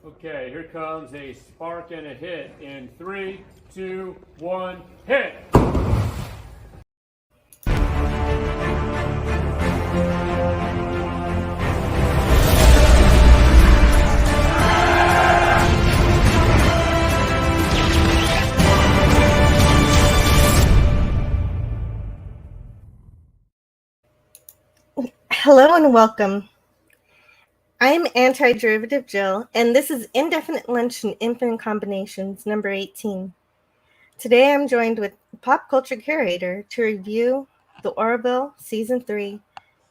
Okay, here comes a spark and a hit in 3, 2, 1, hit! Hello and welcome. I'm Anti-Derivative Jill, and this is Indefinite Lunch and Infinite Combinations number 18. Today I'm joined with Pop Culture Curator to review the Orville Season 3,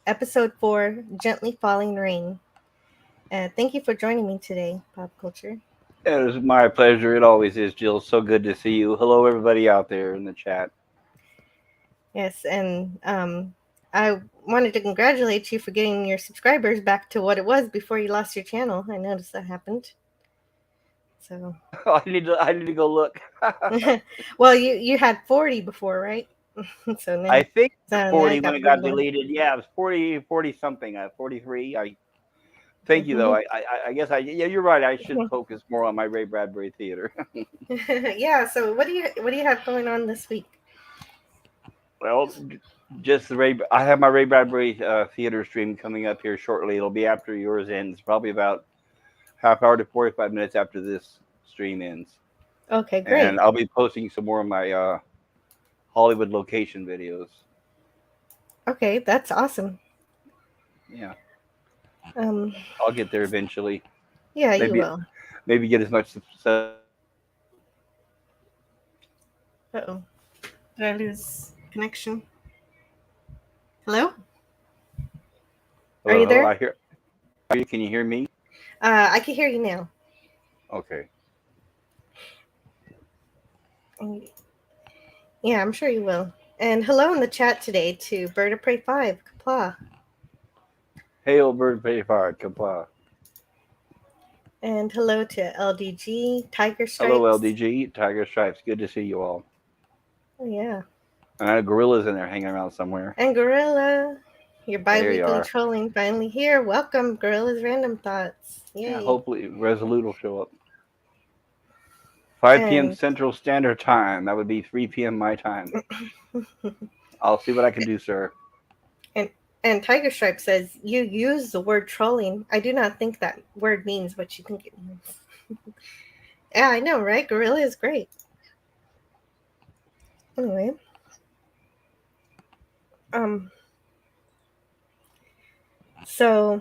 Episode 4, Gently Falling Rain. Thank you for joining me today, Pop Culture. It is my pleasure. It always is, Jill. So good to see you. Hello, everybody out there in the chat. Yes, and I wanted to congratulate you for getting your subscribers back to what it was before you lost your channel. I noticed that happened. So I need to go look. well, you had 40 before, right? So now, I think so 40 when it got 41. deleted. Yeah, it was 40 something. 43. Thank you though. I guess yeah, you're right. I should focus more on my Ray Bradbury theater. Yeah. So what do you have going on this week? Well, just I have my Ray Bradbury theater stream coming up here shortly. It'll be after yours ends, probably about half hour to 45 minutes after this stream ends. Okay, great. And I'll be posting some more of my Hollywood location videos. Okay, that's awesome. Yeah. I'll get there eventually. Yeah, you will. Maybe get as much success. Uh-oh. Did I lose connection? Hello? Are you there? Can you hear me? I can hear you now. Okay. Yeah, I'm sure you will. And hello in the chat today to Bird of Prey 5, Kapla. Hail, Bird of Prey 5, Kapla. And hello to LDG, Tiger Stripes. Hello, LDG, Tiger Stripes. Good to see you all. Oh, yeah. And Gorilla's in there hanging around somewhere. And Gorilla, your bi-weekly trolling finally here. Welcome, Gorilla's Random Thoughts. Yay. Yeah, hopefully Resolute will show up. 5 p.m. Central Standard Time. That would be 3 p.m. my time. I'll see what I can do, sir. And Tiger Stripe says, you use the word trolling. I do not think that word means what you think it means. Yeah, I know, right? Gorilla is great. Anyway. So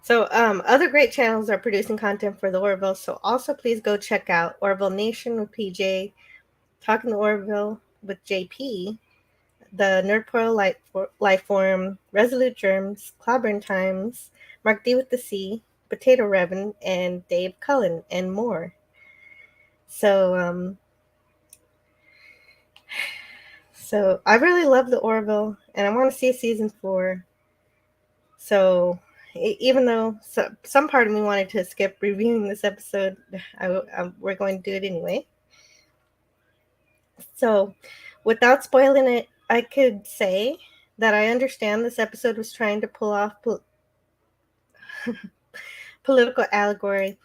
other great channels are producing content for the Orville, so also please go check out Orville Nation with PJ, Talking to Orville with JP, the Nerd Portal Life Form, Resolute Germs, Clobburn Times, Mark D with the C, Potato Revan, and Dave Cullen, and more. So I really love the Orville, and I want to see a season 4. So even though some part of me wanted to skip reviewing this episode, we're going to do it anyway. So without spoiling it, I could say that I understand this episode was trying to pull off political allegory,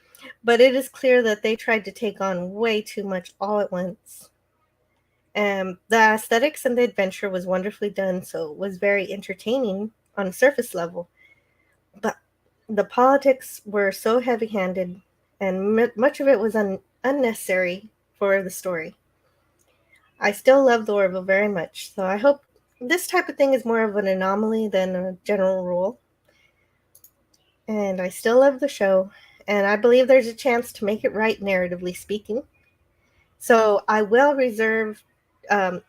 but it is clear that they tried to take on way too much all at once. The aesthetics and the adventure was wonderfully done, so it was very entertaining on a surface level. But the politics were so heavy-handed, and much of it was unnecessary for the story. I still love the Orville very much, so I hope this type of thing is more of an anomaly than a general rule. And I still love the show, and I believe there's a chance to make it right, narratively speaking. So I will reserve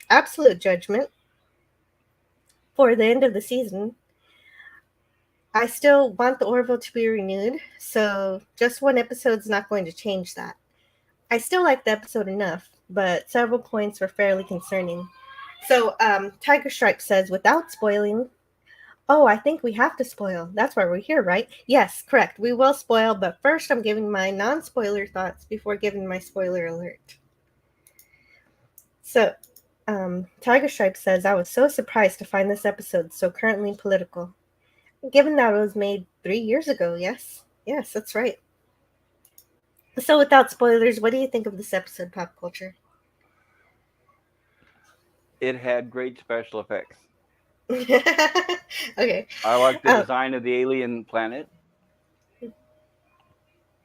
absolute judgment for the end of the season. I still want the Orville to be renewed, so just one episode's not going to change that. I still like the episode enough, but several points were fairly concerning. So Tiger Stripe says, without spoiling, oh, I think we have to spoil. That's why we're here, right? Yes, correct. We will spoil, but first I'm giving my non-spoiler thoughts before giving my spoiler alert. So Tiger Stripe says, I was so surprised to find this episode so currently political. Given that it was made 3 years ago, yes. Yes, that's right. So without spoilers, what do you think of this episode, Pop Culture? It had great special effects. Okay. I like the design of the alien planet. You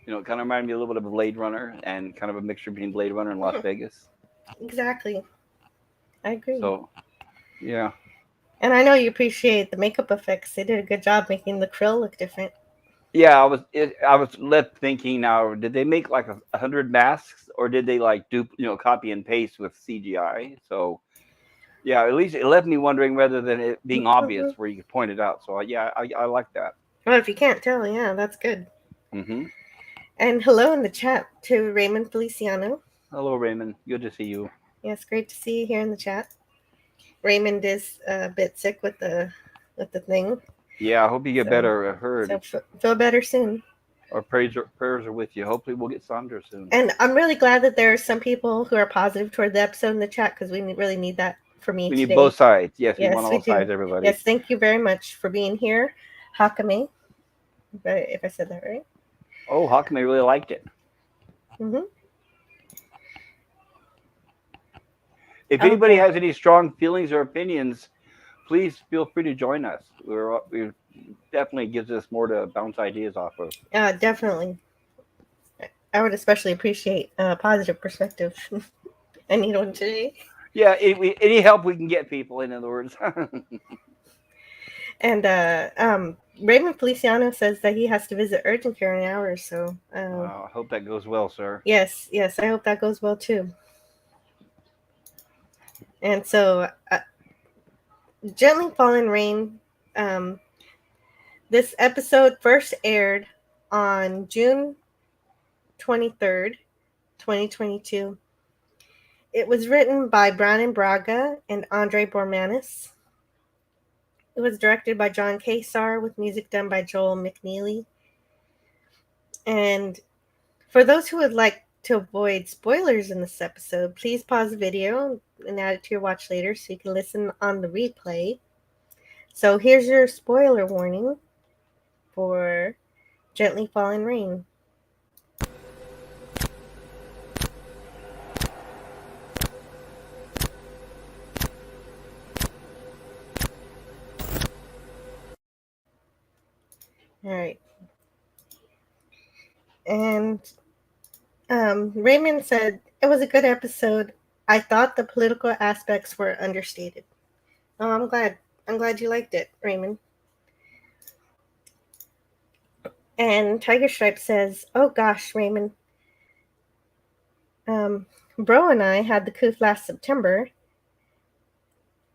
know, it kind of reminded me a little bit of Blade Runner and kind of a mixture between Blade Runner and Las Vegas. Exactly. I agree. So, yeah. And I know you appreciate the makeup effects. They did a good job making the krill look different. Yeah, I was left thinking now, did they make like 100 masks or did they like copy and paste with CGI? So, yeah, at least it left me wondering rather than it being obvious where you could point it out. So, yeah, I like that. Well, if you can't tell, yeah, that's good. Mm-hmm. And hello in the chat to Raymond Feliciano. Hello, Raymond. Good to see you. Yes, great to see you here in the chat. Raymond is a bit sick with the thing. Yeah, I hope you get better. Heard. So feel better soon. Our prayers are with you. Hopefully, we'll get Sandra soon. And I'm really glad that there are some people who are positive toward the episode in the chat because we really need that for me. We need both sides. Yes, we want all do. sides, everybody. Yes, thank you very much for being here, Hakame. If I said that right. Oh, Hakame really liked it. Mm-hmm. If anybody has any strong feelings or opinions, please feel free to join us. We definitely gives us more to bounce ideas off of. Definitely. I would especially appreciate a positive perspective. I need one today. Yeah, any help we can get people, in other words. And Raymond Feliciano says that he has to visit urgent care in an hour or so. I hope that goes well, sir. Yes, I hope that goes well too. And so, Gently Falling Rain, this episode first aired on June 23rd, 2022. It was written by Brandon Braga and Andre Bormanis. It was directed by John Kasar with music done by Joel McNeely. And for those who would like to avoid spoilers in this episode, please pause the video and add it to your watch later so you can listen on the replay. So here's your spoiler warning for Gently Falling Rain. All right. And Raymond said, it was a good episode. I thought the political aspects were understated. Oh, I'm glad you liked it, Raymond. And Tiger Stripe says, oh gosh, Raymond. Bro and I had the coof last September.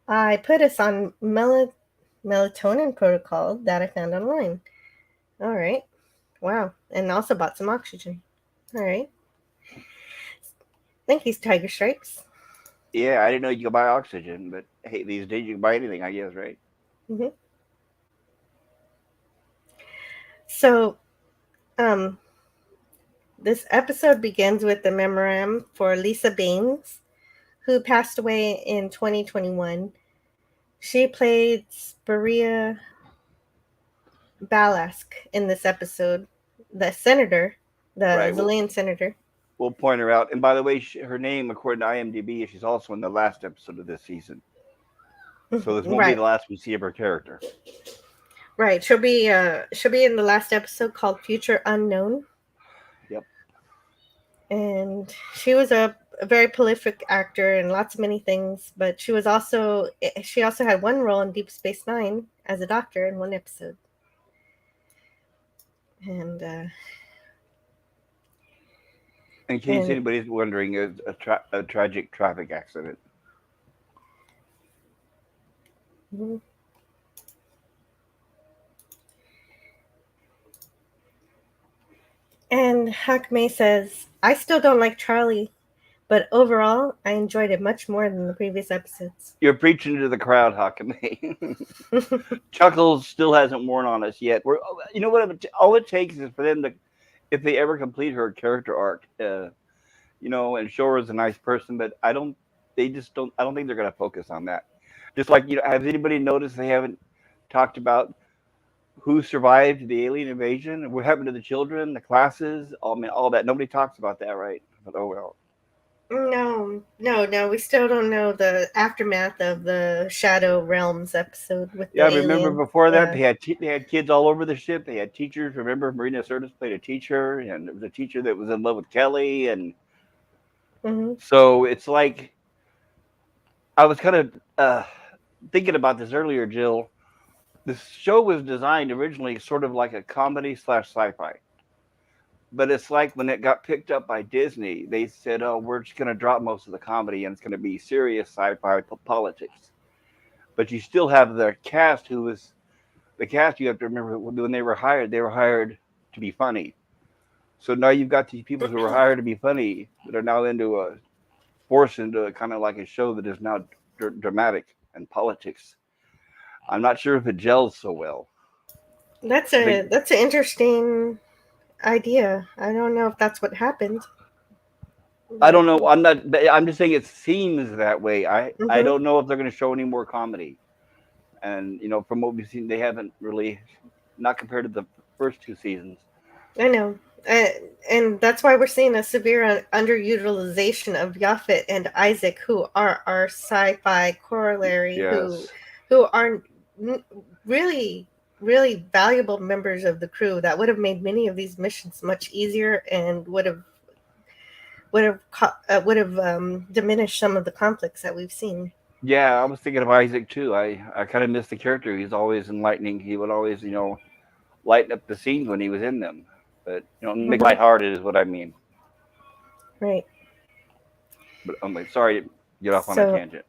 I put us on melatonin protocol that I found online. All right. Wow. And also bought some oxygen. All right. Thank you, Tiger Stripes. Yeah, I didn't know you could buy oxygen, but hey, these days you can buy anything, I guess, right? Mm-hmm. So, this episode begins with the memorandum for Lisa Baines, who passed away in 2021. She played Spiria Balask in this episode, the senator, the Zillian senator. We'll point her out. And by the way, her name, according to IMDb, she's also in the last episode of this season. So this won't be the last we see of her character. Right. She'll be in the last episode called Future Unknown. Yep. And she was a very prolific actor in lots of many things, but she also had one role in Deep Space Nine as a doctor in one episode. And in case anybody's wondering, it's a tragic traffic accident. Mm-hmm. And Hakme says, I still don't like Charly, but overall, I enjoyed it much more than the previous episodes. You're preaching to the crowd, Hakame. Chuckles still hasn't worn on us yet. You know what? All it takes is for them to, if they ever complete her character arc, and show her as a nice person. But I don't they just don't. I don't think they're going to focus on that. Just like, has anybody noticed they haven't talked about who survived the alien invasion? What happened to the children, the classes? All that. Nobody talks about that, right? But oh well. No. We still don't know the aftermath of the Shadow Realms episode with the Yeah, I remember alien. before that Yeah. they had kids all over the ship. They had teachers. Remember, Marina Sirtis played a teacher, and there was a teacher that was in love with Kelly, and Hmm. so it's like I was kind of thinking about this earlier, Jill. This show was designed originally sort of like a comedy / sci-fi, but it's like when it got picked up by Disney, they said, "Oh, we're just going to drop most of the comedy, and it's going to be serious sci-fi politics." But you still have the cast who was the cast. You have to remember when they were hired to be funny. So now you've got these people who were hired to be funny that are now forced into a kind of like a show that is now dramatic and politics. I'm not sure if it gels so well. That's I think an interesting idea. I don't know if that's what happened. I But, don't know. I'm not. I'm just saying it seems that way. I hmm don't know if they're going to show any more comedy. And from what we've seen, they haven't really, not compared to the first two seasons. I know. Uh, and that's why we're seeing a severe underutilization of Yaphet and Isaac, who are our sci-fi corollary, who Yes. are really, really valuable members of the crew that would have made many of these missions much easier and would have diminished some of the conflicts that we've seen. Yeah, I was thinking of Isaac too. I kind of miss the character. He's always enlightening. He would always, lighten up the scenes when he was in them. But make Hmm. lighthearted is what I mean. Right. But I'm like, sorry to get off on a So, tangent.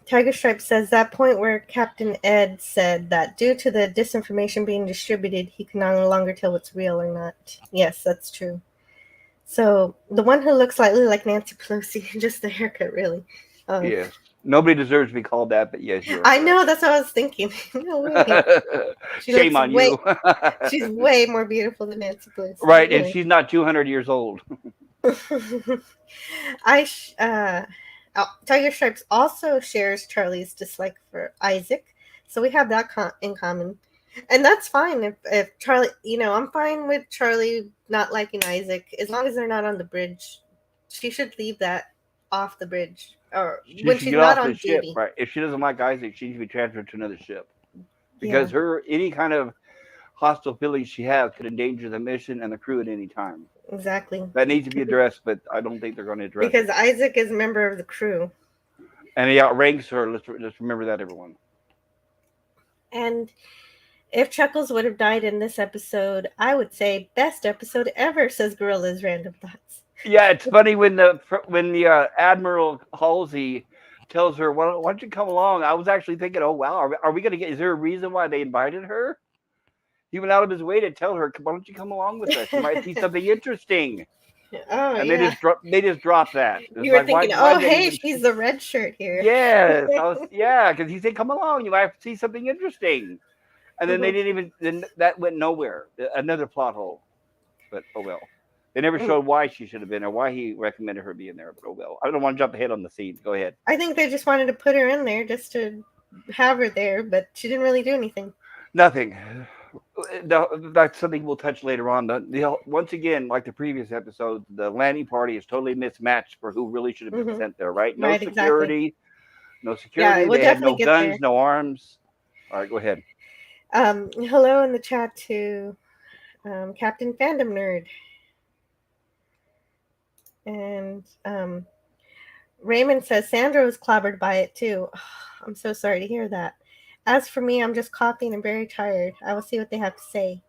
Tiger Stripe says that point where Captain Ed said that due to the disinformation being distributed, he can no longer tell what's real or not. Yes, that's true. So the one who looks slightly like Nancy Pelosi, just the haircut, really. Yes. Nobody deserves to be called that, but yes, you're I correct. know, that's what I was thinking. No way. She Shame looks on you. she's way more beautiful than Nancy Pelosi. Right, and Really. she's not 200 years old. Tiger Stripes also shares Charlie's dislike for Isaac, so we have that in common, and that's fine. If Charlie, I'm fine with Charlie not liking Isaac as long as they're not on the bridge. She should leave that off the bridge, or She when should she's get not off the on ship, duty. right? If she doesn't like Isaac, she needs to be transferred to another ship Yeah, because any kind of hostile feelings she has could endanger the mission and the crew at any time. exactly. That needs to be addressed, but I don't think they're going to address Because it. Isaac is a member of the crew, And he outranks her. Let's remember that, everyone. and if Chuckles would have died in this episode, I would say best episode ever, says Gorilla's Random Thoughts. Yeah, it's funny when the Admiral Halsey tells her, "Why don't you come along?" I was actually thinking, "Oh wow, are we going to get? Is there a reason why they invited her?" He went out of his way to tell her, "Why don't you come along with us? You might see something interesting." Oh, And yeah. they just dropped that. It's You were like, thinking, why oh, did that hey, even? she's the red shirt here. Yes, because he said, "Come along, you might see something interesting." And then they didn't even. Then that went nowhere. Another plot hole. But oh well. They never showed why she should have been or why he recommended her being there. But oh well. I don't want to jump ahead on the scene. Go ahead. I think they just wanted to put her in there just to have her there, but she didn't really do anything. Nothing. That's something we'll touch later on. Once again, like the previous episode, the landing party is totally mismatched for who really should have been sent there, right? No Right, security. exactly. No Yeah, security. we'll They had no definitely get guns, there. no arms. All right, go ahead. Hello in the chat to Captain Fandom Nerd. And Raymond says Sandra was clobbered by it too. Oh, I'm so sorry to hear that. As for me, I'm just coughing and very tired. I will see what they have to say.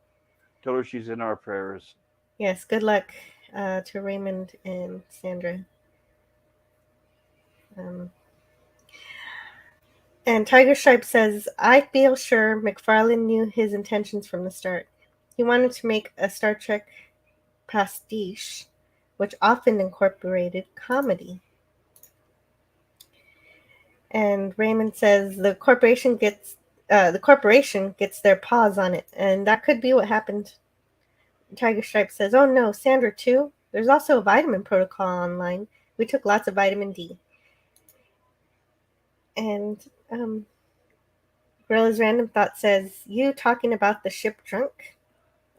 Tell her she's in our prayers. Yes, good luck to Raymond and Sandra. And Tiger Stripe says, I feel sure McFarlane knew his intentions from the start. He wanted to make a Star Trek pastiche, which often incorporated comedy. And Raymond says the corporation gets their paws on it, and that could be what happened. Tiger Stripe says, oh no, Sandra too? There's also a vitamin protocol online. We took lots of vitamin D. And Gorilla's random thought says, "You talking about the ship drunk?"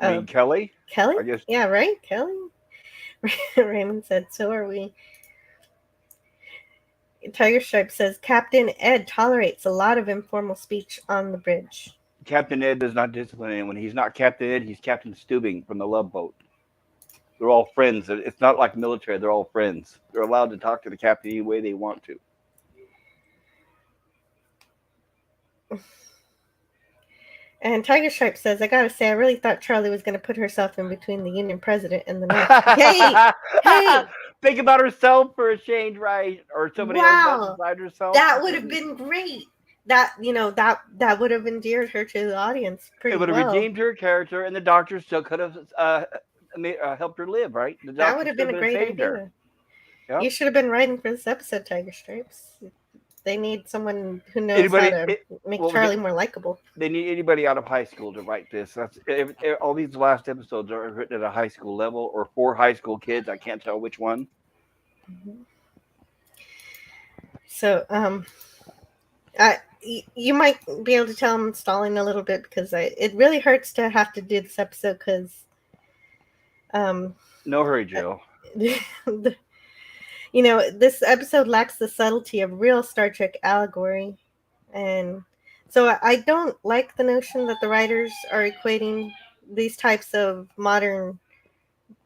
I mean, Kelly? Kelly? I guess. Yeah, right, Kelly. Raymond said, "So are we." Tiger Stripe says, "Captain Ed tolerates a lot of informal speech on the bridge." Captain Ed does not discipline anyone. He's not Captain Ed. He's Captain Steubing from the Love Boat. They're all friends. It's not like military. They're all friends. They're allowed to talk to the captain any way they want to. And Tiger Stripe says, "I gotta say, I really thought Charly was gonna put herself in between the Union president and the North." Hey! Think about herself for a change, right? Or somebody else beside herself. That would have been great. That that would have endeared her to the audience pretty well. It would have redeemed her character, and the doctor still could have helped her live, right? That would have been a great idea. Yep. You should have been writing for this episode, Tiger Stripes. They need someone who knows how to make Charly more likable. They need anybody out of high school to write this. All these last episodes are written at a high school level or for high school kids. I can't tell which one. Mm-hmm. So, you might be able to tell I'm stalling a little bit because it really hurts to have to do this episode because. No hurry, Jill. This episode lacks the subtlety of real Star Trek allegory. And so I don't like the notion that the writers are equating these types of modern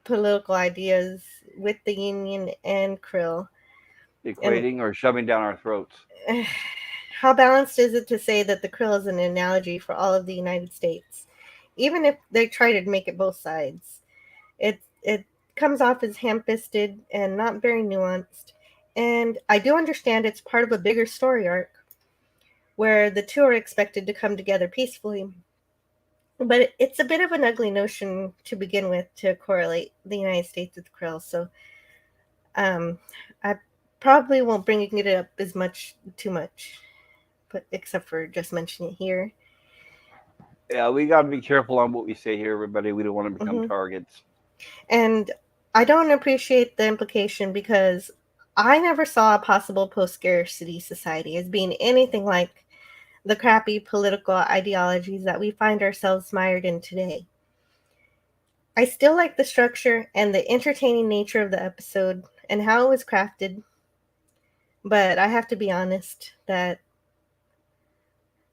political ideas with the Union and krill. Equating or shoving down our throats. How balanced is it to say that the krill is an analogy for all of the United States? Even if they try to make it both sides. It comes off as ham-fisted and not very nuanced. And I do understand it's part of a bigger story arc where the two are expected to come together peacefully. But it's a bit of an ugly notion to begin with to correlate the United States with krill. So I probably won't bring it up too much, but except for just mentioning it here. Yeah, we got to be careful on what we say here, everybody. We don't want to become targets. And I don't appreciate the implication because I never saw a possible post-scarcity society as being anything like the crappy political ideologies that we find ourselves mired in today. I still like the structure and the entertaining nature of the episode and how it was crafted, but I have to be honest that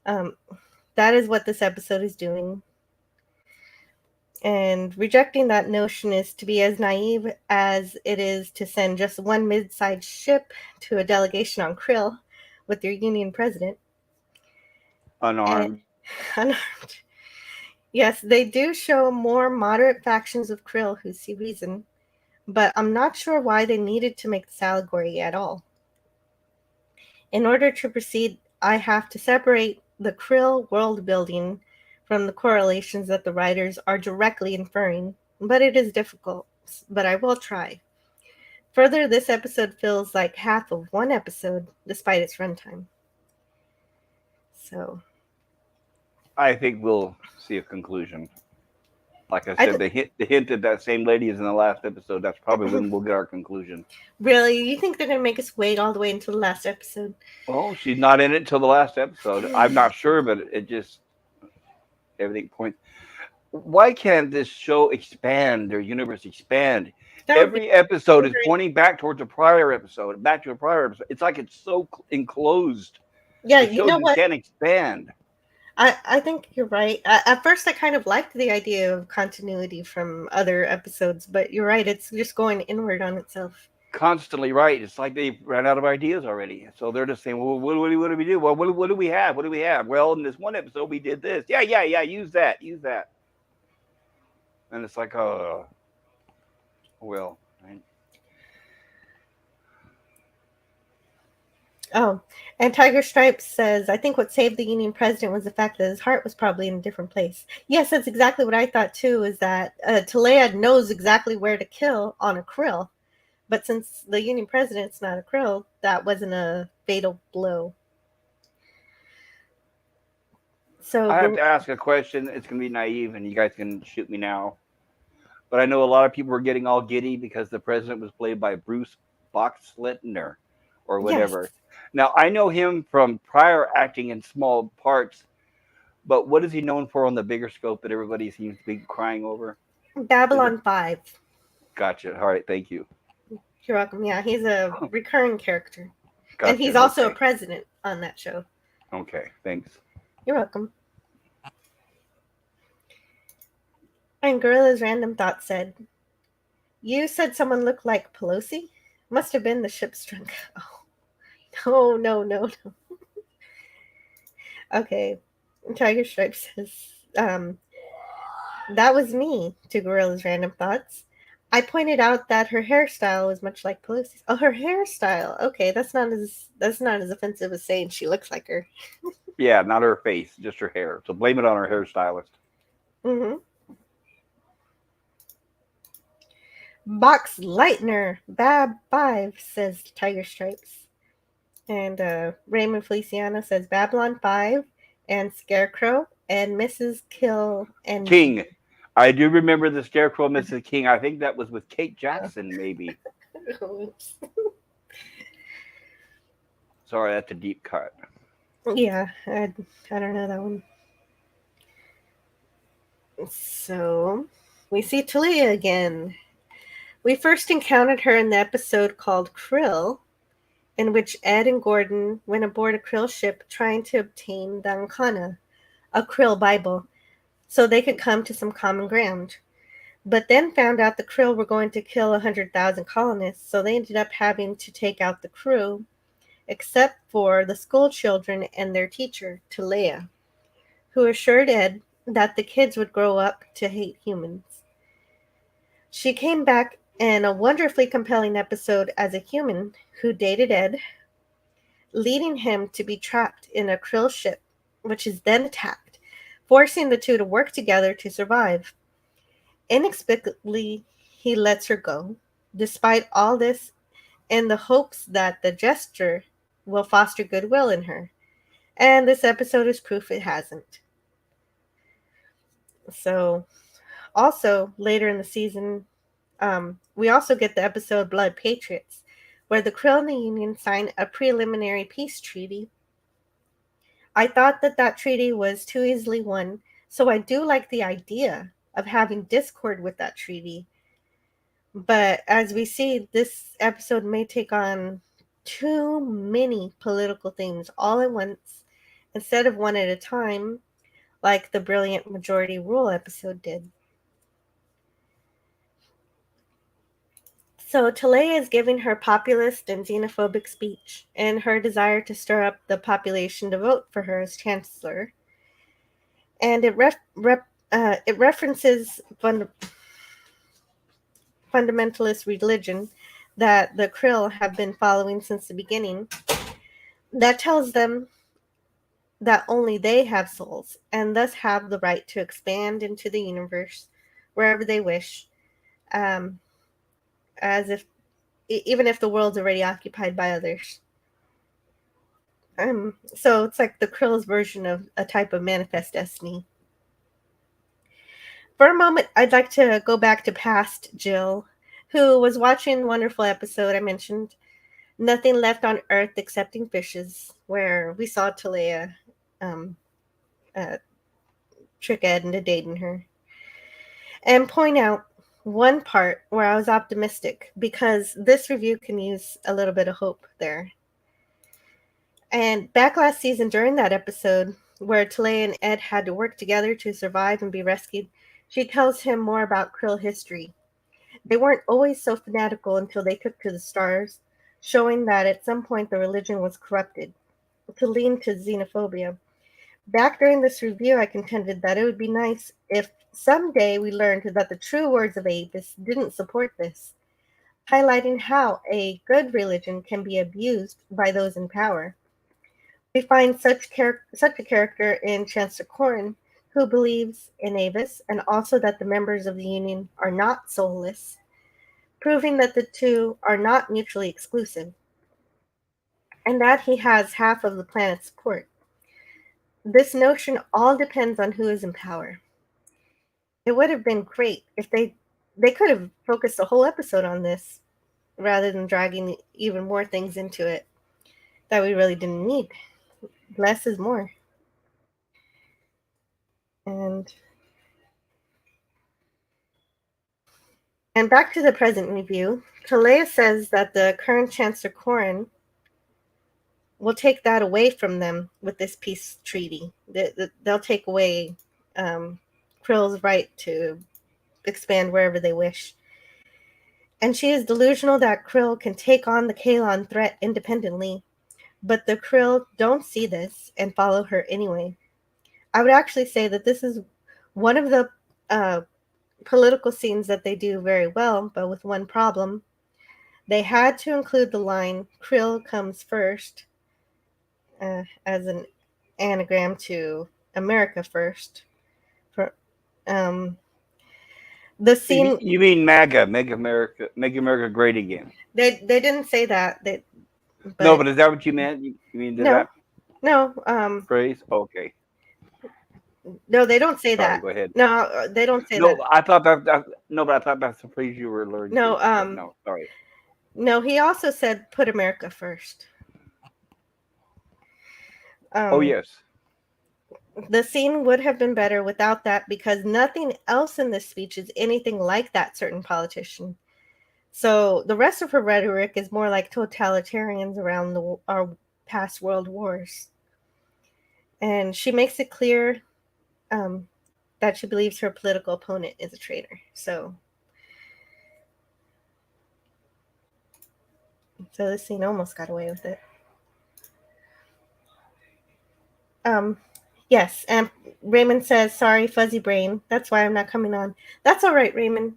that is what this episode is doing. And rejecting that notion is to be as naive as it is to send just one mid-sized ship to a delegation on krill with their Union president. Unarmed. Yes, they do show more moderate factions of krill who see reason, but I'm not sure why they needed to make this allegory at all. In order to proceed, I have to separate the krill world building from the correlations that the writers are directly inferring, but it is difficult, but I will try. Further, this episode feels like half of one episode, despite its runtime. So, I think we'll see a conclusion. Like I said, the hint that that same lady is in the last episode, that's probably when we'll get our conclusion. Really? You think they're going to make us wait all the way until the last episode? Well, she's not in it until the last episode. I'm not sure, but it just... everything points. Why can't this show expand, their universe expand? Every episode is pointing back towards a prior episode, back to a prior episode. It's like it's so enclosed. Yeah, you know what? It can't expand. I think you're right. At first, I kind of liked the idea of continuity from other episodes, but you're right. It's just going inward on itself. Constantly right. It's like they've ran out of ideas already. So they're just saying, well, what do we do? Well, what do we have? What do we have? Well, in this one episode, we did this. Yeah. Use that. And it's like, well, right. Oh, and Tiger Stripes says, I think what saved the Union president was the fact that his heart was probably in a different place. Yes, that's exactly what I thought too, is that Taleahs knows exactly where to kill on a krill. But since the Union president's not a krill, that wasn't a fatal blow. So I have to ask a question. It's going to be naive, and you guys can shoot me now. But I know a lot of people were getting all giddy because the president was played by Bruce Boxleitner or Yes. whatever. Now, I know him from prior acting in small parts, but what is he known for on the bigger scope that everybody seems to be crying over? Is it? Babylon 5. Gotcha. All right, thank you. You're welcome. Yeah, he's a recurring character. And Gotcha. he's also a Okay. president on that show. Okay, thanks. You're welcome. And Gorilla's Random Thought said, "You said someone looked like Pelosi? Must have been the ship's drunk." Oh, no. Okay. Tiger Stripe says, that was me, to Gorilla's Random Thoughts. I pointed out that her hairstyle was much like Pelosi's. Oh, her hairstyle. Okay, that's not as offensive as saying she looks like her. Yeah, not her face, just her hair. So blame it on her hairstylist. Mm-hmm. Box Lightner Bab 5 says Tiger Stripes. And Raymond Feliciano says Babylon 5 and Scarecrow and Mrs. Kill and King. I do remember the Scarecrow, Mrs. King. I think that was with Kate Jackson, maybe. Oops. Sorry, that's a deep cut. Yeah, I don't know that one. So we see Taleah again. We first encountered her in the episode called Krill, in which Ed and Gordon went aboard a krill ship trying to obtain the Ankana, a krill Bible, so they could come to some common ground. But then found out the krill were going to kill 100,000 colonists, so they ended up having to take out the crew, except for the school children and their teacher, Taleah, who assured Ed that the kids would grow up to hate humans. She came back in a wonderfully compelling episode as a human who dated Ed, leading him to be trapped in a krill ship, which is then attacked, forcing the two to work together to survive. Inexplicably, he lets her go, despite all this, in the hopes that the gesture will foster goodwill in her. And this episode is proof it hasn't. So, also, later in the season, we also get the episode Blood Patriots, where the Krill and the Union sign a preliminary peace treaty. I thought that treaty was too easily won, so I do like the idea of having discord with that treaty. But as we see, this episode may take on too many political themes all at once, instead of one at a time, like the Brilliant Majority Rule episode did. So Taleah is giving her populist and xenophobic speech in her desire to stir up the population to vote for her as chancellor. And it references fundamentalist religion that the krill have been following since the beginning, that tells them that only they have souls and thus have the right to expand into the universe wherever they wish, as if even if the world's already occupied by others. So it's like the krill's version of a type of manifest destiny. For a moment, I'd like to go back to past Jill, who was watching the wonderful episode I mentioned, Nothing Left on Earth Excepting Fishes, where we saw Taleah trick Ed into dating her, and point out one part where I was optimistic, because this review can use a little bit of hope there. And back last season, during that episode, where Taleah and Ed had to work together to survive and be rescued, she tells him more about krill history. They weren't always so fanatical until they took to the stars, showing that at some point the religion was corrupted to lean to xenophobia. Back during this review, I contended that it would be nice if someday we learned that the true words of Avis didn't support this, highlighting how a good religion can be abused by those in power. We find such a character in Chancellor Corrin, who believes in Avis, and also that the members of the Union are not soulless, proving that the two are not mutually exclusive, and that he has half of the planet's support. This notion all depends on who is in power. It would have been great if they could have focused a whole episode on this, rather than dragging even more things into it that we really didn't need. Less is more. And back to the present review, Taleahs says that the current Chancellor Corin will take that away from them with this peace treaty. They'll take away Krill's right to expand wherever they wish. And she is delusional that Krill can take on the Kalon threat independently, but the Krill don't see this and follow her anyway. I would actually say that this is one of the political scenes that they do very well, but with one problem. They had to include the line, Krill comes first, as an anagram to America first. For the scene, You mean MAGA, make America great again? they didn't say that. No, but is that what you meant? You mean that phrase? Okay. No, they don't say Sorry, that. go ahead. No, they don't say No, that. I thought that. No, but I thought that's the phrase you were learning. No, no, sorry. No, he also said put America first. Oh yes. The scene would have been better without that because nothing else in this speech is anything like that certain politician. So the rest of her rhetoric is more like totalitarians around our past world wars. And she makes it clear that she believes her political opponent is a traitor. So this scene almost got away with it. Yes, and Raymond says, sorry, fuzzy brain. That's why I'm not coming on. That's all right, Raymond.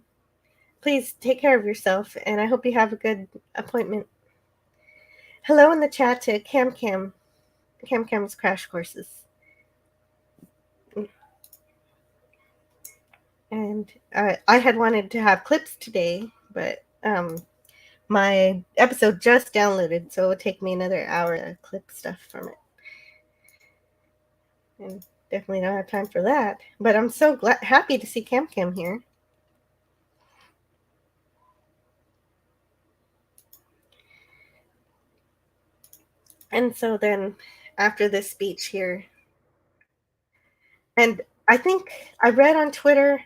Please take care of yourself, and I hope you have a good appointment. Hello in the chat to Cam's Crash Courses. And I had wanted to have clips today, but my episode just downloaded, so it would take me another hour to clip stuff from it. And definitely don't have time for that. But I'm so happy to see Cam here. And so then after this speech here, and I think I read on Twitter,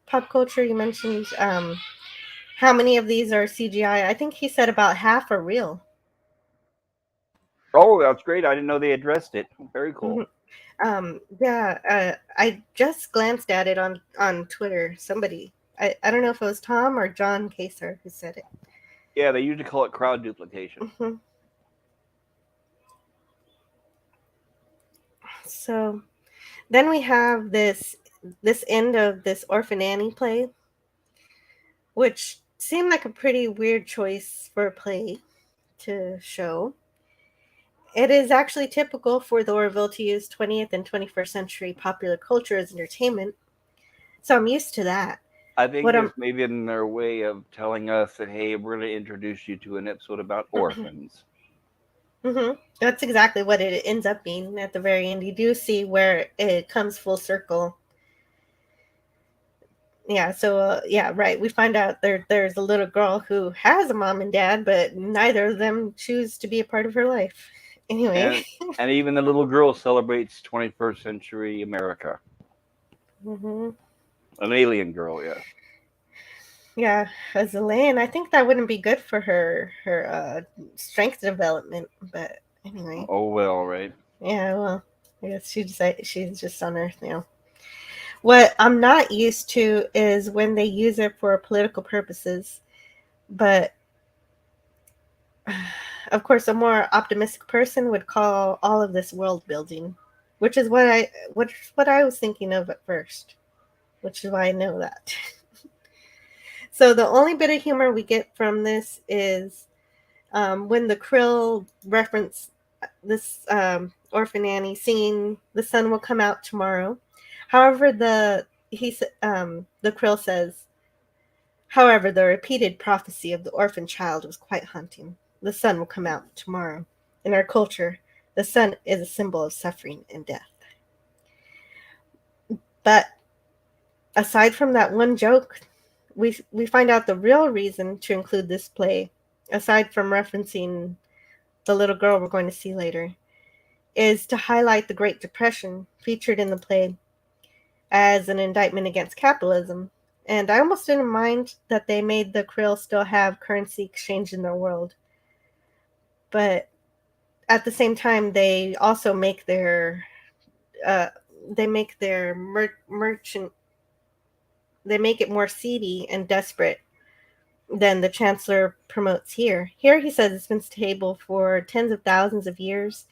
Pop Culture, you mentioned how many of these are CGI. I think he said about half are real. Oh, that's great. I didn't know they addressed it. Very cool. Mm-hmm. I just glanced at it on Twitter. Somebody, I don't know if it was Tom or John Kaser who said it. Yeah, they usually call it crowd duplication. Mm-hmm. So then we have this end of this Orphan Annie play, which seemed like a pretty weird choice for a play to show. It is actually typical for the Orville to use 20th and 21st century popular culture as entertainment, so I'm used to that. I think it's maybe in their way of telling us that, hey, we're going to introduce you to an episode about orphans. Mm-hmm. That's exactly what it ends up being at the very end. You do see where it comes full circle. Yeah, so, right. We find out there's a little girl who has a mom and dad, but neither of them choose to be a part of her life. Anyway. And even the little girl celebrates 21st century America. Mm-hmm. An alien girl, yeah. Yeah, as Elaine, I think that wouldn't be good for her strength development. But anyway. Oh well, right? Yeah, well, I guess she's just on Earth now. What I'm not used to is when they use it for political purposes. But of course, a more optimistic person would call all of this world building, which is what I was thinking of at first, which is why I know that. So the only bit of humor we get from this is when the krill reference this Orphan Annie singing "The sun will come out tomorrow." However, the krill says, however, the repeated prophecy of the orphan child was quite haunting. The sun will come out tomorrow. In our culture, the sun is a symbol of suffering and death. But aside from that one joke, we find out the real reason to include this play aside from referencing the little girl we're going to see later, is to highlight the Great Depression featured in the play as an indictment against capitalism. And I almost didn't mind that they made the krill still have currency exchange in their world. But at the same time, they also make their merchant, they make it more seedy and desperate than the chancellor promotes here. Here he says it's been stable for tens of thousands of years.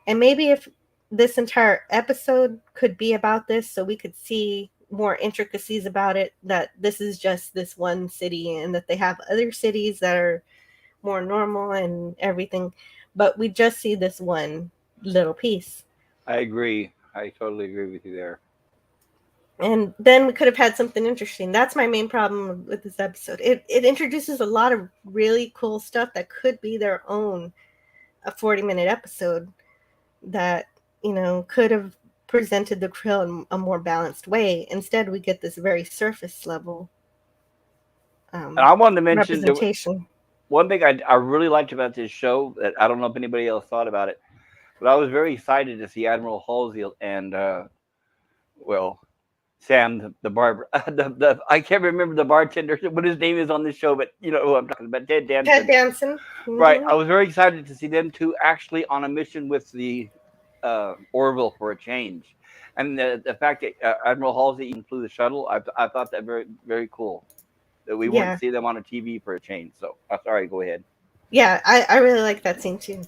And maybe if this entire episode could be about this, so we could see more intricacies about it, that this is just this one city and that they have other cities that are more normal and everything. But we just see this one little piece. I agree. I totally agree with you there. And then we could have had something interesting. That's my main problem with this episode. It introduces a lot of really cool stuff that could be their own a 40-minute episode that, could have presented the krill in a more balanced way. Instead, we get this very surface level And I wanted to mention representation. one thing I really liked about this show that I don't know if anybody else thought about it, but I was very excited to see Admiral Halsey and Sam the barber. I can't remember the bartender what his name is on this show, but you know who I'm talking about, Ted Danson. Ted Danson. Mm-hmm. Right. I was very excited to see them two actually on a mission with the Orville for a change, and the fact that Admiral Halsey even flew the shuttle, I thought that very, very cool. That we wouldn't see them on a TV for a change. So sorry, go ahead. Yeah, I really like that scene too.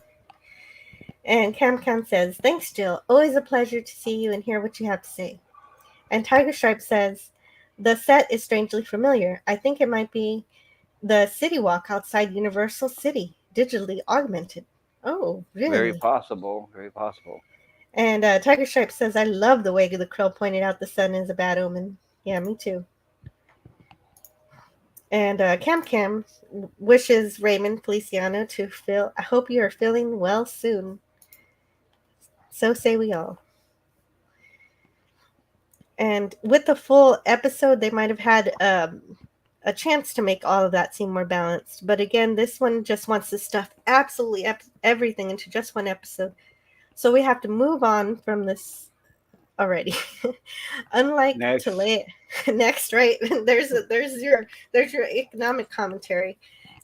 And Cam says, "Thanks, Jill. Always a pleasure to see you and hear what you have to say." And Tiger Stripe says, "The set is strangely familiar. I think it might be the city walk outside Universal City, digitally augmented." Oh, really? Very possible. Very possible. And Tiger Stripe says, "I love the way the krill pointed out the sun is a bad omen." Yeah, me too. And Cam wishes Raymond Feliciano to feel, "I hope you are feeling well soon." So say we all. And with the full episode, they might have had a chance to make all of that seem more balanced. But again, this one just wants to stuff absolutely everything into just one episode. So we have to move on from this already. Unlike Taleahs, next, right? there's your economic commentary.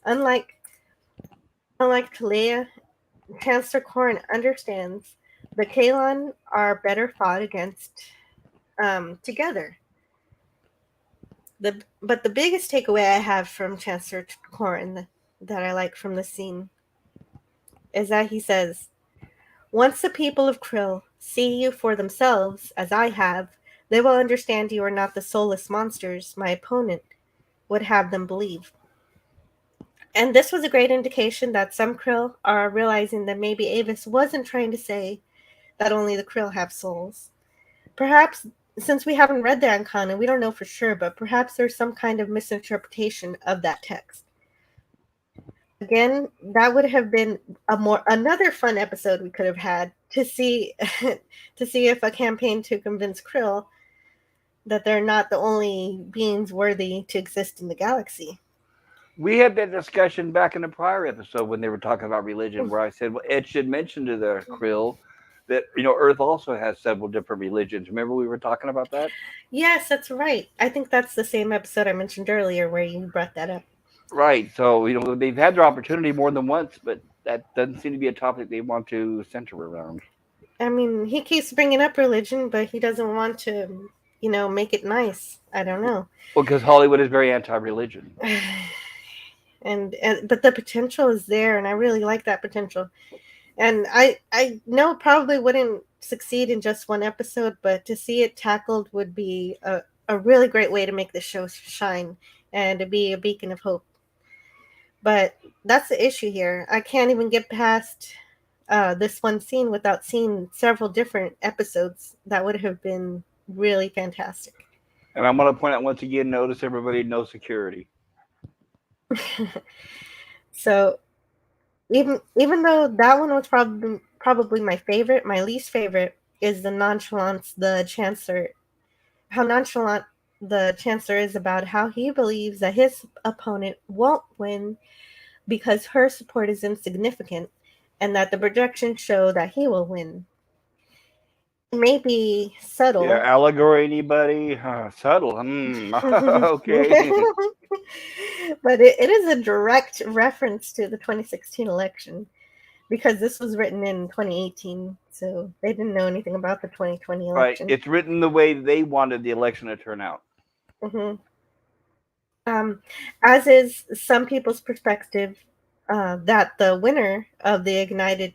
Unlike Taleahs, Chancellor Corrin understands the Kalon are better fought against together. But the biggest takeaway I have from Chancellor Corrin that I like from the scene is that he says, "Once the people of Krill see you for themselves, as I have, they will understand you are not the soulless monsters my opponent would have them believe." And this was a great indication that some Krill are realizing that maybe Avis wasn't trying to say that only the Krill have souls. Perhaps, since we haven't read the Ancana, we don't know for sure, but perhaps there's some kind of misinterpretation of that text. Again, that would have been another fun episode we could have had to see if a campaign to convince Krill that they're not the only beings worthy to exist in the galaxy. We had that discussion back in the prior episode when they were talking about religion, where I said, well, Ed should mention to the Krill that, Earth also has several different religions. Remember we were talking about that? Yes, that's right. I think that's the same episode I mentioned earlier where you brought that up. Right. So, they've had their opportunity more than once, but that doesn't seem to be a topic they want to center around. I mean, he keeps bringing up religion, but he doesn't want to, make it nice. I don't know. Well, because Hollywood is very anti-religion. But the potential is there, and I really like that potential. And I know probably wouldn't succeed in just one episode, but to see it tackled would be a really great way to make the show shine and to be a beacon of hope. But that's the issue here. I can't even get past this one scene without seeing several different episodes that would have been really fantastic. And I'm going to point out once again, notice everybody, no security. So even though that one was probably my favorite, my least favorite is the nonchalance how nonchalant the Chancellor is about how he believes that his opponent won't win because her support is insignificant and that the projections show that he will win. Maybe subtle. Yeah, allegory, anybody? Subtle. Okay. But it is a direct reference to the 2016 election because this was written in 2018, so they didn't know anything about the 2020 Right. election. It's written the way they wanted the election to turn out. As is some people's perspective, that the winner of the ignited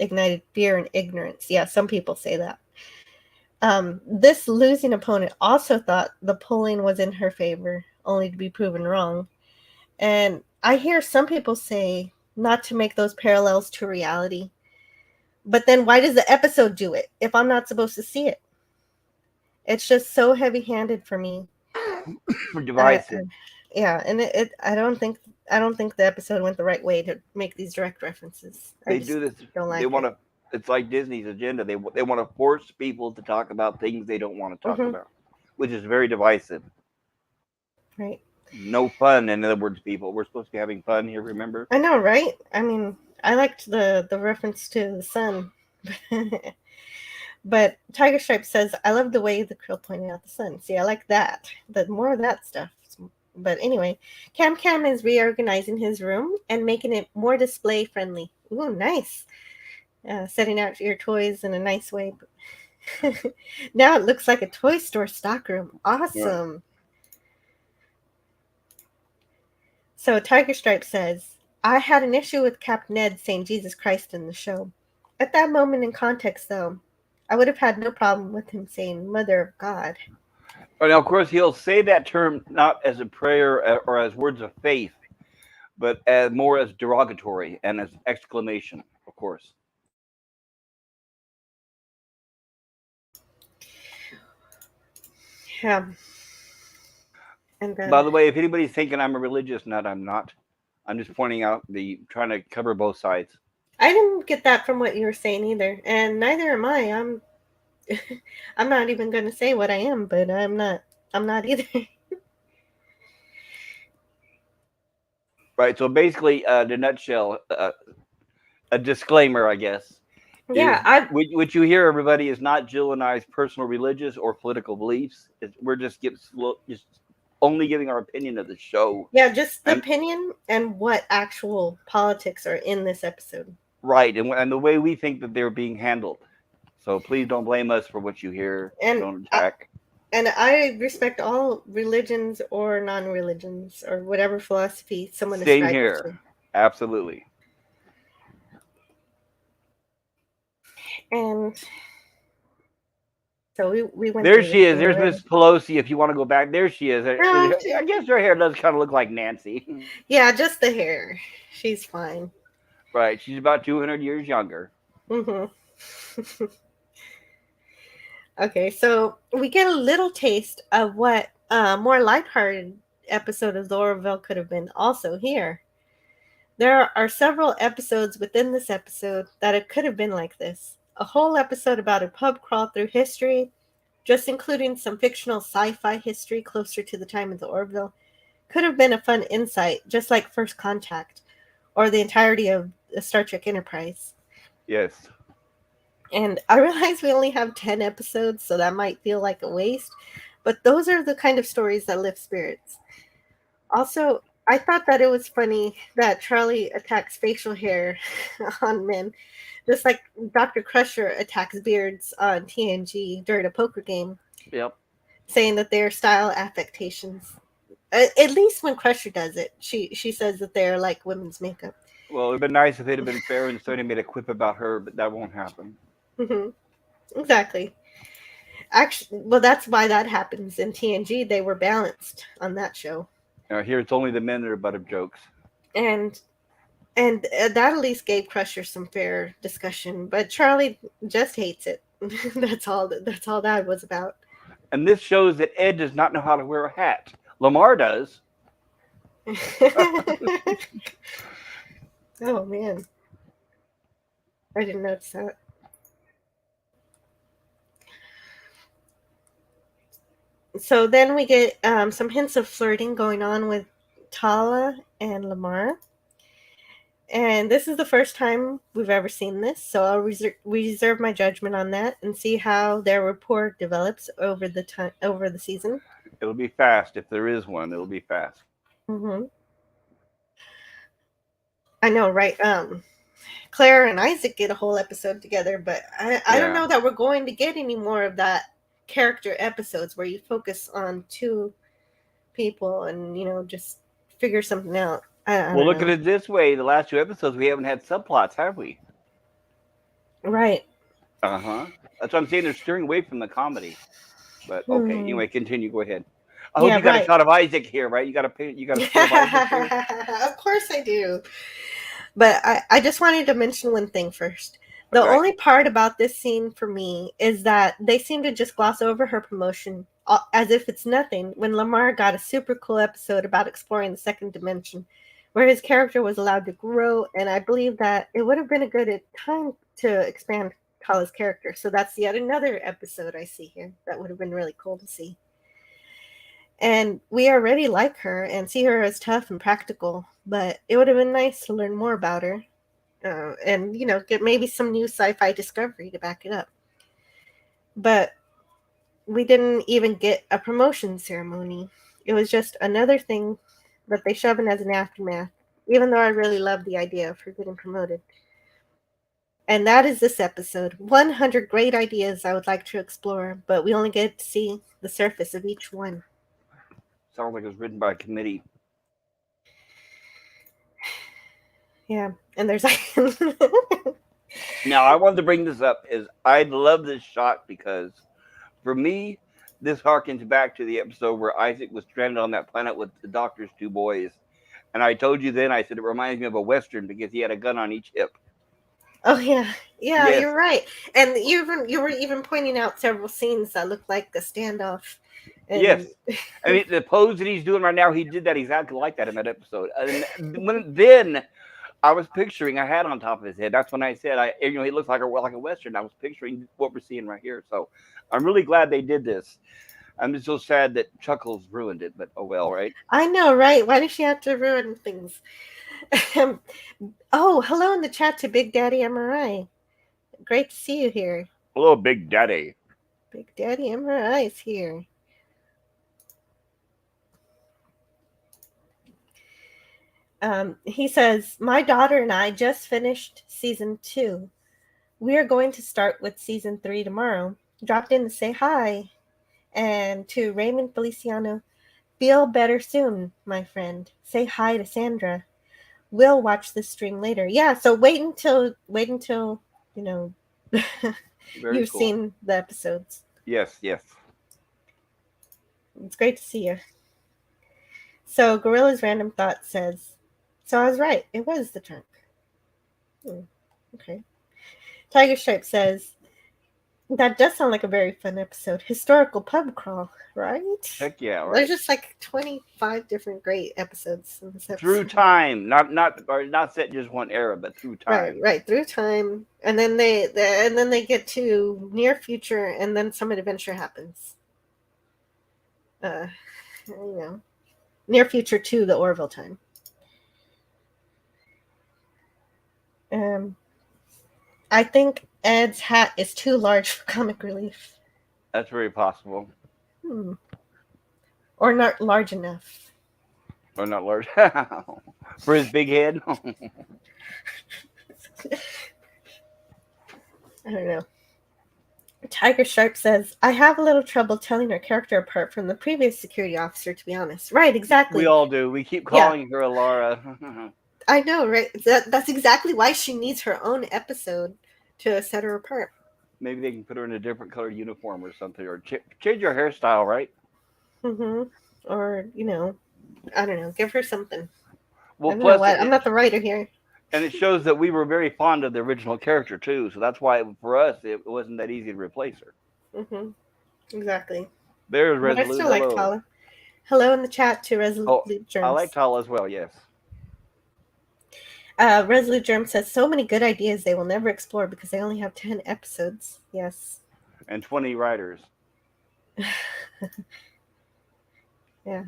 ignited fear and ignorance. Yeah, some people say that. This losing opponent also thought the polling was in her favor, only to be proven wrong. And I hear some people say not to make those parallels to reality. But then why does the episode do it if I'm not supposed to see it? It's just so heavy-handed for me. Divisive. Yeah, and I don't think the episode went the right way to make these direct references. They do this. They want to. It's like Disney's agenda. They want to force people to talk about things they don't want to talk about, which is very divisive. Right. No fun, in other words, people. We're supposed to be having fun here, remember? I know, right? I mean, I liked the reference to the sun. But Tiger Stripe says, I love the way the krill pointed out the sun. See, I like that. But more of that stuff. But anyway, Cam Cam is reorganizing his room and making it more display friendly. Ooh, nice. Setting out your toys in a nice way. Now it looks like a toy store stockroom. Awesome. Yeah. So Tiger Stripe says, I had an issue with Cap Ned saying Jesus Christ in the show. At that moment in context, though, I would have had no problem with him saying Mother of God. And of course, he'll say that term not as a prayer or as words of faith, but as more as derogatory and as exclamation, of course. Yeah. And by the way, if anybody's thinking I'm a religious nut, I'm not. I'm just pointing out trying to cover both sides. I didn't get that from what you were saying either, and neither am I. I'm not even going to say what I am, but I'm not either. Right. So basically, the nutshell, a disclaimer, I guess. Yeah. What you hear, everybody, is not Jill and I's personal religious or political beliefs. We're just only giving our opinion of the show. Yeah, just the opinion and what actual politics are in this episode. Right, and the way we think that they're being handled. So please don't blame us for what you hear. And don't attack. And I respect all religions or non-religions or whatever philosophy someone Same here. To. Absolutely. And so we went. There she is. There's Miss Pelosi. If you want to go back, there she is. I guess her hair does kind of look like Nancy. Yeah, just the hair. She's fine. Right. She's about 200 years younger. Mm-hmm. Okay, so we get a little taste of what a more lighthearted episode of the Orville could have been also here. There are several episodes within this episode that it could have been like this. A whole episode about a pub crawl through history, just including some fictional sci-fi history closer to the time of the Orville, could have been a fun insight, just like First Contact, or the entirety of the Star Trek Enterprise. Yes. And I realize we only have 10 episodes, so that might feel like a waste, but those are the kind of stories that lift spirits. Also, I thought that it was funny that Charly attacks facial hair on men, just like Dr. Crusher attacks beards on TNG during a poker game. Yep. Saying that they're style affectations. At least when Crusher does it, she says that they're like women's makeup. Well, it would have been nice if it had been fair and somebody made a quip about her, but that won't happen. Mm-hmm. Exactly. Actually, well, that's why that happens in TNG. They were balanced on that show. Here it's only the men that are butt of jokes. And that at least gave Crusher some fair discussion, but Charly just hates it. That's all that was about. And this shows that Ed does not know how to wear a hat. Lamar does. Oh man, I didn't notice that. So then we get some hints of flirting going on with Tala and Lamar. And this is the first time we've ever seen this, so I'll reserve my judgment on that and see how their rapport develops over the season. It'll be fast if there is one. It'll be fast. Mm-hmm. I know, right? Claire and Isaac get a whole episode together, but I don't know that we're going to get any more of that character episodes where you focus on two people and just figure something out. Well, look at it this way: the last 2 episodes we haven't had subplots, have we? Right. That's what I'm saying. They're steering away from the comedy. But okay, anyway, continue. Go ahead. I hope you got a shot of Isaac here, right? You got a shot of Isaac here. Of course I do. But I just wanted to mention one thing first. The only part about this scene for me is that they seem to just gloss over her promotion as if it's nothing when Lamar got a super cool episode about exploring the second dimension where his character was allowed to grow, and I believe that it would have been a good time to expand Taleahs' character. So that's yet another episode I see here. That would have been really cool to see. And we already like her and see her as tough and practical, but it would have been nice to learn more about her and, get maybe some new sci-fi discovery to back it up. But we didn't even get a promotion ceremony. It was just another thing that they shove in as an aftermath, even though I really love the idea of her getting promoted. And that is this episode. 100 great ideas I would like to explore, but we only get to see the surface of each one. Sounds like it was written by a committee. Yeah, and there's... Now, I wanted to bring this up. I love this shot because, for me, this harkens back to the episode where Isaac was stranded on that planet with the doctor's 2 boys. And I told you then, I said it reminds me of a Western because he had a gun on each hip. Oh, yeah. Yeah, yes. You're right. And you were even pointing out several scenes that look like the standoff. And... Yes. I mean, the pose that he's doing right now, he did that exactly like that in that episode. And then I was picturing a hat on top of his head. That's when I said, he looks like a Western. I was picturing what we're seeing right here. So I'm really glad they did this. I'm just so sad that Chuckles ruined it, but oh well, right? I know, right? Why does she have to ruin things? Oh, hello in the chat to Big Daddy MRI. Great to see you here. Hello, Big Daddy. Big Daddy MRI is here. He says, my daughter and I just finished season 2. We are going to start with season 3 tomorrow. Dropped in to say hi. And to Raymond Feliciano, feel better soon, my friend. Say hi to Sandra. We'll watch this stream later. Yeah, so wait until you've cool. seen the episodes. Yes. It's great to see you. So Gorilla's Random Thought says, so I was right. It was the trunk. Okay. Tiger Stripe says, that does sound like a very fun episode. Historical pub crawl, right? Heck yeah, right. There's just like 25 different great episodes in this episode. Through time, not set just one era, but through time. Right, through time, and then they get to near future, and then some adventure happens. Near future to the Orville time. I think Ed's hat is too large for comic relief. That's very possible. Or not large enough. Or not large. For his big head. I don't know. Tiger Sharp says, I have a little trouble telling her character apart from the previous security officer, to be honest. Right, exactly. We all do. We keep calling her Alara. I know, right? That's exactly why she needs her own episode to set her apart. Maybe they can put her in a different colored uniform or something, or change her hairstyle, right? Or, I don't know, give her something. Well, I'm not the writer here. And it shows that we were very fond of the original character, too. So that's why, for us, it wasn't that easy to replace her. Exactly. There's Resolute. But I still like Tala. Hello in the chat to Resolute Germs. I like Tala as well, yes. Resolute Germs says, so many good ideas they will never explore because they only have 10 episodes. Yes. And 20 writers. Yeah.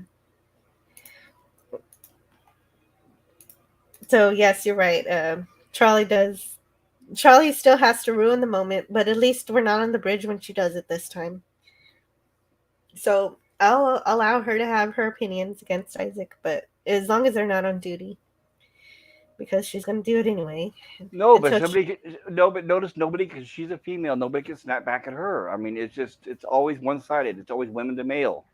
So yes, you're right. Charly still has to ruin the moment, but at least we're not on the bridge when she does it this time. So I'll allow her to have her opinions against Isaac, but as long as they're not on duty, because she's going to do it anyway. No, but Until she- but notice nobody, because she's a female, nobody can snap back at her. I mean, it's always one sided. It's always women to male.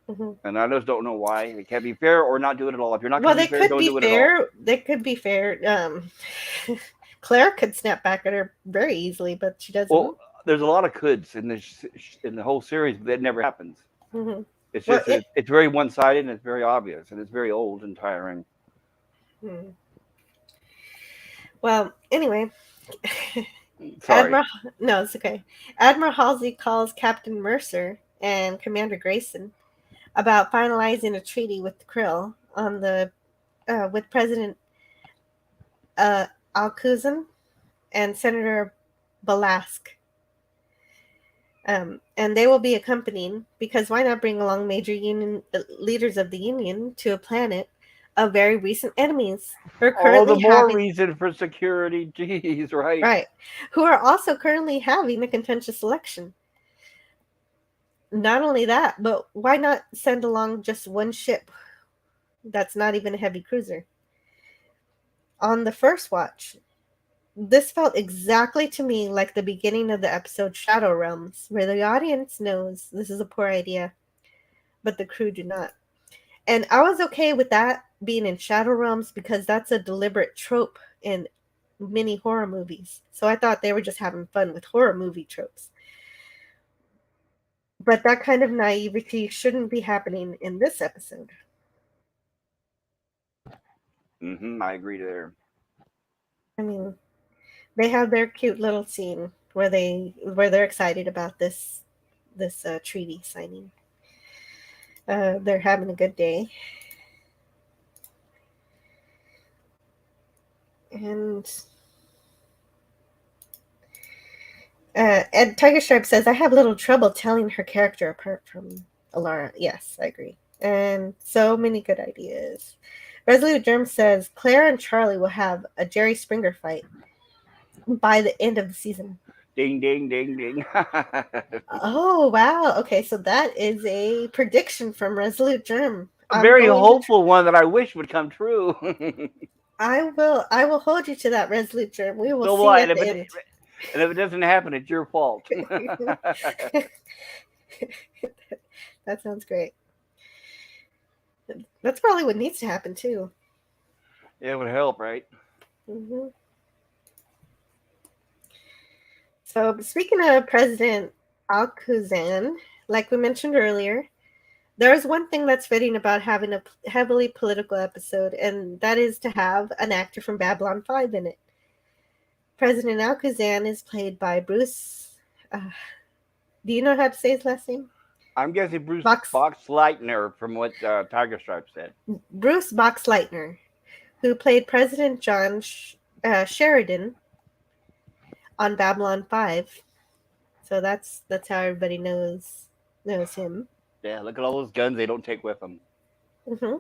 Mhm. And I just don't know why. It can't be fair or not do it at all. If you're not Well, going to be fair, don't do it at all. They could be fair. Claire could snap back at her very easily, but she doesn't. Well, there's a lot of coulds in the whole series, but that never happens. Mhm. It's Well, just it's very one sided and it's very obvious and it's very old and tiring. Hmm. Well, anyway, Sorry. No, it's okay. Admiral Halsey calls Captain Mercer and Commander Grayson about finalizing a treaty with the Krill on the with President Alkuzan and Senator Balask. And they will be accompanying, because why not bring along major union leaders of the Union to a planet of very recent enemies who are All currently the more reason for security. Jeez, right? Who are also currently having a contentious election. Not only that, but why not send along just one ship that's not even a heavy cruiser? On the first watch, this felt exactly to me like the beginning of the episode Shadow Realms, where the audience knows this is a poor idea, but the crew do not. And I was okay with that being in Shadow Realms because that's a deliberate trope in many horror movies. So I thought they were just having fun with horror movie tropes. But that kind of naivety shouldn't be happening in this episode. I agree there. I mean, they have their cute little scene where they're excited about this treaty signing. They're having a good day. And Ed Tiger Stripe says, I have little trouble telling her character apart from Alara. Yes, I agree. And so many good ideas. Resolute Germs says, Claire and Charly will have a Jerry Springer fight by the end of the season. Ding, ding, ding, ding. Oh, wow. Okay, so that is a prediction from Resolute Germ. A very hopeful one that I wish would come true. I will hold you to that, Resolute Germ. We will So see at the end. And if it doesn't happen, it's your fault. That sounds great. That's probably what needs to happen too. It would help, right? Mm-hmm. So, speaking of President Alkuzan, like we mentioned earlier, there is one thing that's fitting about having a heavily political episode, and that is to have an actor from Babylon 5 in it. President Alkuzan is played by Bruce. Do you know how to say his last name? I'm guessing Bruce Boxleitner, from what Tiger Stripe said. Bruce Boxleitner, who played President John Sheridan on Babylon 5. So that's how everybody knows him. Yeah, look at all those guns they don't take with them. Mm-hmm.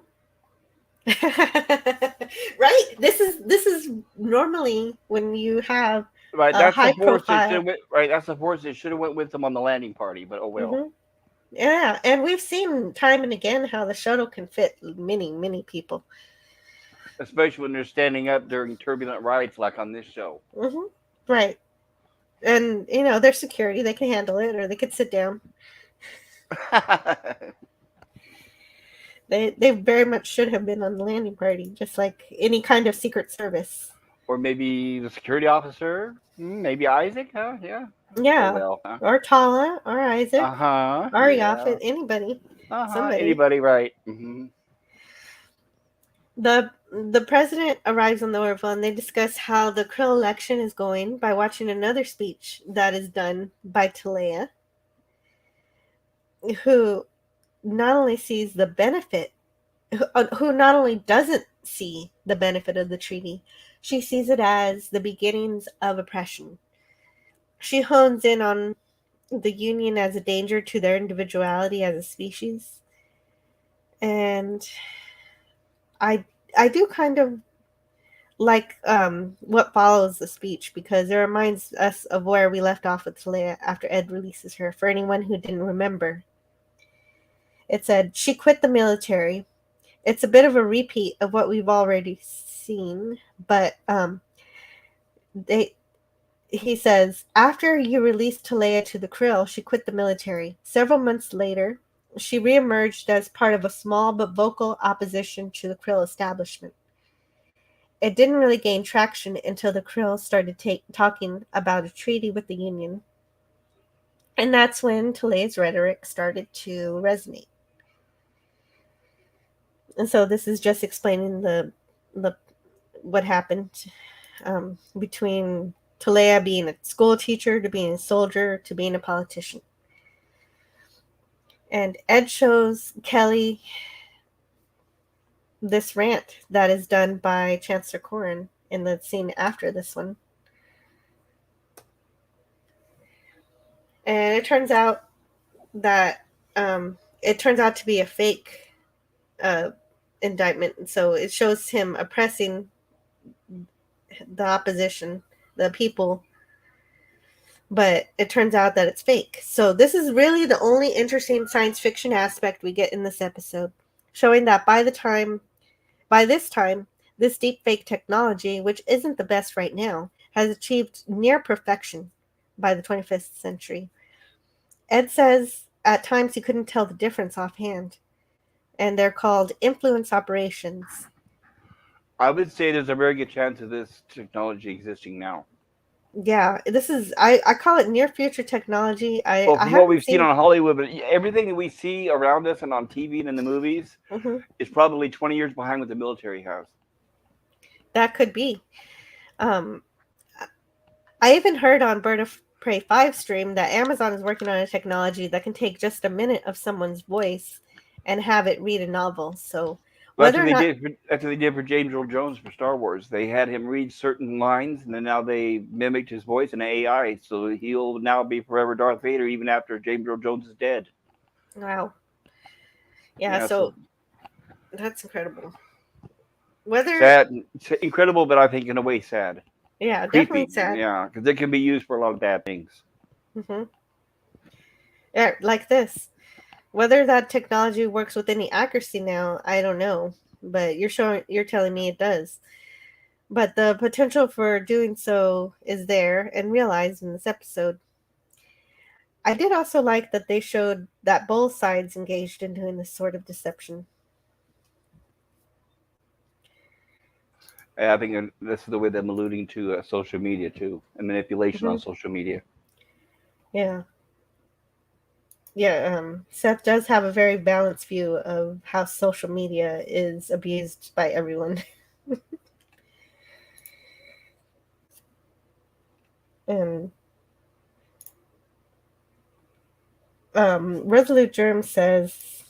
Right. This is normally when you have right. That's high the force profile. Right. That's the force that should have went with them on the landing party. But oh well. Mm-hmm. Yeah, and we've seen time and again how the shuttle can fit many people. Especially when they're standing up during turbulent rides, like on this show. Mm-hmm. Right. And their security, they can handle it, or they could sit down. They very much should have been on the landing party, just like any kind of secret service. Or maybe the security officer. Maybe Isaac, huh? Yeah. Yeah. Oh, well, huh? Or Tala, or Isaac. Or Yafet, anybody. Somebody. Anybody, right. Mm-hmm. The president arrives on the Orville, and they discuss how the Krill election is going by watching another speech that is done by Taleah, who not only sees the benefit, who not only doesn't see the benefit of the treaty, she sees it as the beginnings of oppression. She hones in on the Union as a danger to their individuality as a species. And I do kind of like what follows the speech because it reminds us of where we left off with Taleah after Ed releases her. For anyone who didn't remember, it said she quit the military. It's a bit of a repeat of what we've already seen, but he says, after you released Taleah to the krill, she quit the military. Several months later, she reemerged as part of a small but vocal opposition to the krill establishment. It didn't really gain traction until the krill started talking about a treaty with the Union. And that's when Taleah's rhetoric started to resonate. And so this is just explaining the what happened between Taleah being a school teacher to being a soldier to being a politician. And Ed shows Kelly this rant that is done by Chancellor Corrin in the scene after this one. And it turns out that to be a fake indictment. So it shows him oppressing the opposition, the people, but it turns out that it's fake. So this is really the only interesting science fiction aspect we get in this episode, showing that by this time, this deep fake technology, which isn't the best right now, has achieved near perfection by the 25th century. Ed says at times he couldn't tell the difference offhand, and they're called influence operations. I would say there's a very good chance of this technology existing now. Yeah, this is I call it near future technology. Well, from what we've seen on Hollywood, but everything that we see around us and on TV and in the movies is probably 20 years behind what the military has. That could be. I even heard on Bird of Prey 5 stream that Amazon is working on a technology that can take just a minute of someone's voice and have it read a novel. So that's what they did for James Earl Jones for Star Wars. They had him read certain lines, and then now they mimicked his voice in AI, so he'll now be forever Darth Vader even after James Earl Jones is dead. Wow. Yeah, so that's incredible. Sad, incredible, but I think in a way sad. Yeah, creepy. Definitely sad. Yeah, because it can be used for a lot of bad things. Yeah, like this. Whether that technology works with any accuracy now, I don't know. But you're telling me it does. But the potential for doing so is there and realized in this episode. I did also like that they showed that both sides engaged in doing this sort of deception. I think this is the way they're alluding to social media too, and manipulation on social media. Yeah. Yeah, Seth does have a very balanced view of how social media is abused by everyone. And Resolute Germs says,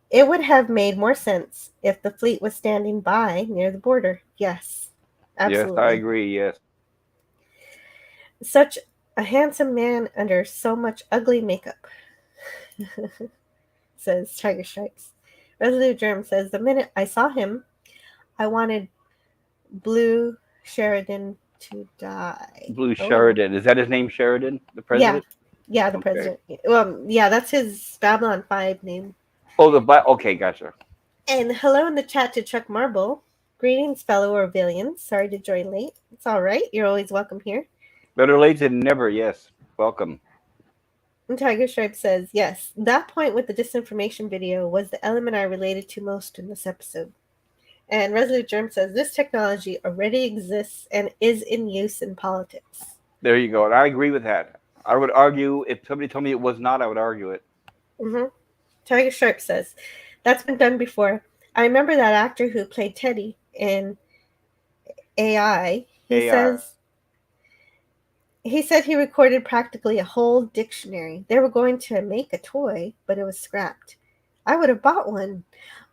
it would have made more sense if the fleet was standing by near the border. Yes, absolutely. Yes, I agree, yes. Such a handsome man under so much ugly makeup, says Tiger Stripes. Resolute Germ says, the minute I saw him, I wanted Blue Sheridan to die. Blue Sheridan. Is that his name, Sheridan? The president? Yeah, the president. Well, yeah, that's his Babylon 5 name. Oh, okay, gotcha. And hello in the chat to Chuck Marble. Greetings, fellow Orvillians. Sorry to join late. It's all right. You're always welcome here. Better late than never, yes. Welcome. And Tiger Stripe says, yes, that point with the disinformation video was the element I related to most in this episode. And Resolute Germ says, this technology already exists and is in use in politics. There you go. And I agree with that. I would argue, if somebody told me it was not, I would argue it. Tiger Stripe says, that's been done before. I remember that actor who played Teddy in AI. He said he recorded practically a whole dictionary. They were going to make a toy, but it was scrapped. I would have bought one.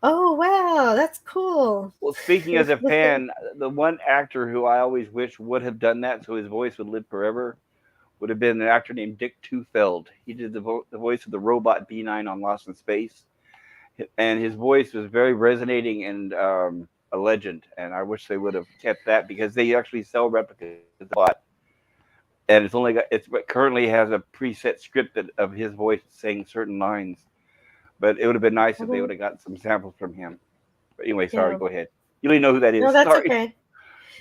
Oh, wow, that's cool. Well, speaking as a fan, the one actor who I always wish would have done that so his voice would live forever would have been an actor named Dick Tufeld. He did the voice of the robot B9 on Lost in Space. and his voice was very resonating and a legend. And I wish they would have kept that because they actually sell replicas a lot. And it's currently has a preset script of his voice saying certain lines. But it would have been nice if they would have gotten some samples from him. But anyway, sorry, go ahead. You don't know who that is. No, that's sorry. okay.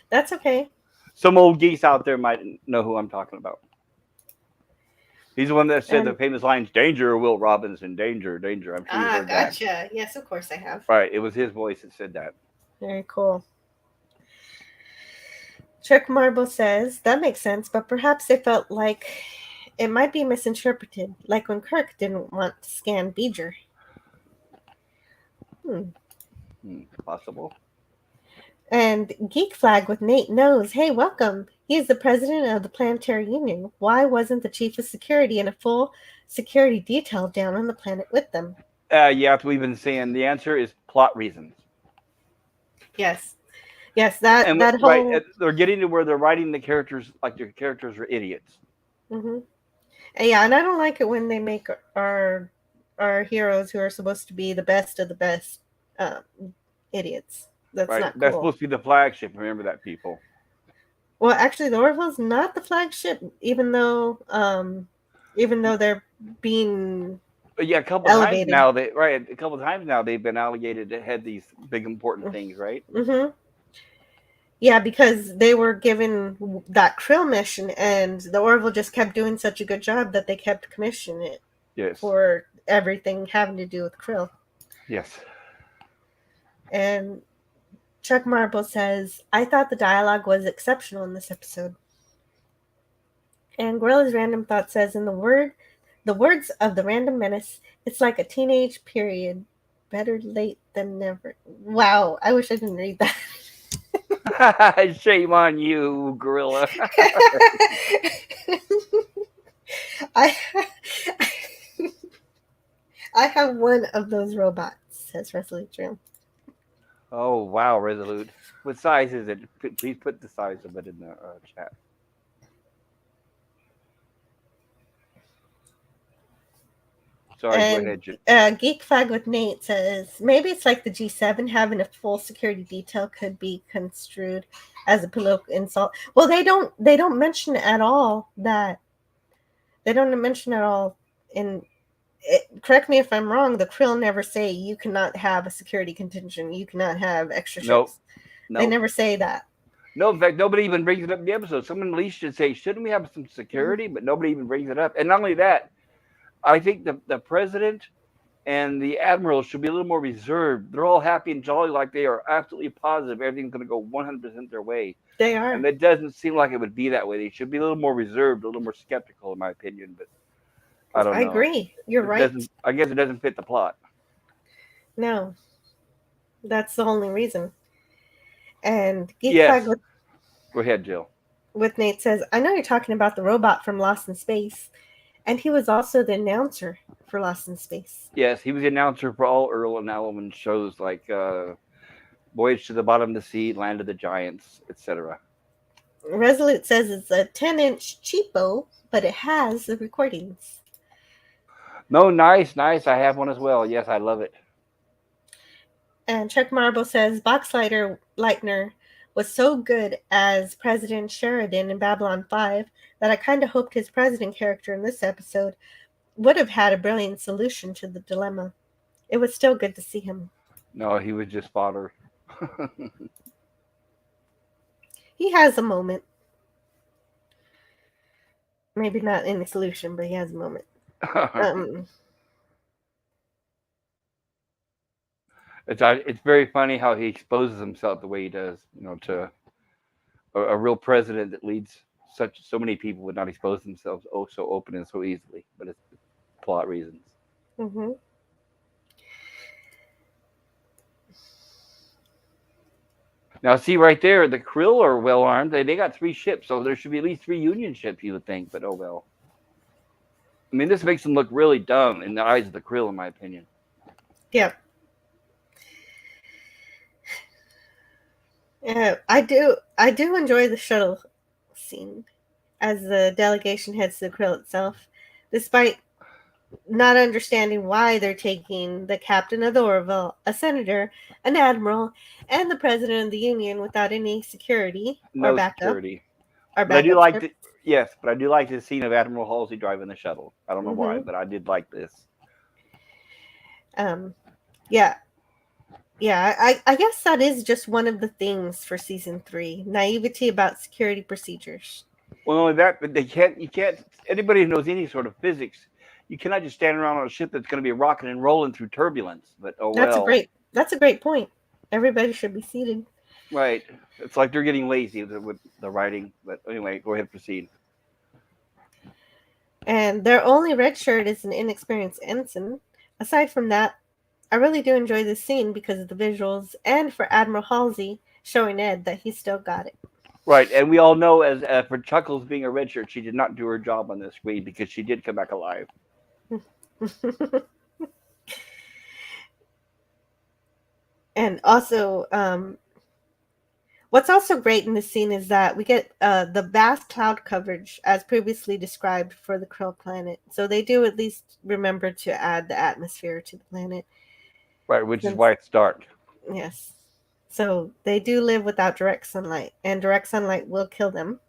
That's okay. Some old geese out there might know who I'm talking about. He's the one that said the famous lines, "Danger, Will Robinson, danger, danger." I'm sure you heard gotcha. that. Yes, of course I have. Right, it was his voice that said that. Very cool. Trick Marble says, that makes sense, but perhaps they felt like it might be misinterpreted, like when Kirk didn't want to scan Beeger. Possible. And Geek Flag with Nate knows, hey, welcome. He is the president of the Planetary Union. Why wasn't the chief of security in a full security detail down on the planet with them? Yeah, we've been saying the answer is plot reasons. Yes. Yes, that whole... Right, they're getting to where they're writing the characters like their characters are idiots. Mm-hmm. Yeah, and I don't like it when they make our heroes who are supposed to be the best of the best idiots. That's not cool. That's supposed to be the flagship. Remember that, people. Well, actually, the Orville's not the flagship, even though they're being a couple elevated. times now they've been allocated to had these big important things, right? Mm-hmm. Yeah, because they were given that krill mission, and the Orville just kept doing such a good job that they kept commissioning it. Yes. For everything having to do with krill. Yes. And Chuck Marble says, I thought the dialogue was exceptional in this episode. And Gorilla's Random Thought says, in the words of the Random Menace, it's like a teenage period. Better late than never. Wow, I wish I didn't read that. Shame on you, Gorilla. I have one of those robots, says Resolute Germs. Oh, wow, Resolute. What size is it? Please put the size of it in the chat. Sorry, and, go ahead. Geek Flag with Nate says, maybe it's like the G7 having a full security detail could be construed as a political insult. Well, they don't mention at all that. They don't mention at all in... correct me if I'm wrong, the krill never say you cannot have a security contingent, you cannot have extra ships. Nope. They never say that. No, in fact, nobody even brings it up in the episode. Someone at least should say, shouldn't we have some security? Mm-hmm. But nobody even brings it up. And not only that, I think the president and the admiral should be a little more reserved. They're all happy and jolly, like they are absolutely positive everything's going to go 100% their way. They are. And it doesn't seem like it would be that way. They should be a little more reserved, a little more skeptical, in my opinion. But I don't know. I agree. You're right. I guess it doesn't fit the plot. No. That's the only reason. And yes. Go ahead, Jill. With Nate says, I know you're talking about the robot from Lost in Space. And he was also the announcer for Lost in Space. Yes, he was the announcer for all Earl and Allen shows like Voyage to the Bottom of the Sea, Land of the Giants, etc. Resolute says it's a 10-inch cheapo, but it has the recordings. No, nice. I have one as well. Yes, I love it. And Chuck Marble says Boxlighter Leitner was so good as President Sheridan in Babylon 5 that I kind of hoped his president character in this episode would have had a brilliant solution to the dilemma. It was still good to see him. No, he was just fodder. He has a moment. Maybe not any solution, but he has a moment. It's very funny how he exposes himself the way he does, to a real president that leads so many people would not expose themselves so open and so easily, but it's plot reasons. Mm-hmm. Now, see right there, the krill are well armed. They got 3 ships, so there should be at least 3 Union ships, you would think, but oh well. I mean, this makes them look really dumb in the eyes of the krill, in my opinion. Yeah. I do enjoy the shuttle scene as the delegation heads to the krill itself, despite not understanding why they're taking the captain of the Orville, a senator, an admiral, and the president of the Union without any security or No backup security. or But I do backup like trip. yes, but I do like the scene of Admiral Halsey driving the shuttle. I don't know why, Hmm. but I did like this. Yeah. Yeah, I guess that is just one of the things for season 3. Naivety about security procedures. Well, only that, but you can't, anybody who knows any sort of physics, you cannot just stand around on a ship that's going to be rocking and rolling through turbulence. But oh well. That's a great point. Everybody should be seated. Right. It's like they're getting lazy with the writing. But anyway, go ahead, proceed. And their only red shirt is an inexperienced ensign. Aside from that, I really do enjoy this scene because of the visuals and for Admiral Halsey showing Ed that he still got it. Right, and we all know as for Chuckles being a red shirt, she did not do her job on the screen because she did come back alive. And also, what's also great in this scene is that we get the vast cloud coverage as previously described for the Krill planet. So they do at least remember to add the atmosphere to the planet. Right, which is why it's dark. Yes. So they do live without direct sunlight, and direct sunlight will kill them.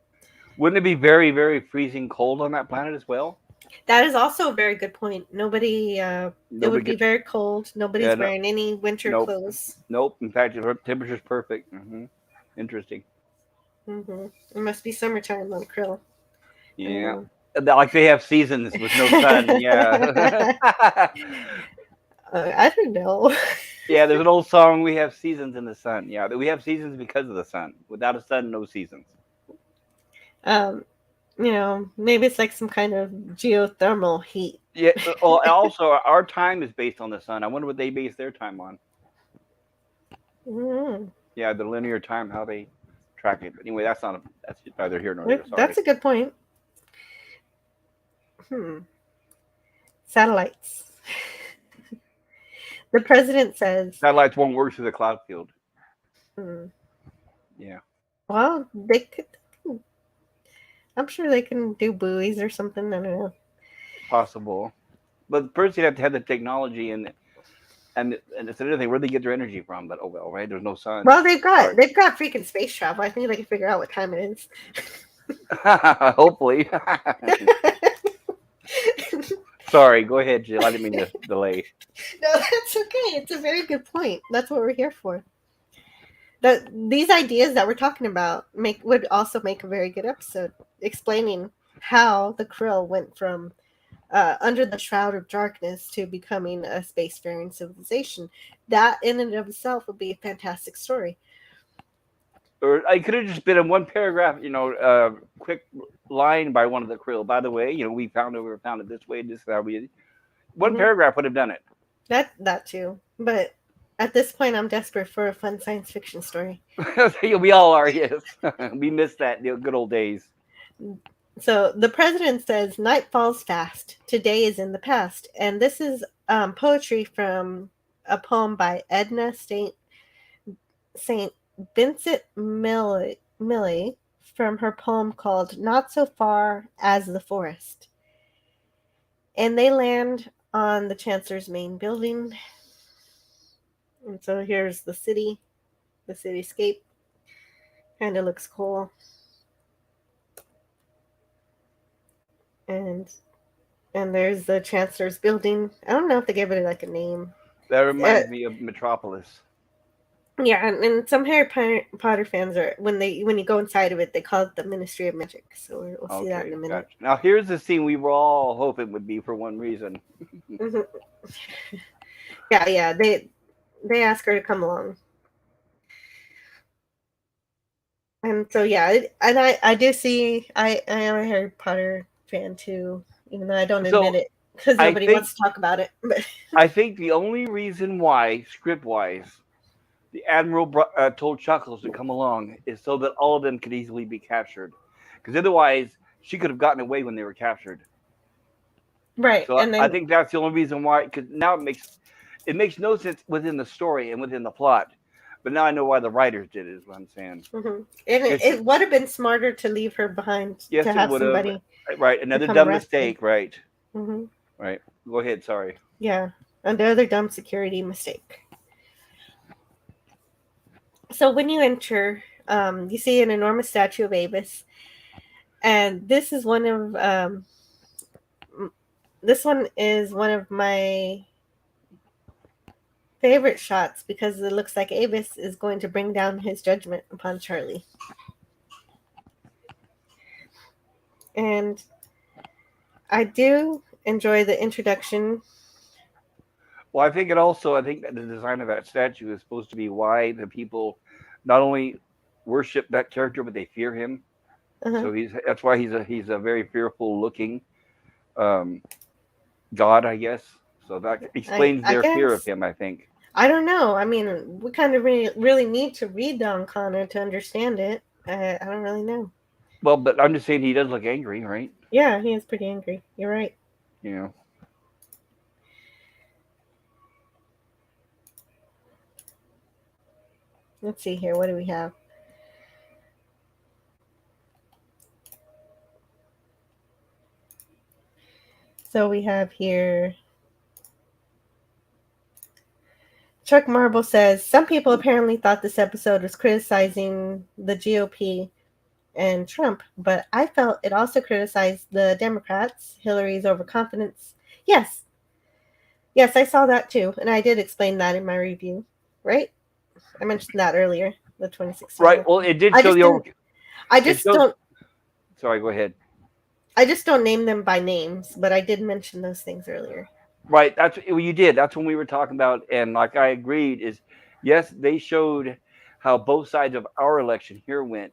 Wouldn't it be very, very freezing cold on that planet as well? That is also a very good point. It would be very cold. Nobody's wearing any winter clothes. Nope. In fact, the temperature's perfect. Mm-hmm. Interesting. Mm-hmm. It must be summertime on Krill. Yeah. Like they have seasons with no sun. Yeah. I don't know. Yeah, there's an old song, we have seasons in the sun. Yeah, we have seasons because of the sun. Without a sun, no seasons. Maybe it's like some kind of geothermal heat. Yeah, well, also, our time is based on the sun. I wonder what they base their time on. Mm-hmm. Yeah, the linear time, how they track it. But anyway, that's neither here nor there. Sorry. That's a good point. Satellites. The president says Satellites won't work through the cloud field. Yeah. Well, they could. I'm sure they can do buoys or something. I don't know. Possible, but first you'd have to have the technology and it's another thing. Where do they get their energy from? But oh well, right? There's no sun. Well, they've got freaking space travel. I think they can figure out what time it is. Hopefully. Sorry, go ahead, Jill. I didn't mean to delay. No, that's okay. It's a very good point. That's what we're here for. These ideas that we're talking about would also make a very good episode explaining how the Krill went from under the shroud of darkness to becoming a spacefaring civilization. That in and of itself would be a fantastic story. Or I could have just been in one paragraph, quick line by one of the Krill. By the way, we found it this way. This is how we. One paragraph would have done it. That too, but at this point, I'm desperate for a fun science fiction story. We all are, yes. We miss that, the good old days. So the president says, "Night falls fast. Today is in the past." And this is poetry from a poem by Edna St. Vincent Millay from her poem called Not So Far as the Forest. And they land on the Chancellor's main building. And so here's the cityscape. Kind of looks cool. And there's the Chancellor's building. I don't know if they gave it like a name. That reminds me of Metropolis. Yeah, and some Harry Potter fans are when you go inside of it, they call it the Ministry of Magic. So we'll see that in a minute. Gotcha. Now here's the scene we were all hoping would be for one reason. Yeah. They ask her to come along, and so and I do see I am a Harry Potter fan too, even though I don't admit it because nobody wants to talk about it. But I think the only reason why, script-wise, the Admiral told Chuckles to come along is so that all of them could easily be captured. Because otherwise, she could have gotten away when they were captured. Right. So I think that's the only reason why. Because now it makes no sense within the story and within the plot. But now I know why the writers did it, is what I'm saying. And it would have been smarter to leave her behind to have somebody. Right. Another dumb mistake. Right. Mm-hmm. Right. Go ahead. Sorry. Yeah, another dumb security mistake. So when you enter, you see an enormous statue of Avis, and this is one of my favorite shots because it looks like Avis is going to bring down his judgment upon Charly. And I do enjoy the introduction. Well, I think that the design of that statue is supposed to be why the people not only worship that character, but they fear him. Uh-huh. So that's why he's a very fearful looking god, I guess. So that explains their fear of him, I think. I don't know. I mean, we kind of really need to read Don Connor to understand it. I don't really know. Well, but I'm just saying he does look angry, right? Yeah, he is pretty angry. You're right. You know. Let's see here. What do we have? So we have here. Chuck Marble says, some people apparently thought this episode was criticizing the GOP and Trump, but I felt it also criticized the Democrats, Hillary's overconfidence. Yes, I saw that too, and I did explain that in my review, right? I mentioned that earlier, the 2016. Right, well, it did show the Sorry, go ahead. I just don't name them by names, but I did mention those things earlier. Right, you did. That's when we were talking about, and like I agreed, is yes, they showed how both sides of our election here went,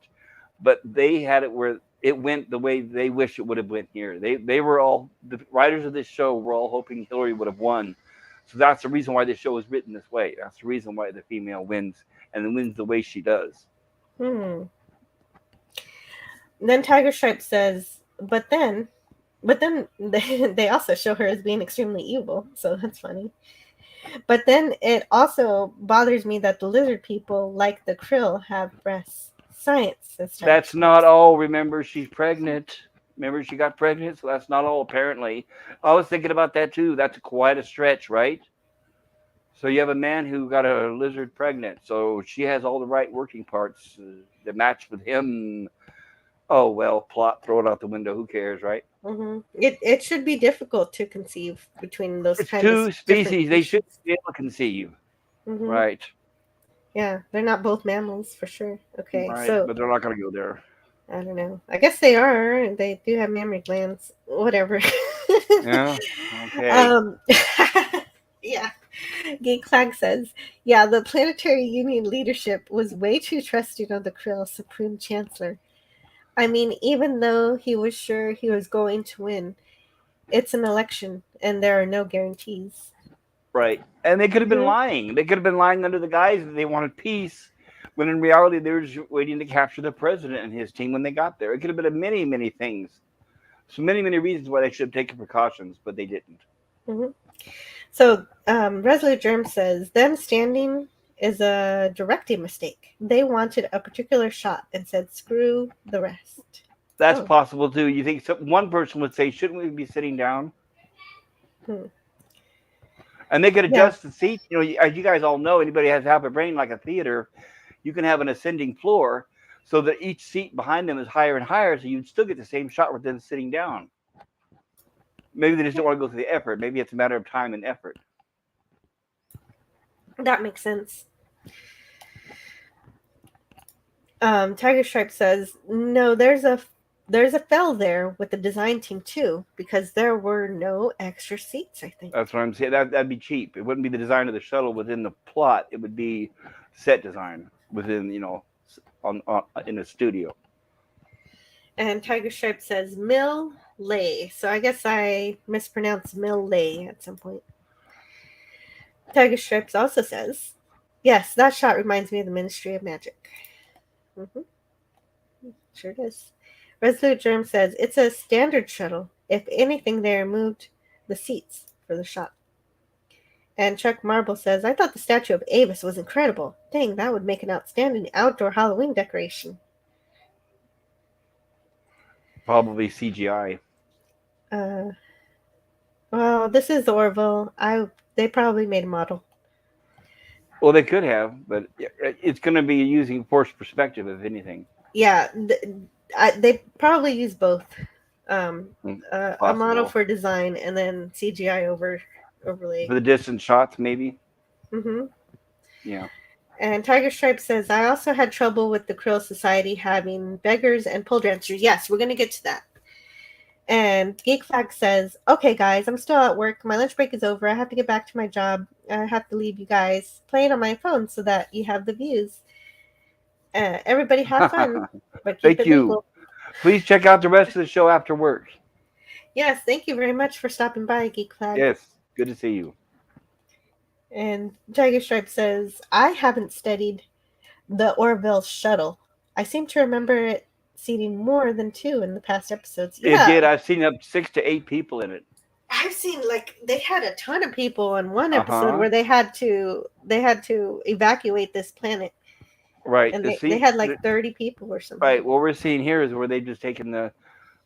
but they had it where it went the way they wish it would have went here. They were all, the writers of this show were all hoping Hillary would have won. So that's the reason why this show is written this way. That's the reason why the female wins, and wins the way she does. Then Tiger Stripe says, but then they also show her as being extremely evil, so that's funny. But then it also bothers me that the lizard people, like the krill, have breasts. Science. That's not all. Remember, she's pregnant. Remember, she got pregnant, so that's not all, apparently. I was thinking about that, too. That's quite a stretch, right? So you have a man who got a lizard pregnant, so she has all the right working parts that match with him. Oh, well, plot, throw it out the window. Who cares, right? Mm-hmm. It should be difficult to conceive between those it's kinds two of species. They should be able to conceive. Mm-hmm. Right. Yeah, they're not both mammals for sure. Okay, right, so but they're not going to go there. I don't know. I guess they are. They do have mammary glands. Whatever. Yeah. Okay. Yeah. Gay Clag says, yeah, the Planetary Union leadership was way too trusting of the Krill Supreme Chancellor. I mean, even though he was sure he was going to win, it's an election, and there are no guarantees. Right. And they could have been lying. They could have been lying under the guise that they wanted peace, when in reality they were just waiting to capture the president and his team when they got there. It could have been many, many things. So many, many reasons why they should have taken precautions, but they didn't. Mm-hmm. So Resolute Germs says, them standing is a directing mistake. They wanted a particular shot and said, screw the rest. That's possible, too. You think one person would say, shouldn't we be sitting down? And they could adjust the seat. You know, as you guys all know, anybody has half a brain like a theater, you can have an ascending floor so that each seat behind them is higher and higher, so you'd still get the same shot with them sitting down. Maybe they just don't want to go through the effort. Maybe it's a matter of time and effort. That makes sense. Tiger Stripe says, no, there's a fell there with the design team too, because there were no extra seats, I think. That's what I'm saying. That'd be cheap. It wouldn't be the design of the shuttle within the plot. It would be set design within, in a studio. And Tiger Stripe says, Mill Lay. So I guess I mispronounced Mill Lay at some point. Tiger Stripes also says, yes, that shot reminds me of the Ministry of Magic. Sure does. Resolute Germ says, it's a standard shuttle. If anything, they removed the seats for the shot. And Chuck Marble says, I thought the statue of Avis was incredible. Dang, that would make an outstanding outdoor Halloween decoration. Probably CGI. Well, this is Orville. They probably made a model. Well, they could have, but it's going to be using forced perspective, if anything. Yeah, they probably use both. A model Possible. for design and then CGI overlay. For the distant shots, maybe. Mm-hmm. Yeah. And Tiger Stripe says, I also had trouble with the Krill Society having beggars and pole dancers. Yes, we're going to get to that. And Geek Flag says, okay, guys, I'm still at work. My lunch break is over. I have to get back to my job. I have to leave you guys playing on my phone so that you have the views. Everybody have fun, but keep Thank it you. legal. Please check out the rest of the show after work. Yes, thank you very much for stopping by, Geek Flag. Yes, good to see you. And Tiger Stripe says, I haven't studied the Orville Shuttle. I seem to remember it seating more than 2 in the past episodes. It did. I've seen up 6 to 8 people in it. I've seen they had a ton of people in one episode where they had to evacuate this planet. Right. And they had 30 people or something. Right. What we're seeing here is where they've just taken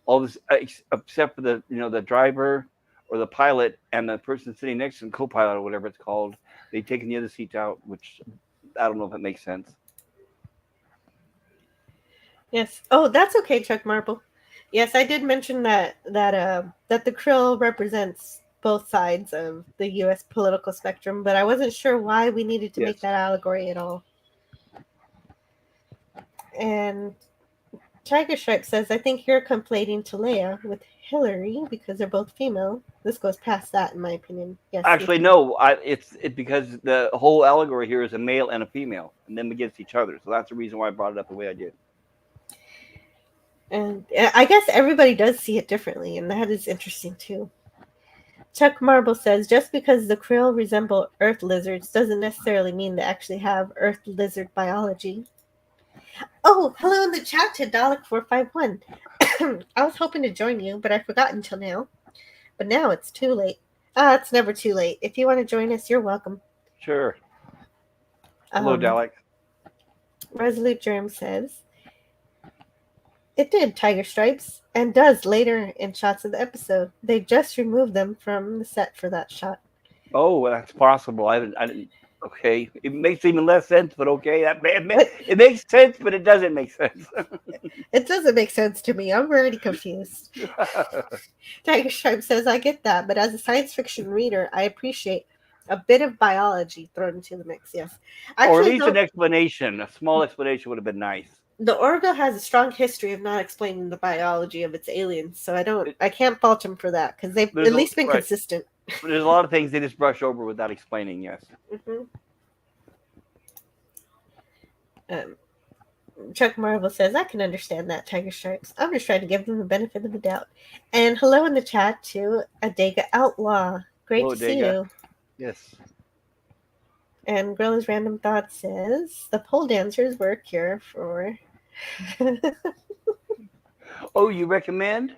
all this, except for the driver or the pilot and the person sitting next to him, co-pilot or whatever it's called. They've taken the other seats out, which I don't know if it makes sense. Yes. Oh, that's okay, Chuck Marple. Yes, I did mention that the krill represents both sides of the U.S. political spectrum, but I wasn't sure why we needed to make that allegory at all. And Tiger Stripe says, I think you're conflating Taleah with Hillary because they're both female. This goes past that, in my opinion. Yes. Actually, no. It's because the whole allegory here is a male and a female, and them against each other. So that's the reason why I brought it up the way I did. And I guess everybody does see it differently, and that is interesting too. Chuck Marble says, just because the krill resemble earth lizards doesn't necessarily mean they actually have earth lizard biology. Oh, hello in the chat to Dalek451. I was hoping to join you, but I forgot until now. But now it's too late. It's never too late. If you want to join us, you're welcome. Sure. Hello, Dalek. Resolute Germs says, it did, Tiger Stripes, and does later in shots of the episode. They just removed them from the set for that shot. Oh, that's possible. I didn't. Okay, it makes even less sense, but okay. It makes sense, but it doesn't make sense. It doesn't make sense to me. I'm already confused. Tiger Stripe says, I get that, but as a science fiction reader, I appreciate a bit of biology thrown into the mix, yes. Or at least an explanation. A small explanation would have been nice. The Orville has a strong history of not explaining the biology of its aliens, so I can't fault them for that, because they've at least been consistent. There's a lot of things they just brush over without explaining, yes. Mm-hmm. Chuck Marvel says, I can understand that, Tiger Stripes. I'm just trying to give them the benefit of the doubt. And hello in the chat to Adega Outlaw. Great to see you. Yes. And Grilla's Random Thought says, the pole dancers were a cure for... Oh, you recommend?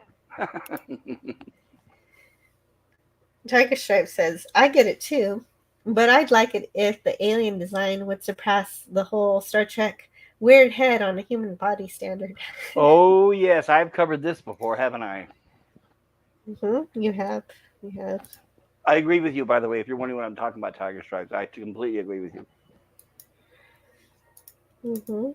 Tiger Stripe says, I get it too, but I'd like it if the alien design would surpass the whole Star Trek weird head on a human body standard. Oh, yes. I've covered this before, haven't I? Mm-hmm. You have. I agree with you, by the way. If you're wondering what I'm talking about, Tiger Stripes, I completely agree with you. Mm-hmm.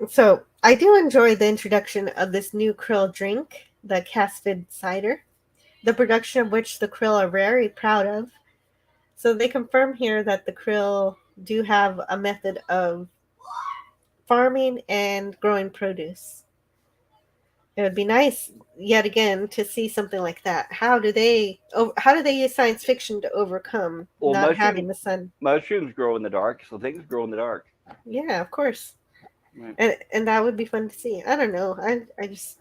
So I do enjoy the introduction of this new krill drink, the Casfid cider, the production of which the krill are very proud of. So they confirm here that the krill do have a method of farming and growing produce. It would be nice, yet again, to see something like that. How do they use science fiction to overcome not having the sun? Mushrooms grow in the dark, so things grow in the dark. Yeah, of course. Right. And that would be fun to see. I don't know. I just,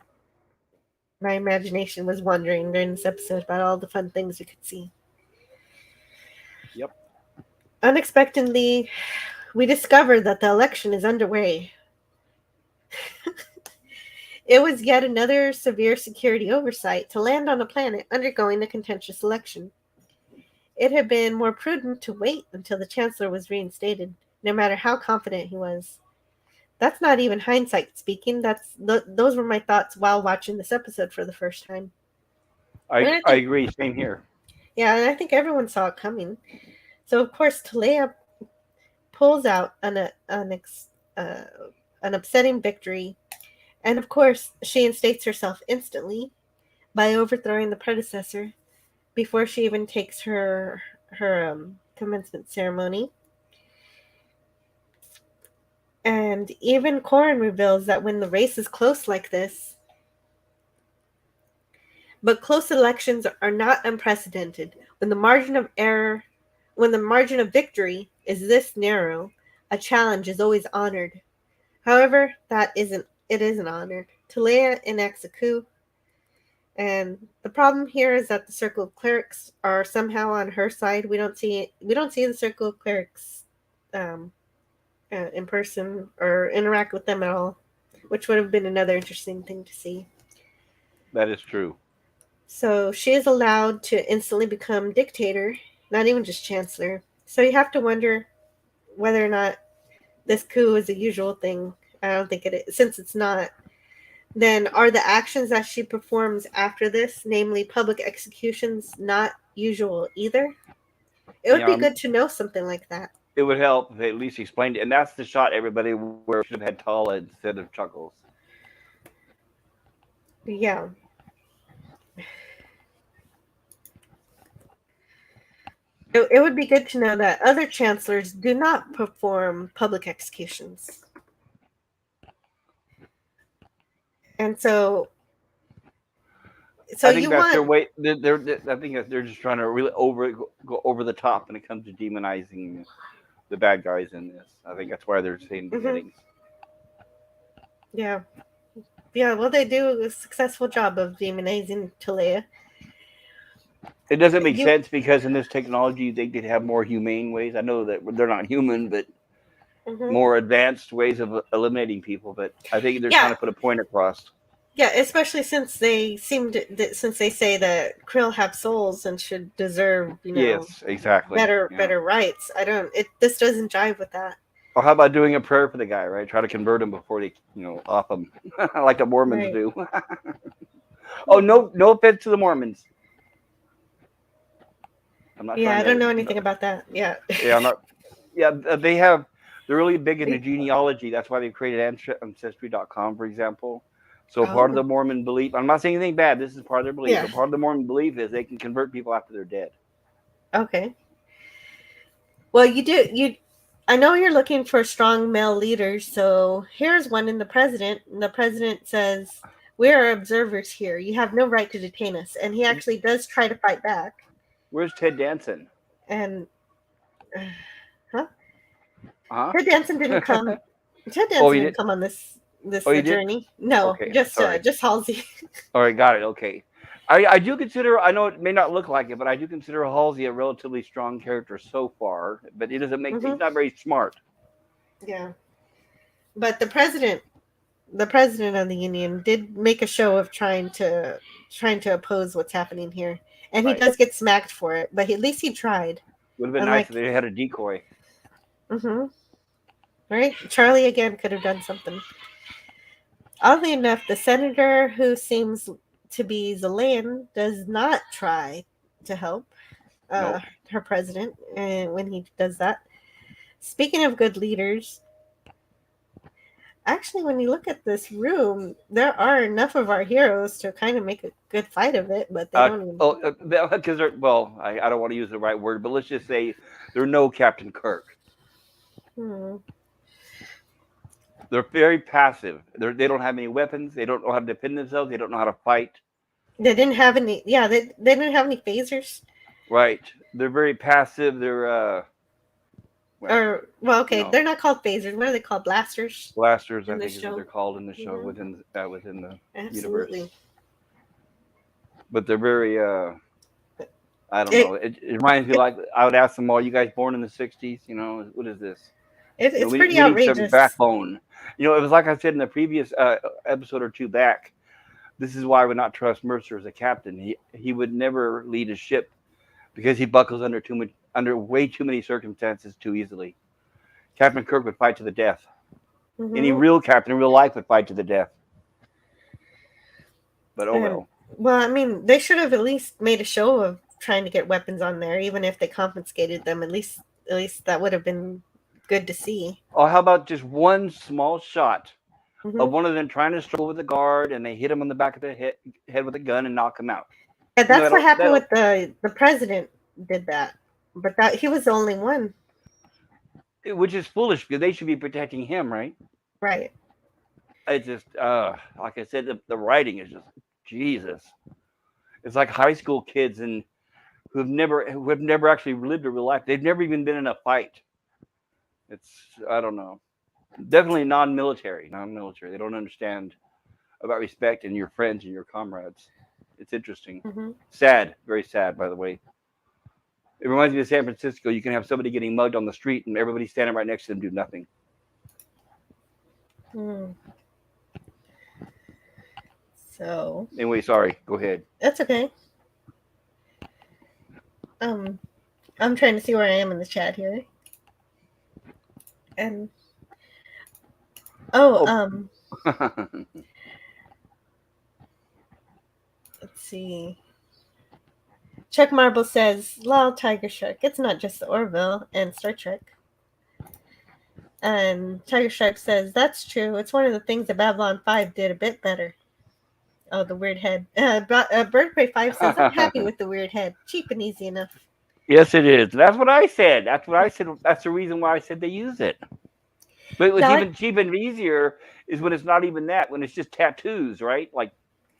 my imagination was wandering during this episode about all the fun things we could see. Yep. Unexpectedly, we discovered that the election is underway. It was yet another severe security oversight to land on a planet undergoing a contentious election. It had been more prudent to wait until the chancellor was reinstated, no matter how confident he was. That's not even hindsight speaking. Those were my thoughts while watching this episode for the first time. I agree. Same here. Yeah, and I think everyone saw it coming. So of course, Taleah pulls out an upsetting victory, and of course, she instates herself instantly by overthrowing the predecessor before she even takes her commencement ceremony. And even Corin reveals that when the race is close like this, but close elections are not unprecedented. When the margin of victory is this narrow, a challenge is always honored. However, it isn't honored. Taleah enacts a coup, and the problem here is that the Circle of Clerics are somehow on her side. We don't see the Circle of Clerics in person or interact with them at all, which would have been another interesting thing to see. That is true. So she is allowed to instantly become dictator, not even just chancellor. So you have to wonder whether or not this coup is a usual thing. I don't think it is. Since it's not, then are the actions that she performs after this, namely public executions, not usual either? It would be good to know something like that. It would help if they at least explained it. And that's the shot everybody where should have had Taleah instead of Chuckles. Yeah. It would be good to know that other chancellors do not perform public executions. And so I think that's their way. I think they're just trying to really go over the top when it comes to demonizing the bad guys in this. I think that's why they're saying beheadings. Yeah. Well, they do a successful job of demonizing Taleah. It doesn't make sense because in this technology they could have more humane ways. I know that they're not human, but more advanced ways of eliminating people. But I think they're trying to put a point across. Yeah, especially since they say that krill have souls and should deserve, yes, exactly, better rights. This doesn't jive with that. Or how about doing a prayer for the guy, right? Try to convert him before they, off him, like the Mormons do. Oh, no offense to the Mormons. I'm not. Yeah, I don't know anything about that. Yeah. Yeah, I'm not. Yeah, they're really big into genealogy. That's why they created Ancestry.com, for example. So part of the Mormon belief, I'm not saying anything bad. This is part of their belief. Yeah. But part of the Mormon belief is they can convert people after they're dead. Okay. Well, I know you're looking for strong male leaders. So here's one in the president. And the president says, "We are observers here. You have no right to detain us." And he actually does try to fight back. Where's Ted Danson? And, Ted Danson didn't come. Ted Danson didn't come on this journey. No, okay, just Halsey. All right, got it. Okay. I do consider, I know it may not look like it, but I do consider Halsey a relatively strong character so far, but it doesn't make, he's not very smart. Yeah. But the president of the union did make a show of trying to oppose what's happening here. And he does get smacked for it, but at least he tried. Would have been nice if they had a decoy. Right? Charly again could have done something. Oddly enough, the senator who seems to be Zelayan does not try to help her president when he does that. Speaking of good leaders, actually, when you look at this room, there are enough of our heroes to kind of make a good fight of it, but they don't even... because I don't want to use the right word, but let's just say they're no Captain Kirk. They're very passive. They don't have any weapons. They don't know how to defend themselves. They don't know how to fight. They didn't have any... Yeah, they didn't have any phasers. Right. They're very passive. They're... they're not called phasers. What are they called? Blasters? Blasters, I think is what they're called in the show within the universe. But they're very... I don't know. It reminds me like I would ask them all, you guys born in the 60s? What is this? It's pretty outrageous. Some backbone. It was like I said in the previous episode or two back. This is why I would not trust Mercer as a captain. He would never lead a ship because he buckles under way too many circumstances too easily. Captain Kirk would fight to the death. Any real captain in real life would fight to the death. But oh well. Well, I mean, they should have at least made a show of trying to get weapons on there, even if they confiscated them. At least that would have been good to see. Oh, how about just one small shot Mm-hmm. of one of them trying to struggle with the guard, and they hit him on the back of the head with a gun and knock him out? Yeah, that's what happened with the president. Did that, but he was the only one. Which is foolish because they should be protecting him, right? Right. It's just, like I said, the writing is just Jesus. It's like high school kids and who have never actually lived a real life. They've never even been in a fight. I don't know. Definitely non-military. They don't understand about respect and your friends and your comrades. It's interesting. Mm-hmm. Sad, very sad, by the way. It reminds me of San Francisco. You can have somebody getting mugged on the street and everybody standing right next to them do nothing. So. Anyway, sorry. Go ahead. That's okay. I'm trying to see where I am in the chat here. And let's see. Chuck Marble says, "Lol, Tiger Shark. It's not just the Orville and Star Trek." And Tiger Shark says, "That's true. It's one of the things that Babylon 5 did a bit better." Oh, the weird head. Birdprey 5 says, "I'm happy with the weird head. Cheap and easy enough." Yes, it is. That's what I said. That's the reason why I said they use it. But what's even cheap and easier is when it's not even that, when it's just tattoos, right? Like,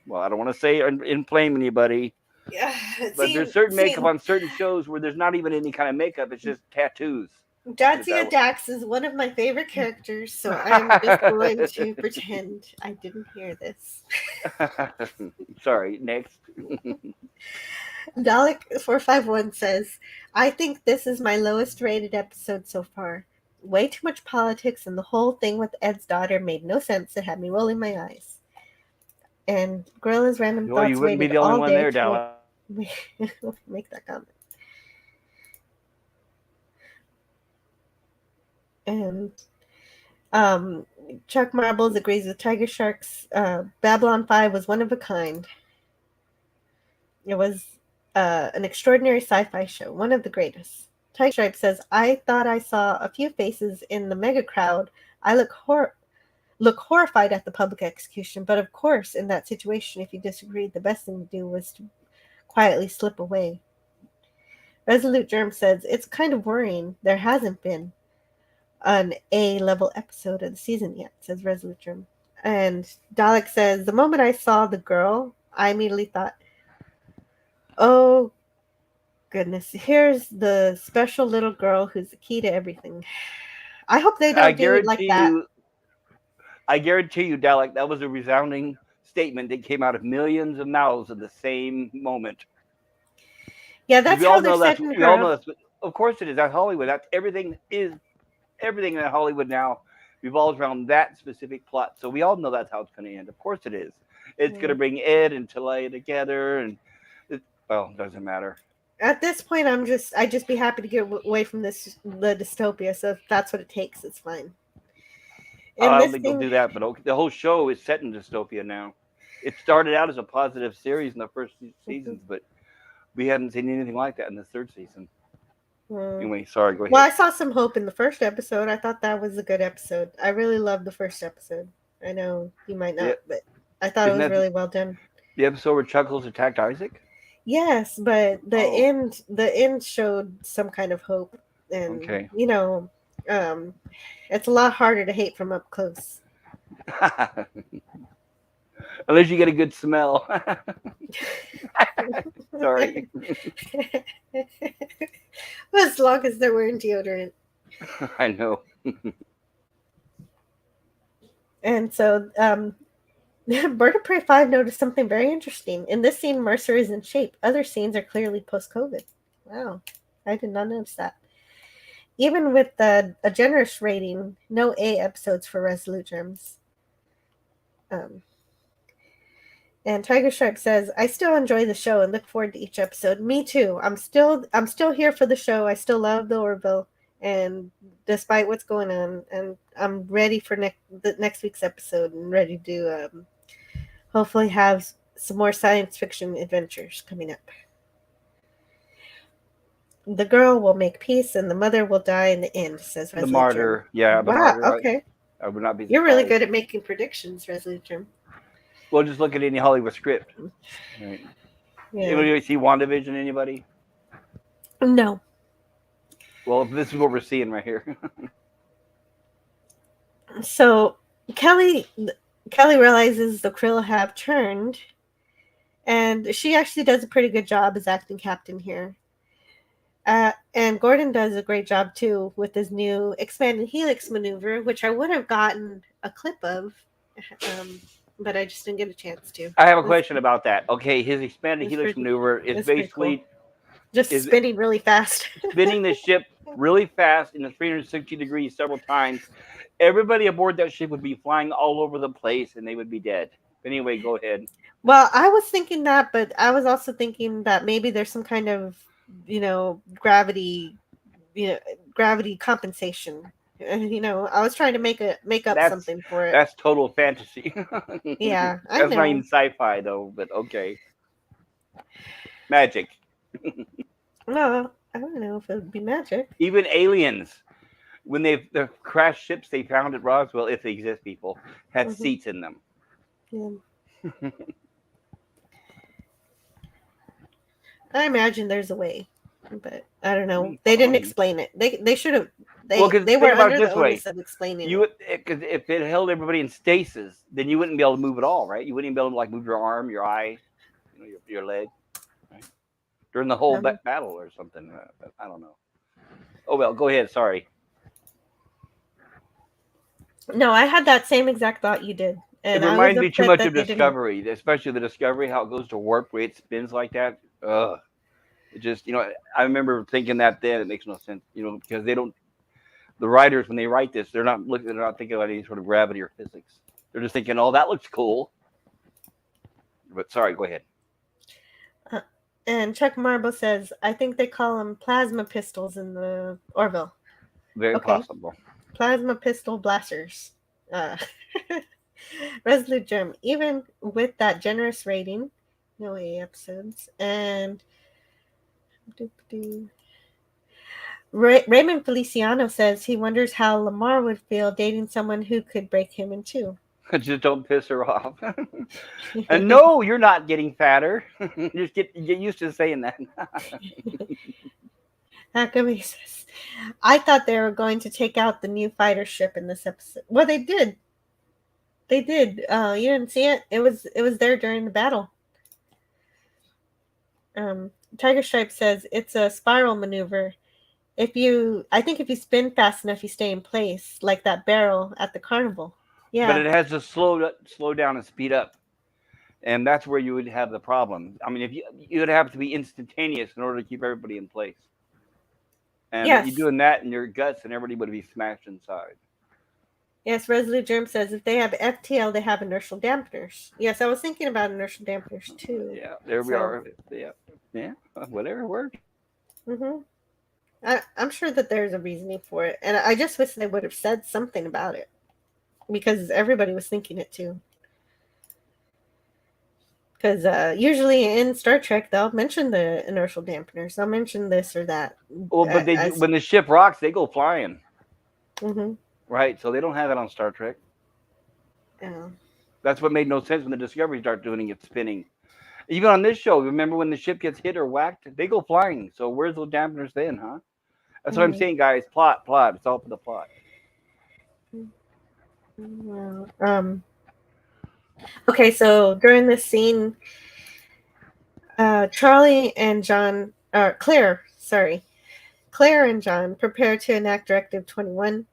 well, I don't want to say or inflame anybody. Yeah, but there's certain makeup on certain shows where there's not even any kind of makeup. It's just tattoos. Jadzia Dax is one of my favorite characters, so I'm just going to pretend I didn't hear this. Sorry, next. Dalek451 says, "I think this is my lowest rated episode so far. Way too much politics, and the whole thing with Ed's daughter made no sense. It had me rolling my eyes." And Gorilla's Random Thoughts you wouldn't be the only one there, Dalek. Make that comment. And Chuck Marbles agrees with Tiger Sharks. Babylon 5 was one of a kind. It was an extraordinary sci-fi show, one of the greatest. Tiger Stripe says, "I thought I saw a few faces in the mega crowd. I look horrified at the public execution, but of course, in that situation, if you disagreed, the best thing to do was to quietly slip away." Resolute Germs says, "It's kind of worrying. There hasn't been an A-level episode of the season yet," says Resolute Germ. And Dalek says, "The moment I saw the girl, I immediately thought, oh, goodness, here's the special little girl who's the key to everything." I hope they don't do it like that. I guarantee you, Dalek, that was a resounding statement that came out of millions of mouths at the same moment. Yeah, that's how they're setting her up. Of course it is. That's Hollywood. That's everything in Hollywood now revolves around that specific plot. So we all know that's how it's going to end. Of course it is. It's going to bring Ed and Taleahs together, and it doesn't matter. At this point, I'd just be happy to get away from the dystopia. So if that's what it takes, it's fine. I don't think they'll do that, but the whole show is set in dystopia now. It started out as a positive series in the first seasons, but we haven't seen anything like that in the third season. Anyway, sorry, go ahead. Well, I saw some hope in the first episode. I thought that was a good episode. I really loved the first episode. I know you might not, but I thought it was really well done. The episode where Chuckles attacked Isaac? Yes, but the end showed some kind of hope. And, it's a lot harder to hate from up close. Unless you get a good smell. Sorry. Well, as long as they're wearing deodorant. I know. And so, Bird of Prey 5 noticed something very interesting. In this scene, Mercer is in shape. Other scenes are clearly post-COVID. Wow. I did not notice that. Even with a generous rating, no A episodes for Resolute Germs. And Tiger Stripe says, "I still enjoy the show and look forward to each episode." Me too. I'm still here for the show. I still love the Orville And despite what's going on, and I'm ready for the next week's episode and ready to hopefully have some more science fiction adventures coming up. The girl will make peace and the mother will die in the end, says Resolute The martyr. Germ. Yeah, the Wow, martyr. okay. I would not be surprised. You're really good at making predictions, Resolute Germ. Well, just look at any Hollywood script. Right. Yeah. Anybody see WandaVision? Anybody? No. Well, this is what we're seeing right here. So Kelly realizes the krill have turned, and she actually does a pretty good job as acting captain here. And Gordon does a great job too with his new expanded helix maneuver, which I would have gotten a clip of, but I just didn't get a chance to. I have a question about that. Okay, his expanded helix maneuver is basically cool. Just spinning really fast. Spinning the ship really fast in a 360 degrees several times. Everybody aboard that ship would be flying all over the place and they would be dead. Anyway, go ahead. Well, I was thinking that, but I was also thinking that maybe there's some kind of, gravity compensation. I was trying to make up something for it. That's total fantasy. Yeah, I that's know. not even sci-fi though, but okay. Magic. No, I don't know if it would be magic. Even aliens, when the crashed ships they found at Roswell, if they exist, people had seats in them. Yeah. I imagine there's a way, but I don't know. They didn't explain it. They should have. They were under the onus of explaining it. Because if it held everybody in stasis, then you wouldn't be able to move at all, right? You wouldn't even be able to move your arm, your eye, your leg, right? During the whole battle or something. I don't know. Oh well, go ahead. Sorry. No, I had that same exact thought you did. And it reminds me too much of Discovery, especially the Discovery, how it goes to warp, where it spins like that. Ugh. It just, I remember thinking that then. It makes no sense, because they don't. The writers, when they write this, they're not thinking about any sort of gravity or physics. They're just thinking, "Oh, that looks cool." But sorry, go ahead. And Chuck Marble says, "I think they call them plasma pistols in the Orville." Very possible. Plasma pistol blasters. Resolute Germ, even with that generous rating, no AA episodes, and Raymond Feliciano says he wonders how Lamar would feel dating someone who could break him in two. Just don't piss her off. And no, you're not getting fatter. Just get used to saying that. Akame says, I thought they were going to take out the new fighter ship in this episode. Well, they did. They did. You didn't see it? It was there during the battle. Tiger Stripe says it's a spiral maneuver. I think if you spin fast enough, you stay in place, like that barrel at the carnival. Yeah. But it has to slow down and speed up. And that's where you would have the problem. I mean, if you would have to be instantaneous in order to keep everybody in place. And you're doing that in your guts and everybody would be smashed inside. Yes, Resolute Germ says if they have FTL, they have inertial dampeners. Yes, I was thinking about inertial dampeners too. Yeah, there we are. Yeah, whatever works. I'm sure that there's a reasoning for it. And I just wish they would have said something about it. Because everybody was thinking it too. Because usually in Star Trek, they'll mention the inertial dampeners. They'll mention this or that. Well, but when the ship rocks, they go flying. Mm-hmm. Right, so they don't have that on Star Trek. Yeah. That's what made no sense when the Discovery started doing it spinning. Even on this show, remember when the ship gets hit or whacked? They go flying. So where's those dampeners then, huh? That's what I'm saying, guys. Plot. It's all for the plot. Well, okay, so during this scene, Charly and Claire and John prepare to enact Directive 21,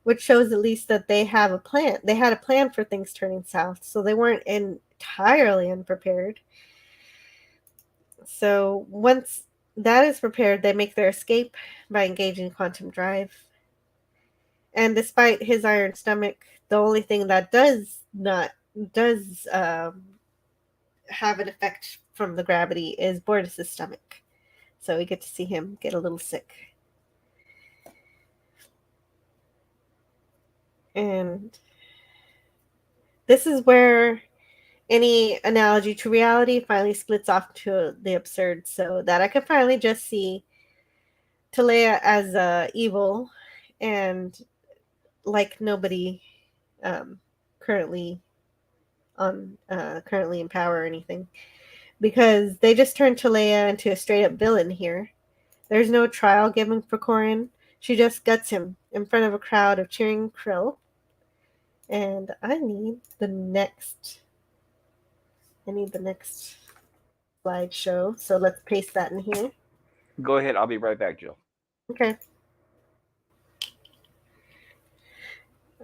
which shows at least that they have a plan. They had a plan for things turning south, so they weren't entirely unprepared. So once that is prepared, they make their escape by engaging quantum drive. And despite his iron stomach, the only thing that does have an effect from the gravity is Bortus's stomach. So we get to see him get a little sick. And this is where any analogy to reality finally splits off to the absurd, so that I could finally just see Taleah as evil and like nobody currently currently in power or anything, because they just turned Taleah into a straight up villain here. There's no trial given for Corin. She just guts him in front of a crowd of cheering krill. And I need the next slideshow. So let's paste that in here. Go ahead. I'll be right back, Jill. Okay.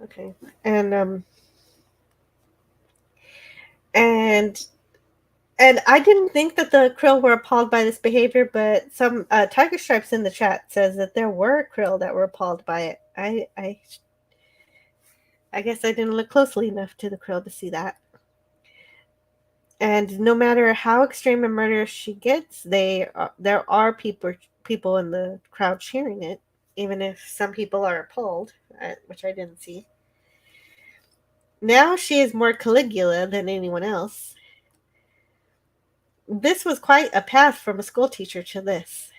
Okay. And I didn't think that the krill were appalled by this behavior, but some Tiger Stripes in the chat says that there were krill that were appalled by it. I guess I didn't look closely enough to the krill to see that. And no matter how extreme and murderous she gets, there are people in the crowd cheering it, even if some people are appalled, which I didn't see. Now she is more Caligula than anyone else. This was quite a path from a school teacher to this.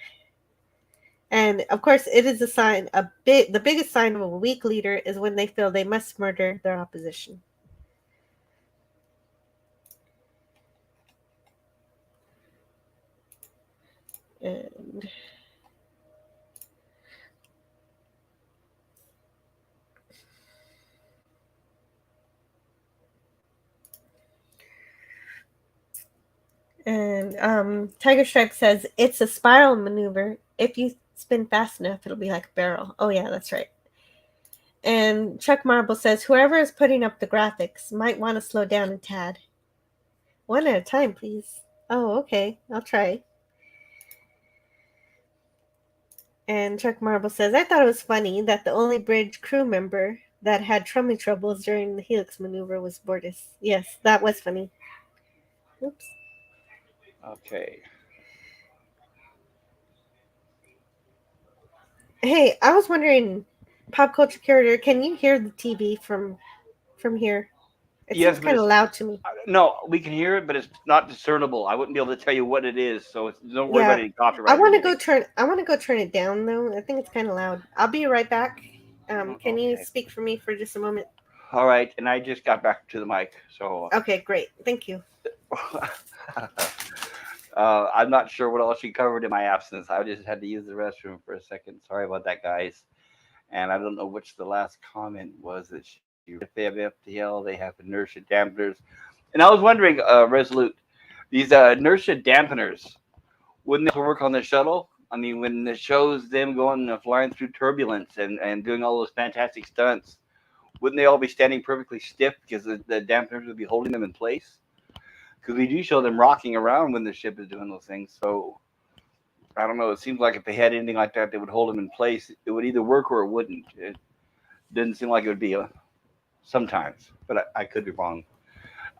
And of course, it is the biggest sign of a weak leader is when they feel they must murder their opposition. And Tiger Stripe says it's a spiral maneuver. If you spin fast enough, it'll be like a barrel. Oh yeah, that's right. And Chuck Marble says whoever is putting up the graphics might want to slow down a tad. One at a time, please. Oh, okay. I'll try. And Chuck Marble says, I thought it was funny that the only bridge crew member that had troubling troubles during the Helix maneuver was Bortus. Yes, that was funny. Oops. Okay. Hey, I was wondering, Pop Culture Curator, can you hear the TV from here? It seems kind of loud to me. No, we can hear it, but it's not discernible. I wouldn't be able to tell you what it is, so don't worry about any copyright. I want to go turn it down though. I think it's kind of loud. I'll be right back. Can you speak for me for just a moment? All right, and I just got back to the mic, so. Okay, great. Thank you. I'm not sure what else she covered in my absence. I just had to use the restroom for a second. Sorry about that, guys. And I don't know which the last comment was that if they have FTL, they have inertia dampeners. And I was wondering, Resolute, these inertia dampeners, wouldn't they work on the shuttle? I mean, when it shows them going flying through turbulence and doing all those fantastic stunts, wouldn't they all be standing perfectly stiff because the dampeners would be holding them in place? Because we do show them rocking around when the ship is doing those things. So I don't know. It seems like if they had anything like that, they would hold them in place. It would either work or it wouldn't. It didn't seem like it would be sometimes, but I could be wrong.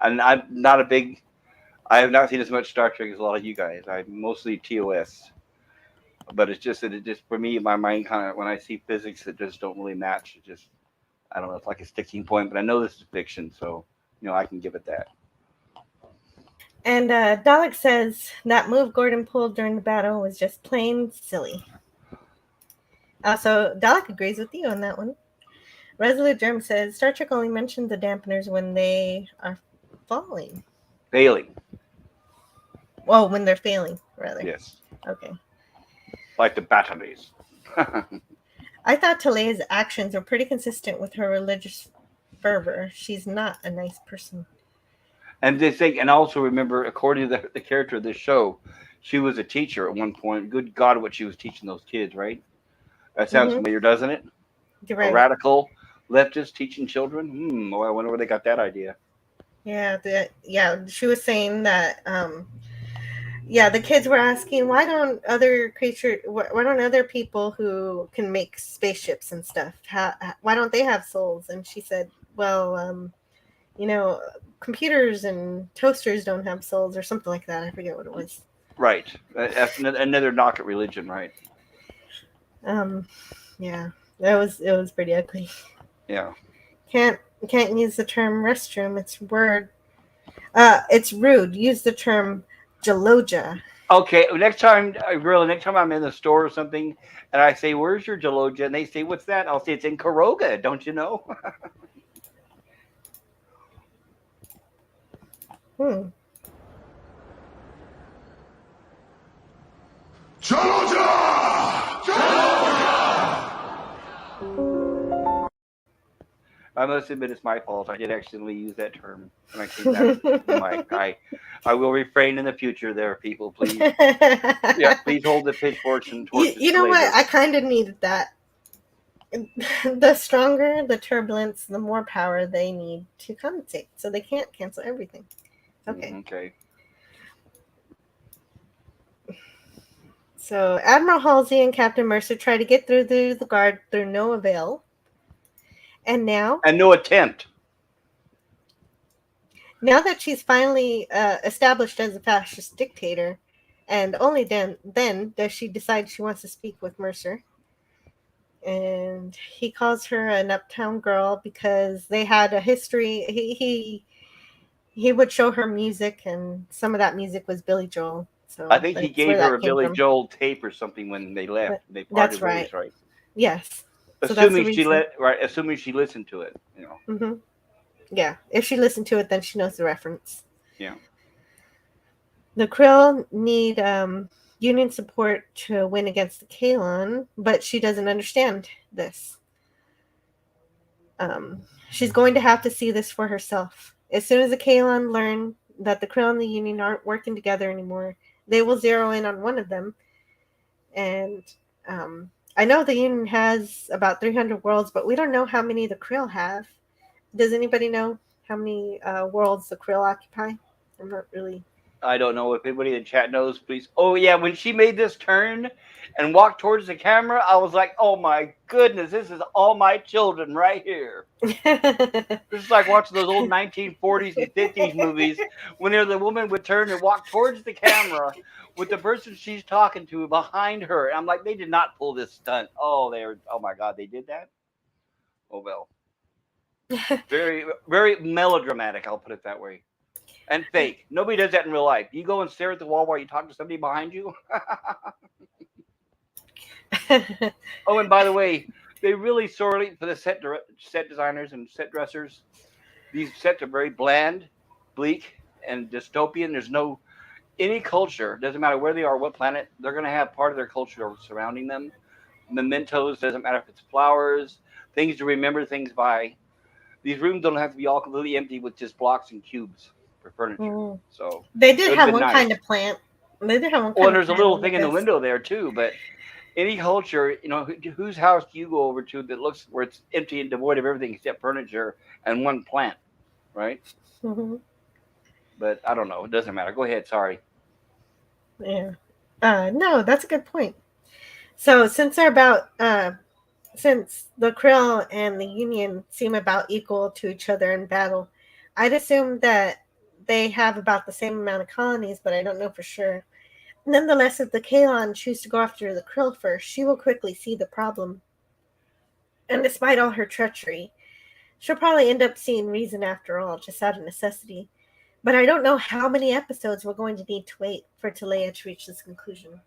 And I have not seen as much Star Trek as a lot of you guys. I'm mostly TOS. But it's just that for me, my mind kind of, when I see physics that just don't really match, it just, I don't know, it's like a sticking point. But I know this is fiction, so, I can give it that. And Dalek says that move Gordon pulled during the battle was just plain silly. So Dalek agrees with you on that one. Resolute Germs says Star Trek only mentioned the dampeners when they are falling. Failing. Well, when they're failing, rather. Yes. Okay. Like the batteries. I thought Taleah's actions were pretty consistent with her religious fervor. She's not a nice person. And they think, and also remember, according to the character of this show, she was a teacher at one point. Good God, what she was teaching those kids, right? That sounds familiar, doesn't it? You're right. A radical leftist teaching children? Well, I wonder where they got that idea. Yeah, she was saying that, the kids were asking, why don't other people who can make spaceships and stuff, why don't they have souls? And she said, well, computers and toasters don't have souls or something like that. I forget what it was. Right. That's another knock at religion, right? Yeah. It was pretty ugly. Yeah. Can't use the term restroom. It's rude. Use the term gelogia. Okay, next time, girl, next time I'm in the store or something, and I say, "Where's your gelogia?" and they say, "What's that?" I'll say, "It's in Karoga, don't you know?" Hmm. I must admit it's my fault. I did accidentally use that term when I came back to the mic. I will refrain in the future. There, people, please. Yeah, please hold the pitchforks and torches You know what? later. I kind of needed that. The stronger the turbulence, the more power they need to compensate. So they can't cancel everything. Okay. Okay. So Admiral Halsey and Captain Mercer try to get through the guard through no avail. And now No attempt. Now that she's finally established as a fascist dictator, and only then does she decide she wants to speak with Mercer. And he calls her an uptown girl because they had a history. He would show her music, and some of that music was Billy Joel. So I think he that's where gave her that a came Billy from. Joel tape or something when they left. They That's parted right. ways, right? Yes. So that's the reason. Assuming she listened to it, Mm-hmm. Yeah. If she listened to it, then she knows the reference. Yeah. The Krill need Union support to win against the Kalon, but she doesn't understand this. She's going to have to see this for herself. As soon as the Kalon learn that the Krill and the Union aren't working together anymore, they will zero in on one of them. And I know the Union has about 300 worlds, but we don't know how many the Krill have. Does anybody know how many worlds the Krill occupy? I'm not really. I don't know if anybody in the chat knows, please. Oh, yeah, when she made this turn and walked towards the camera, I was like, oh my goodness, this is all my children right here. This is like watching those old 1940s and 50s movies when the woman would turn and walk towards the camera with the person she's talking to behind her. And I'm like, they did not pull this stunt. Oh my God, they did that? Oh, well. Very, very melodramatic, I'll put it that way. And fake. Nobody does that in real life. You go and stare at the wall while you talk to somebody behind you. Oh, and by the way, they really sorely for the set designers and set dressers. These sets are very bland, bleak, and dystopian. There's no any culture. Doesn't matter where they are, what planet. They're going to have part of their culture surrounding them. Mementos. Doesn't matter if it's flowers, things to remember things by. These rooms don't have to be all completely empty with just blocks and cubes for furniture. So they did have one kind of plant. They did have one kind well, of there's a little thing in the window there too, but any culture, whose house do you go over to that looks where it's empty and devoid of everything except furniture and one plant, right? Mm-hmm. But I don't know. It doesn't matter. Go ahead. Sorry. Yeah. No, that's a good point. So since since the Krill and the Union seem about equal to each other in battle, I'd assume that they have about the same amount of colonies, but I don't know for sure. Nonetheless, if the Kalon choose to go after the Krill first, she will quickly see the problem. And despite all her treachery, she'll probably end up seeing reason after all, just out of necessity. But I don't know how many episodes we're going to need to wait for Taleah to reach this conclusion.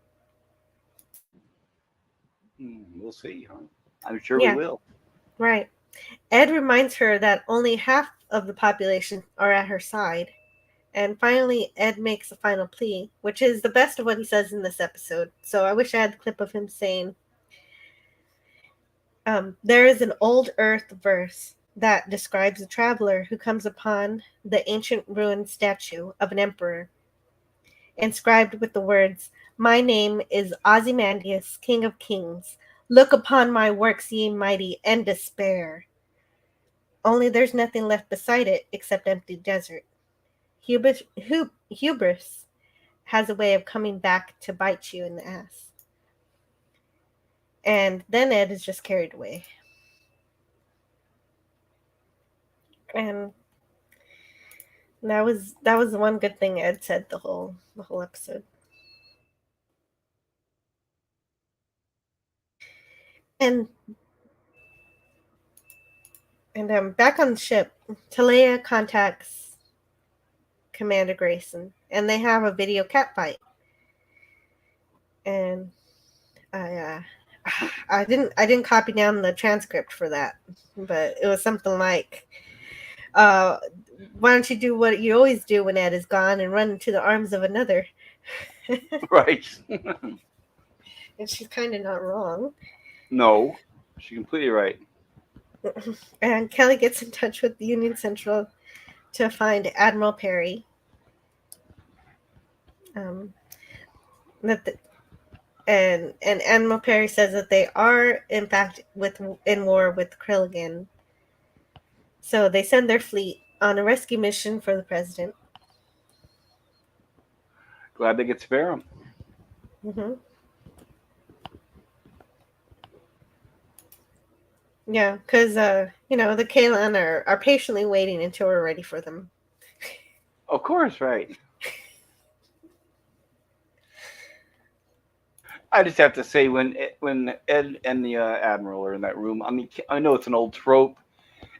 We'll see, huh? I'm sure we Yeah, will. right. Ed reminds her that only half of the population are at her side. And finally, Ed makes a final plea, which is the best of what he says in this episode. So I wish I had the clip of him saying, there is an old earth verse that describes a traveler who comes upon the ancient ruined statue of an emperor, inscribed with the words, "My name is Ozymandias, King of Kings. Look upon my works, ye mighty, and despair." Only there's nothing left beside it except empty desert. Hubris has a way of coming back to bite you in the ass. And then Ed is just carried away. And that was the one good thing Ed said the whole episode. And And back on the ship, Taleah contacts Commander Grayson, and they have a video catfight. And I didn't copy down the transcript for that, but it was something like, why don't you do what you always do when Ed is gone and run into the arms of another? Right. And she's kind of not wrong. No, she's completely right. And Kelly gets in touch with Union Central to find Admiral Perry. And Admiral Perry says that they are, in fact, in war with krill again. So they send their fleet on a rescue mission for the president. Glad they get to spare him. Mm-hmm. Yeah, because the Kalan are patiently waiting until we're ready for them. Of course, right. I just have to say, when Ed and the Admiral are in that room, I mean, I know it's an old trope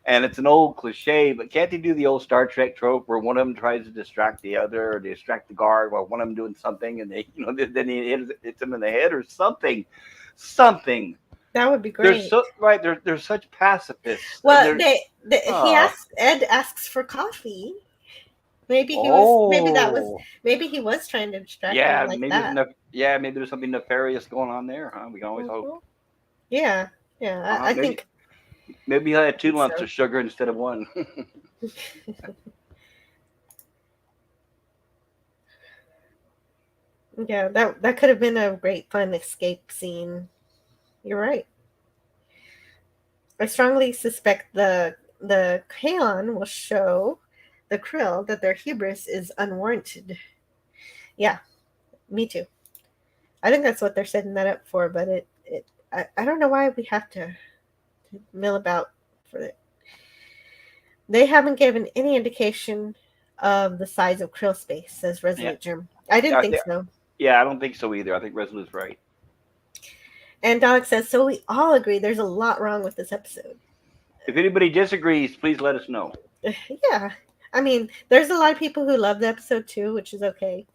and it's an old cliche, but can't they do the old Star Trek trope where one of them tries to distract the other, or distract the guard while one of them doing something, and they, then he hits him in the head or something. That would be great. They're such pacifists. Well, Ed asks for coffee. Maybe he was trying to distract him like that. Maybe there's something nefarious going on there, huh? We can always hope. Yeah. I think maybe he had 2 lumps of sugar instead of 1. Yeah, that could have been a great fun escape scene. You're right. I strongly suspect the Kalan will show the krill that their hubris is unwarranted. Yeah, me too. I think that's what they're setting that up for, but I don't know why we have to mill about for it. They haven't given any indication of the size of krill space, says Resolute Germ. I didn't think so. Yeah, I don't think so either. I think Resolute's right. And Dalek says, so we all agree there's a lot wrong with this episode. If anybody disagrees, please let us know. Yeah. I mean, there's a lot of people who love the episode too, which is okay.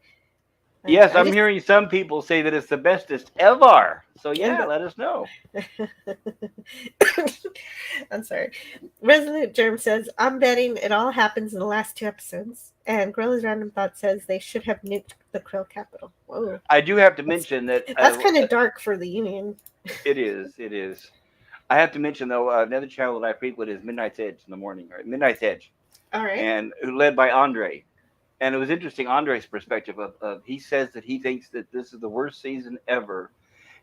Yes, I'm hearing some people say that it's the bestest ever. So let us know. I'm sorry. Resolute Germ says, I'm betting it all happens in the last 2 episodes. And Gorilla's Random Thought says they should have nuked the krill capital. Whoa. I do have to mention that... That's kind of dark for the Union. It is. I have to mention, though, another channel that I frequent is Midnight's Edge in the morning. Right? Midnight's Edge. All right. And led by Andre. And it was interesting, Andre's perspective of he says that he thinks that this is the worst season ever.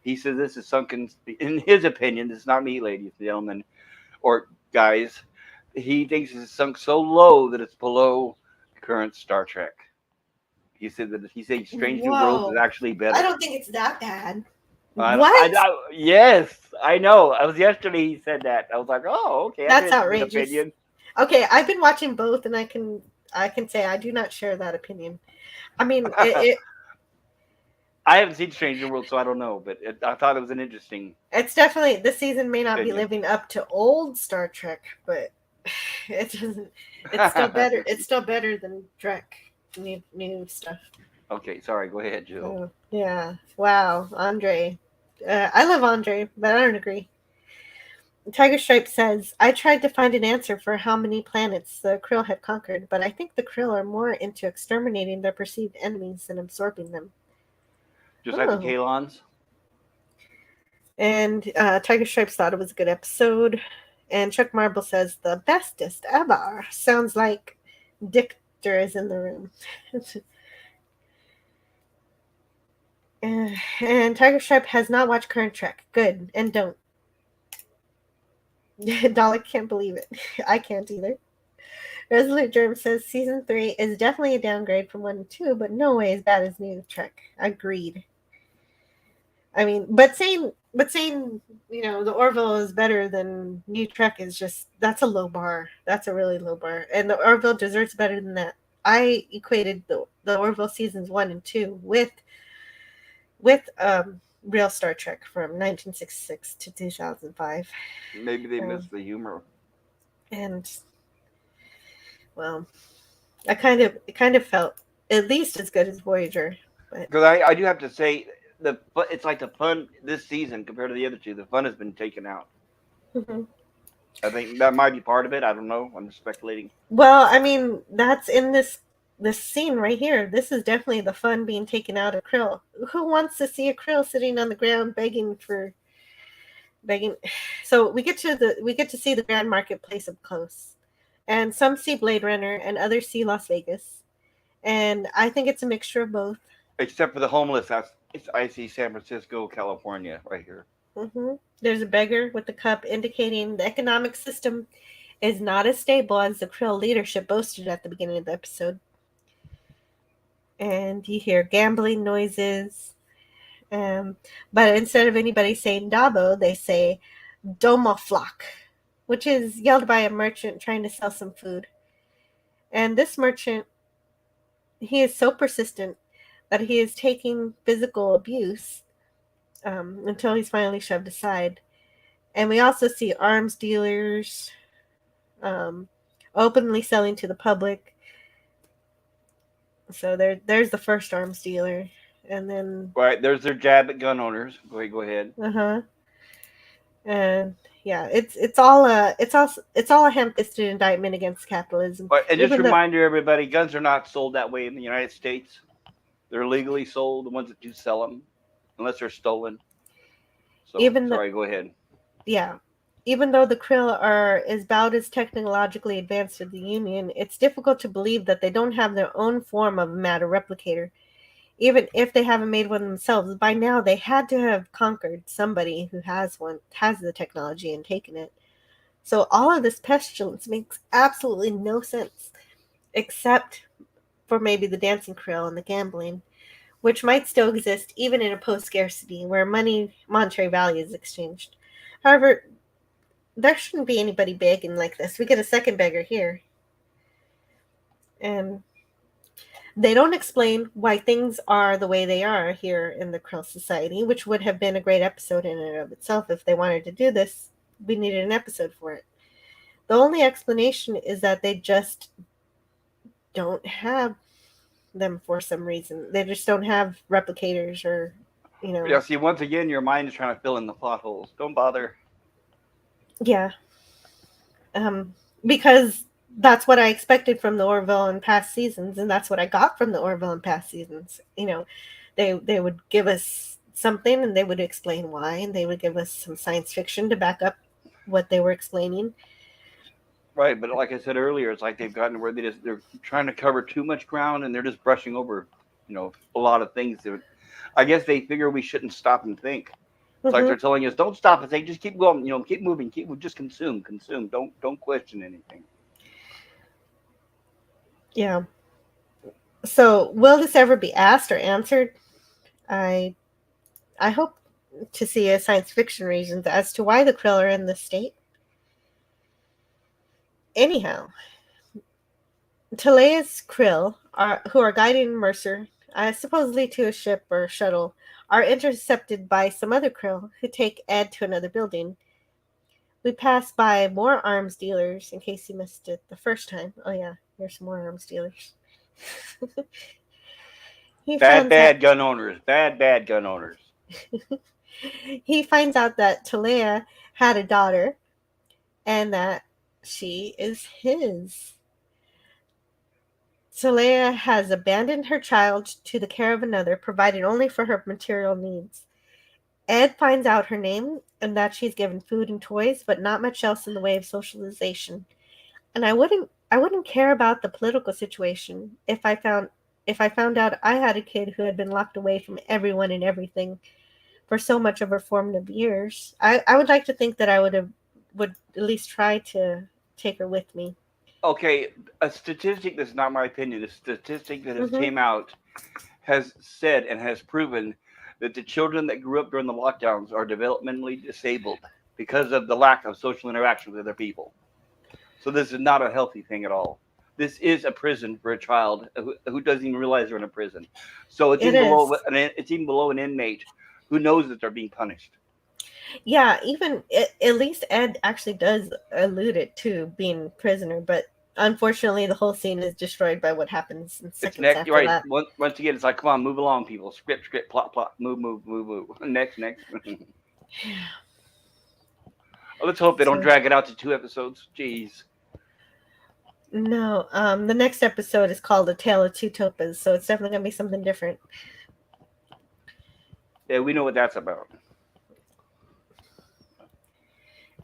He says this is sunken, in his opinion, this is not me, ladies and gentlemen, or guys, he thinks it's sunk so low that it's below current Star Trek. He said Strange New Worlds is actually better. I don't think it's that bad. What? Yes, I know. I was yesterday he said that. I was like, oh, okay. That's outrageous. Okay, I've been watching both, and I can say I do not share that opinion. I mean, I haven't seen Strange New Worlds, so I don't know. But I thought it was an interesting. It's definitely, this season may not be living up to old Star Trek, but it doesn't. It's still better. It's still better than Trek new stuff. Okay, sorry. Go ahead, Jill. Yeah. Wow, Andre. I love Andre, but I don't agree. Tiger Stripe says, I tried to find an answer for how many planets the krill had conquered, but I think the krill are more into exterminating their perceived enemies than absorbing them. Just like the Kalons? And Tiger Stripes thought it was a good episode. And Chuck Marble says, the bestest ever. Sounds like Dictor is in the room. And Tiger Stripe has not watched current Trek. Good. And don't. Dalek can't believe it. I can't either. Resolute Germ says season 3 is definitely a downgrade from 1 and 2, but no way as bad as new Trek. Agreed. I mean, but saying the Orville is better than new Trek is just, that's a low bar. That's a really low bar, and the Orville deserves better than that. I equated the Orville seasons 1 and 2 with real Star Trek from 1966 to 2005. Maybe they missed the humor. And well, it kind of felt at least as good as Voyager, but Because I do have to say it's like the fun this season compared to the other two. The fun has been taken out. mhm. I think that might be part of it. I don't know. I'm just speculating. Well, I mean, that's in this scene right here. This is definitely the fun being taken out of Krill. Who wants to see a Krill sitting on the ground begging? So we get to see the Grand Marketplace up close, and some see Blade Runner, and others see Las Vegas, and I think it's a mixture of both. Except for the homeless. I see San Francisco, California, right here. There's a beggar with a cup, indicating the economic system is not as stable as the Krill leadership boasted at the beginning of the episode. And you hear gambling noises. But instead of anybody saying Dabo, they say Domoflock, which is yelled by a merchant trying to sell some food. And this merchant, he is so persistent that he is taking physical abuse until he's finally shoved aside. And we also see arms dealers openly selling to the public. So there's the first arms dealer, and then Right, there's their jab at gun owners. Go ahead. And yeah, it's all a ham-fisted indictment against capitalism. But and just Even though- reminder everybody, guns are not sold that way in the United States. They're legally sold. The ones that do sell them, unless they're stolen. So sorry, go ahead. Yeah. Even though the Krill are about as technologically advanced as the Union, it's difficult to believe that they don't have their own form of matter replicator. Even if they haven't made one themselves, by now they had to have conquered somebody who has the technology and taken it. So all of this pestilence makes absolutely no sense, except for maybe the dancing Krill and the gambling, which might still exist even in a post-scarcity where monetary value is exchanged. However, there shouldn't be anybody begging like this. We get a second beggar here. And they don't explain why things are the way they are here in the Krill Society, which would have been a great episode in and of itself. If they wanted to do this, we needed an episode for it. The only explanation is that they just don't have them for some reason. They just don't have replicators or, Yeah, see, once again, your mind is trying to fill in the plot holes. Don't bother. Yeah. Because that's what I expected from the Orville in past seasons, and that's what I got from the Orville in past seasons. They would give us something, and they would explain why, and they would give us some science fiction to back up what they were explaining. Right, but like I said earlier, it's like they've gotten where they're trying to cover too much ground, and they're just brushing over, a lot of things. I guess they figure we shouldn't stop and think. It's like they're telling us, don't stop and think, just keep going, keep moving, just consume. Don't question anything. Yeah. So, will this ever be asked or answered? I hope to see a science fiction reasons as to why the Krill are in this state. Anyhow, Taleahs Krill, who are guiding Mercer, supposedly to a ship or shuttle, are intercepted by some other Krill who take Ed to another building. We pass by more arms dealers, in case you missed it the first time. Oh yeah, there's some more arms dealers. Bad gun owners. Bad gun owners. He finds out that Taleah had a daughter and that she is his. Taleah has abandoned her child to the care of another, provided only for her material needs. Ed finds out her name and that she's given food and toys, but not much else in the way of socialization. And I wouldn't care about the political situation if I found out I had a kid who had been locked away from everyone and everything for so much of her formative years. I would like to think that I would at least try to take her with me. Okay, a statistic that's not my opinion, a statistic that has came out has said and has proven that the children that grew up during the lockdowns are developmentally disabled because of the lack of social interaction with other people. So this is not a healthy thing at all. This is a prison for a child who doesn't even realize they're in a prison. So it's even below an inmate who knows that they're being punished. Yeah, even at least Ed actually does allude it to being prisoner, but unfortunately, the whole scene is destroyed by what happens in It's seconds next. You're after right. that. Once again, it's like, come on, move along, people. Script, plot, move, next. Let's hope they don't So drag it out to 2 episodes. Jeez. no, the next episode is called "A Tale of Two Topas," so it's definitely gonna be something different. Yeah, we know what that's about.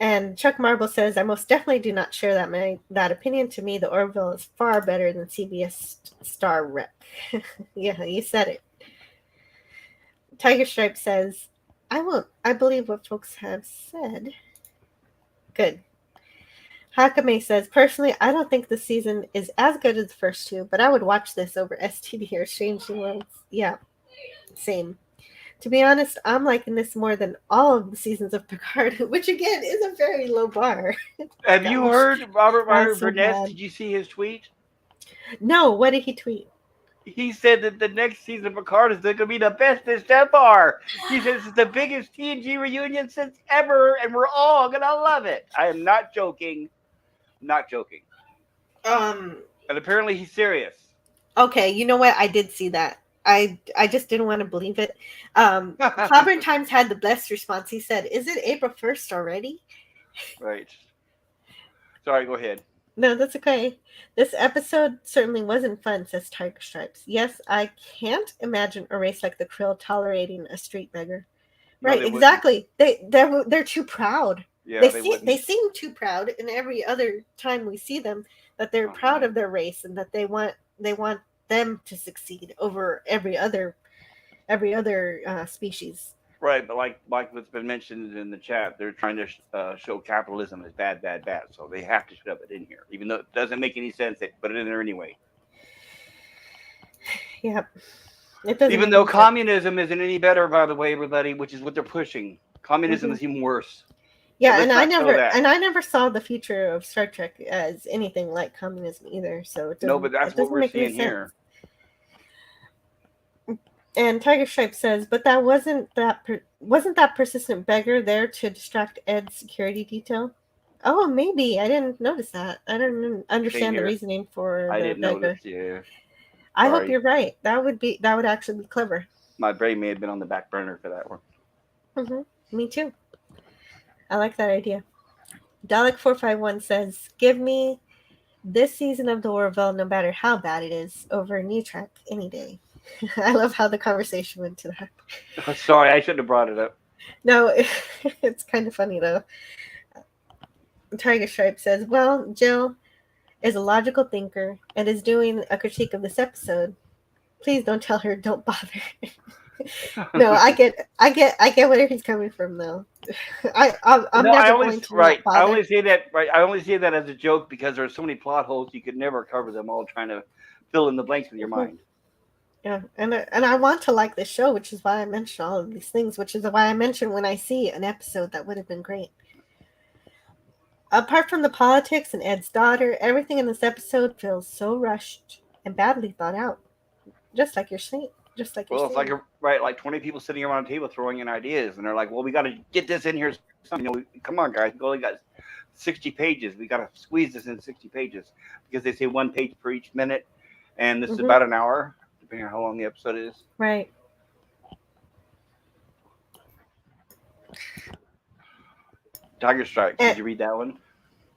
And Chuck Marble says, "I most definitely do not share that opinion. To me, the Orville is far better than CBS Star Rec." Yeah, you said it. Tiger Stripe says, "I won't. I believe what folks have said." Good. Hakame says, "Personally, I don't think the season is as good as the first two, but I would watch this over STD or Strange New Worlds." Yeah, same. To be honest, I'm liking this more than all of the seasons of Picard, which again is a very low bar. Have you Gosh, heard Robert Meyer that's so Burnett? bad. Did you see his tweet? No, what did he tweet? He said that the next season of Picard is going to be the bestest ever. He says it's the biggest TNG reunion since ever, and we're all going to love it. I am not joking. Not joking. And apparently he's serious. Okay, you know what? I did see that. I just didn't want to believe it. Clobbering Times had the best response. He said, "Is it April 1st already?" Right. Sorry, go ahead. No, that's okay. "This episode certainly wasn't fun," says Tiger Stripes. "Yes, I can't imagine a race like the Krill tolerating a street beggar." No, Right, they exactly. They're too proud. Yeah, they wouldn't. They seem too proud, and every other time we see them, that they're proud of their race and that they want them to succeed over every other species. Right, but like what's been mentioned in the chat, they're trying to show capitalism as bad. So they have to shove it in here, even though it doesn't make any sense. They put it in there anyway. Yep. It doesn't. Even though communism isn't any better, by the way, everybody, which is what they're pushing. Communism is even worse. Yeah, So and I never saw the future of Star Trek as anything like communism either. So no, but that's what we're seeing here. And Tiger Stripe says, "But that wasn't that persistent beggar there to distract Ed's security detail?" Oh, maybe I didn't notice that. I didn't understand the reasoning for the beggar. Notice. Yeah. I hope you're right. That would actually be clever. My brain may have been on the back burner for that one. Mm-hmm. Me too. I like that idea. Dalek451 says, "Give me this season of the Orville, no matter how bad it is, over a new track any day." I love how the conversation went to that. Oh, sorry, I shouldn't have brought it up. No, it's kind of funny though. Tiger Stripe says, "Well, Jill is a logical thinker and is doing a critique of this episode. Please don't tell her don't bother." No, I get where he's coming from though. I'm never going to right. bother. I only say that I only say that as a joke because there's so many plot holes you could never cover them all trying to fill in the blanks with your mind. Yeah, and I want to like this show, which is why I mention all of these things, which is why I mention when I see an episode that would have been great. Apart from the politics and Ed's daughter, everything in this episode feels so rushed and badly thought out. Just like you're saying. It's like 20 people sitting around a table throwing in ideas, and they're like, "Well, we got to get this in here. Come on, guys, we only got 60 pages. We got to squeeze this in 60 pages because they say 1 page per each minute, and this is about an hour, depending on how long the episode is." Right. Tiger Strike. Did you read that one?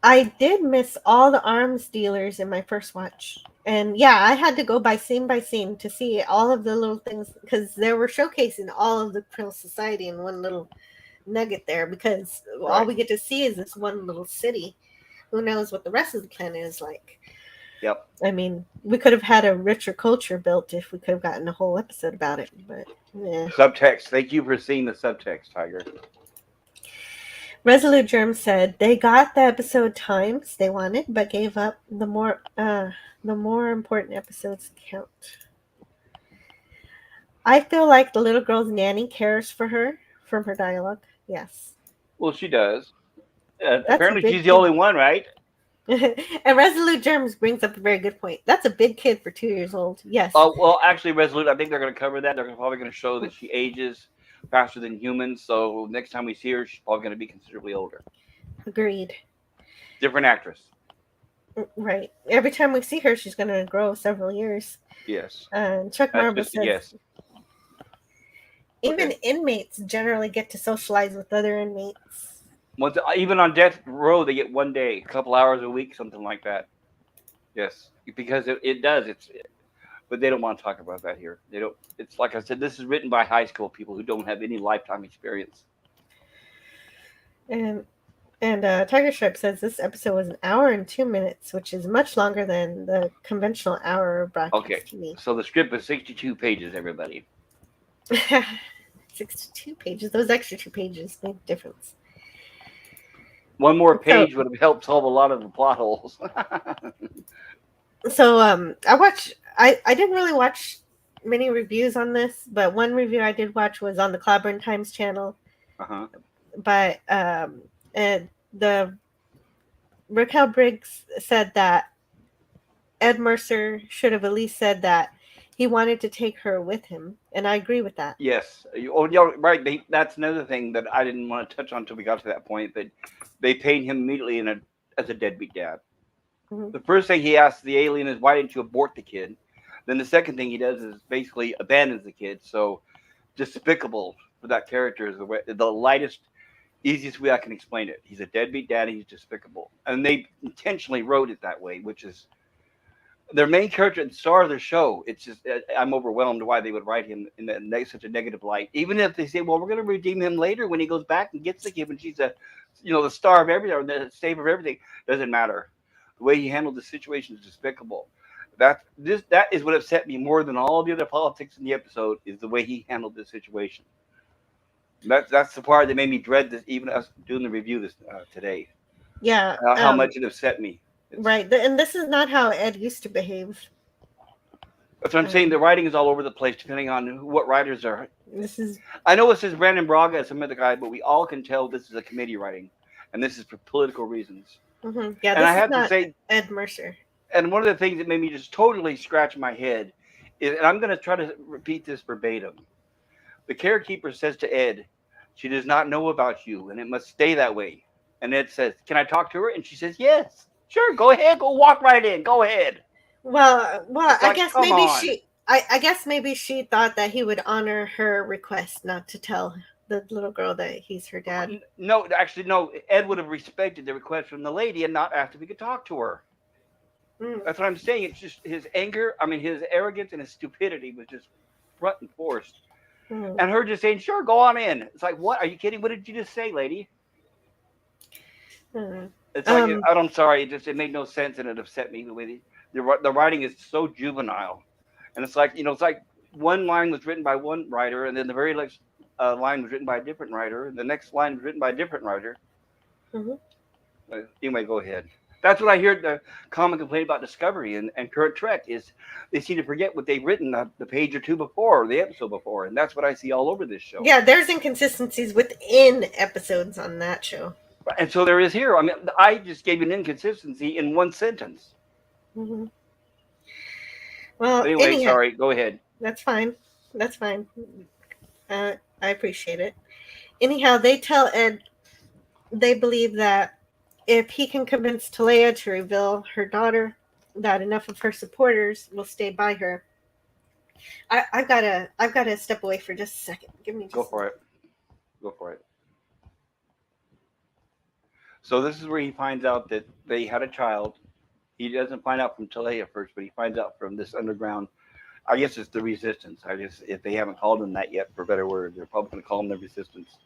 I did miss all the arms dealers in my first watch. And yeah, I had to go by scene to see all of the little things because they were showcasing all of the Krill society in one little nugget there because all we get to see is this one little city. Who knows what the rest of the planet is like? Yep. I mean, we could have had a richer culture built if we could have gotten a whole episode about it. But yeah. Subtext. Thank you for seeing the subtext, Tiger. Resolute Germs said they got the episode times they wanted, but gave up the more important episodes count. I feel like the little girl's nanny cares for her from her dialogue. Yes. Well, she does. Apparently, she's the only one, right? And Resolute Germs brings up a very good point. That's a big kid for 2 years old. Yes. Oh, well, actually, Resolute, I think they're going to cover that. They're probably going to show that she ages. faster than humans. So next time we see her, she's probably going to be considerably older. Agreed. Different actress. Right. Every time we see her, she's going to grow several years. Yes. Chuck That's Marble just a says guess. even Okay. inmates generally get to socialize with other inmates. Even on death row, they get 1 day, a couple hours a week, something like that. Yes, because it does. But they don't want to talk about that here. They don't. It's like I said. This is written by high school people who don't have any lifetime experience. And Tiger Stripe says this episode was 1 hour and 2 minutes, which is much longer than the conventional hour of broadcast Okay, TV. so the script is 62 pages. Everybody. 62 pages. Those extra 2 pages make a difference. One more page would have helped solve a lot of the plot holes. So I didn't really watch many reviews on this, but one review I did watch was on the Clobberin Times channel. Uh-huh. But and the Raquel Briggs said that Ed Mercer should have at least said that he wanted to take her with him, and I agree with that. Yes. Oh, yeah, right. That's another thing that I didn't want to touch on until we got to that point. That they paint him immediately as a deadbeat dad. Mm-hmm. The first thing he asks the alien is, "Why didn't you abort the kid?" Then the second thing he does is basically abandons the kid. So despicable for that character is the lightest, easiest way I can explain it. He's a deadbeat dad. He's despicable, and they intentionally wrote it that way, which is their main character and star of their show. It's just I'm overwhelmed why they would write him in such a negative light. Even if they say, "Well, we're going to redeem him later when he goes back and gets the kid, and she's the star of everything, or the save of everything," doesn't matter. The way he handled the situation is despicable. That is what upset me more than all the other politics in the episode is the way he handled this situation. That's the part that made me dread this, even us doing the review this today. Yeah, How much it upset me. Right, and this is not how Ed used to behave. That's what I'm saying. The writing is all over the place, depending on what writers are. This is. I know it says Brandon Braga as some other guy, but we all can tell this is a committee writing, and this is for political reasons. Mm-hmm. Yeah, and this I have is not to say, Ed Mercer. And one of the things that made me just totally scratch my head is, and I'm going to try to repeat this verbatim. The carekeeper says to Ed, "She does not know about you, and it must stay that way." And Ed says, "Can I talk to her?" And she says, "Yes, sure, go ahead, go walk right in, go ahead." Well, I guess maybe she thought that he would honor her request not to tell the little girl that he's her dad. No, actually, no. Ed would have respected the request from the lady and not asked if he could talk to her. That's what I'm saying. It's just his anger, his arrogance and his stupidity was just front and forced. And her just saying, "Sure, go on in." It's like, what? Are you kidding? What did you just say, lady? It's like, I'm sorry. It made no sense, and it upset me the way the writing is so juvenile. And it's like, it's like one line was written by one writer, and then the very next line was written by a different writer, and the next line was written by a different writer. Anyway, go ahead. That's what I hear the common complaint about Discovery and Current Trek is they seem to forget what they've written the page or two before, or the episode before, and that's what I see all over this show. Yeah, there's inconsistencies within episodes on that show. And so there is here. I just gave an inconsistency in one sentence. Mm-hmm. Well, anyway, anyhow, sorry. Go ahead. That's fine. I appreciate it. Anyhow, they tell Ed they believe that if he can convince Taleah to reveal her daughter, that enough of her supporters will stay by her. I've got to step away for just a second. Go for it. So this is where he finds out that they had a child. He doesn't find out from Taleah first, but he finds out from this underground. I guess it's the Resistance. If they haven't called them that yet, for a better word, they're probably going to call them the Resistance,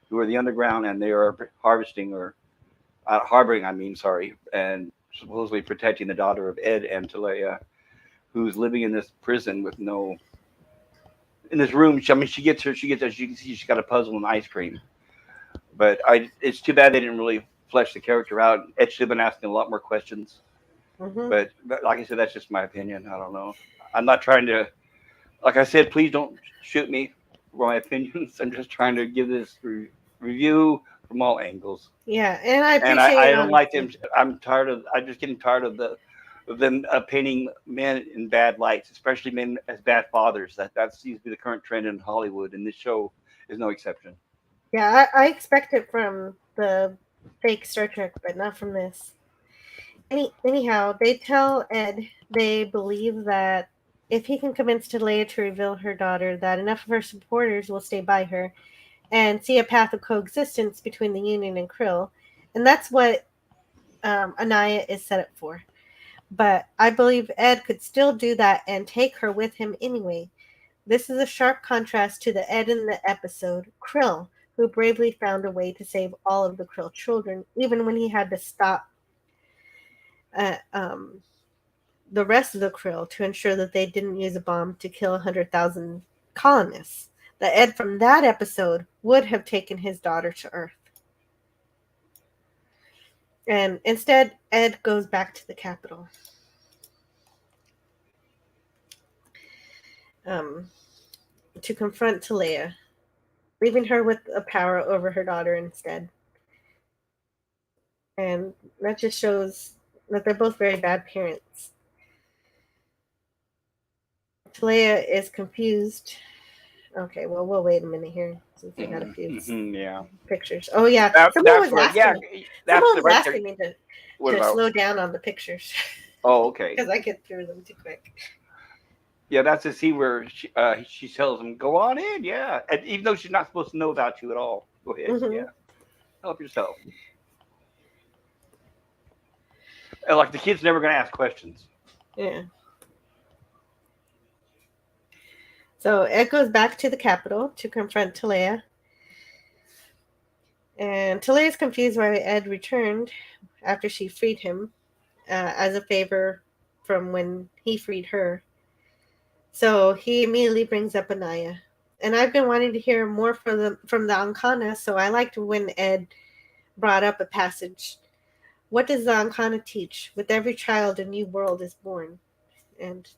who are the underground, and they are harvesting or harboring, and supposedly protecting the daughter of Ed and Taleah, who's living in this prison with in this room. She gets her. You can see she's got a puzzle and ice cream. But it's too bad they didn't really flesh the character out. Ed should have been asking a lot more questions. Mm-hmm. But like I said, that's just my opinion. I don't know. I'm not trying to, like I said, please don't shoot me for my opinions. I'm just trying to give this review from all angles. Yeah, and I appreciate I don't like them. I'm just getting tired of them painting men in bad lights, especially men as bad fathers. That seems to be the current trend in Hollywood. And this show is no exception. Yeah, I expect it from the fake Star Trek, but not from this. Anyhow, they tell Ed they believe that if he can convince Taleah to reveal her daughter, that enough of her supporters will stay by her and see a path of coexistence between the Union and Krill. And that's what Anaya is set up for. But I believe Ed could still do that and take her with him anyway. This is a sharp contrast to the Ed in the episode, Krill, who bravely found a way to save all of the Krill children, even when he had to stop the rest of the Krill to ensure that they didn't use a bomb to kill 100,000 colonists. The Ed from that episode would have taken his daughter to Earth. And instead, Ed goes back to the capital. To confront Taleah, leaving her with a power over her daughter instead. And that just shows that they're both very bad parents. Taleah is confused. Okay, well, we'll wait a minute here since we got a few pictures. Oh, yeah. Someone was asking me to slow down on the pictures. Oh, okay. Because I get through them too quick. Yeah, that's the scene where she tells him, "Go on in, yeah." And even though she's not supposed to know about you at all, go ahead, yeah. Help yourself. And like the kid's never going to ask questions. Yeah. So Ed goes back to the capital to confront Taleah. And Taleah is confused why Ed returned after she freed him as a favor from when he freed her. So he immediately brings up Anaya. And I've been wanting to hear more from the Ankana, so I liked when Ed brought up a passage. What does the Ankana teach? With every child, a new world is born. And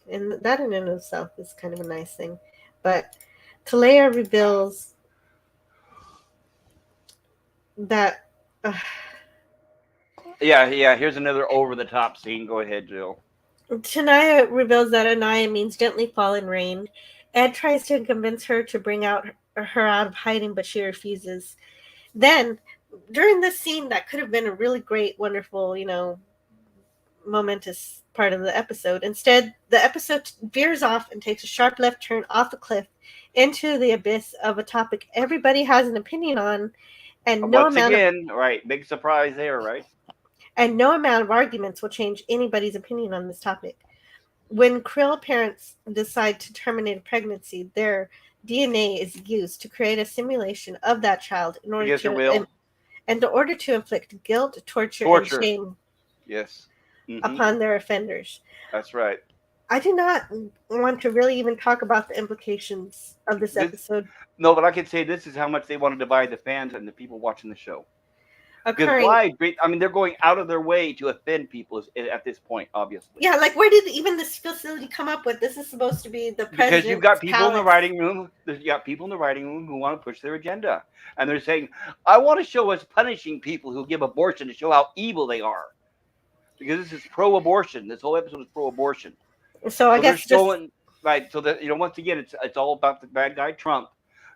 that in and of itself is kind of a nice thing. But Taleah reveals that... Yeah, here's another over-the-top scene. Go ahead, Jill. Taleah reveals that Anaya means gently fall in rain. Ed tries to convince her to bring her out of hiding, but she refuses. Then, during this scene, that could have been a really great, wonderful, momentous part of the episode. Instead, the episode veers off and takes a sharp left turn off the cliff into the abyss of a topic everybody has an opinion on, and big surprise there, right? And no amount of arguments will change anybody's opinion on this topic. When Krill parents decide to terminate a pregnancy, their DNA is used to create a simulation of that child in order to inflict guilt, torture, and shame upon their offenders. That's right. I do not want to really even talk about the implications of this episode. No, but I can say this is how much they want to divide the fans and the people watching the show. Occurring. They're going out of their way to offend people at this point, obviously. Yeah, like where did even this facility come up with? This is supposed to be the president's Because you've got people palace. in the writing room. You got people in the writing room who want to push their agenda, and they're saying, "I want to show us punishing people who give abortion to show how evil they are," because this is pro-abortion. This whole episode is pro-abortion. So I guess showing, right. So that once again, it's all about the bad guy Trump.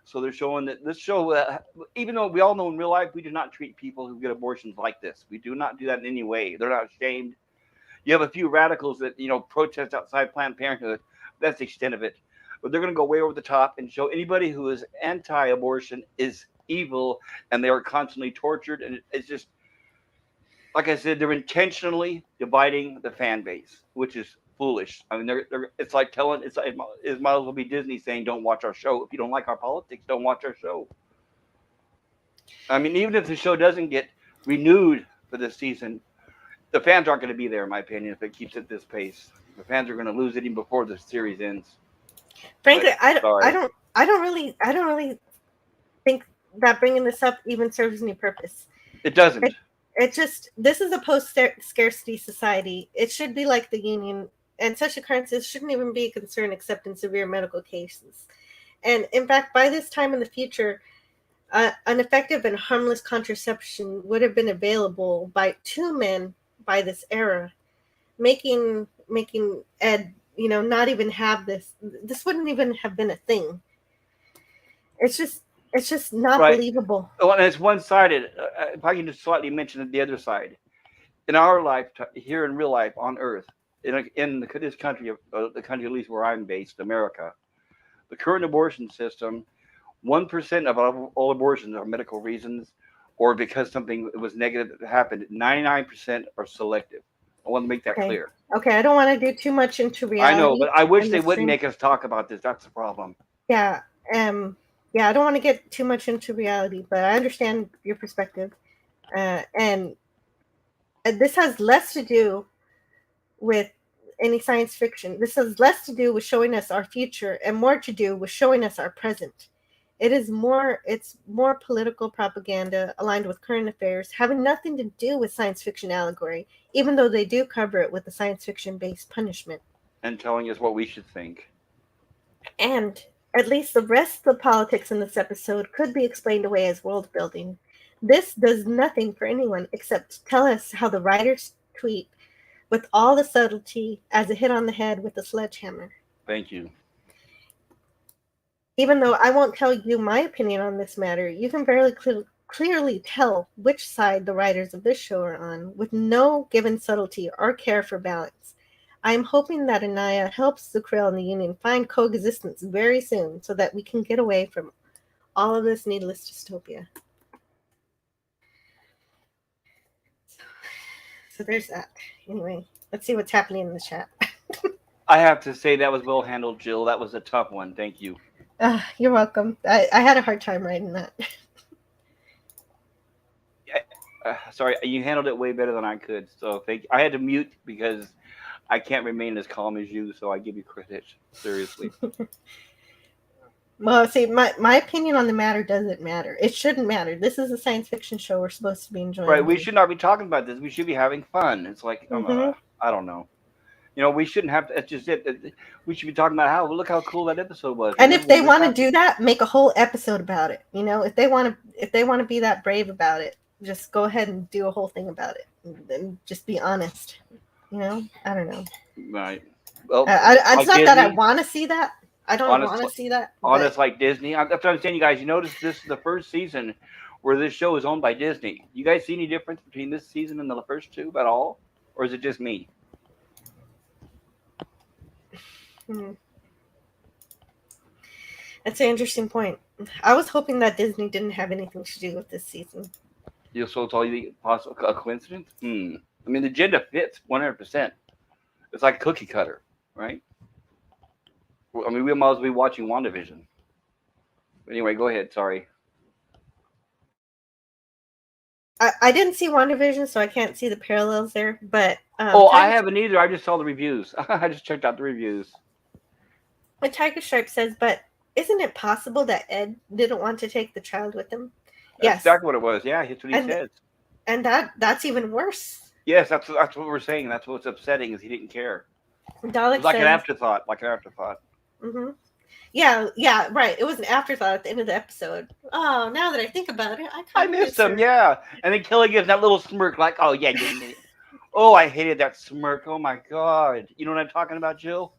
So they're showing that this show, even though we all know in real life, we do not treat people who get abortions like this. We do not do that in any way. They're not ashamed. You have a few radicals that, protest outside Planned Parenthood. That's the extent of it. But they're going to go way over the top and show anybody who is anti-abortion is evil, and they are constantly tortured. And it's just, like I said, they're intentionally dividing the fan base, which is foolish. I mean, it's like telling it might as well be Disney saying, "Don't watch our show. If you don't like our politics, don't watch our show." I mean, even if the show doesn't get renewed for this season, the fans aren't going to be there, in my opinion, if it keeps at this pace. The fans are going to lose it even before the series ends. Frankly, I don't really think that bringing this up even serves any purpose. It doesn't. This is a post-scarcity society. It should be like the Union. And such occurrences shouldn't even be a concern except in severe medical cases. And in fact, by this time in the future, an effective and harmless contraception would have been available by 2 men by this era, making Ed, not even have this. This wouldn't even have been a thing. It's just not Right. believable. Well, and it's one-sided. If I can just slightly mention the other side, in our life here in real life on Earth, in this country, the country at least where I'm based, America, the current abortion system, 1% of all abortions are medical reasons, or because something was negative that happened. 99% are selective. I want to make that Okay. clear. Okay, I don't want to do too much into I know, reality. but I wish in they this wouldn't stream. make us talk about this. That's the problem. Yeah. Yeah, I don't want to get too much into reality, but I understand your perspective. And this has less to do with any science fiction. This has less to do with showing us our future and more to do with showing us our present. It's more political propaganda aligned with current affairs, having nothing to do with science fiction allegory, even though they do cover it with a science fiction based punishment. And telling us what we should think. And at least the rest of the politics in this episode could be explained away as world building. This does nothing for anyone except tell us how the writers tweet with all the subtlety as a hit on the head with a sledgehammer. Thank you. Even though I won't tell you my opinion on this matter, you can very clearly tell which side the writers of this show are on, with no given subtlety or care for balance. I am hoping that Anaya helps the krill and the Union find coexistence very soon so that we can get away from all of this needless dystopia. So there's that. Anyway, let's see what's happening in the chat. I have to say that was well handled, Jill. That was a tough one. Thank you. You're welcome. I had a hard time writing that. Sorry, you handled it way better than I could. So thank you. I had to mute because I can't remain as calm as you. So I give you credit. Seriously. Well, see, my opinion on the matter doesn't matter. It shouldn't matter. This is a science fiction show. We're supposed to be enjoying. Right. We should not be talking about this. We should be having fun. It's like, I don't know. You know, we shouldn't have to. That's just it. We should be talking about look how cool that episode was. And if they want to do that, make a whole episode about it. You know, if they want to be that brave about it, just go ahead and do a whole thing about it, and just be honest. You know, I don't know. Right. Well, it's not that I want to see that. I don't want to see that. Honest, like Disney. That's what I'm saying, you guys. You notice this is the first season where this show is owned by Disney. You guys see any difference between this season and the first two at all, or is it just me? That's an interesting point. I was hoping that Disney didn't have anything to do with this season. You so told you possible a coincidence? I mean, the agenda fits 100%. It's like cookie cutter, right? I mean, we might as well be watching WandaVision. Anyway, go ahead. Sorry. I didn't see WandaVision, so I can't see the parallels there. But I haven't either. I just saw the reviews. I just checked out the reviews. But Tiger Stripe says, but isn't it possible that Ed didn't want to take the child with him? That's exactly what it was. Yeah, that's what he says. And that's even worse. Yes, that's what we're saying. That's what's upsetting is he didn't care. Dalek like an afterthought. Mm-hmm. Yeah, right. It was an afterthought at the end of the episode. Oh, now that I think about it, I miss him. Yeah, and then Kelly gives that little smirk, like, "Oh yeah, oh, I hated that smirk. Oh my god, you know what I'm talking about, Jill?"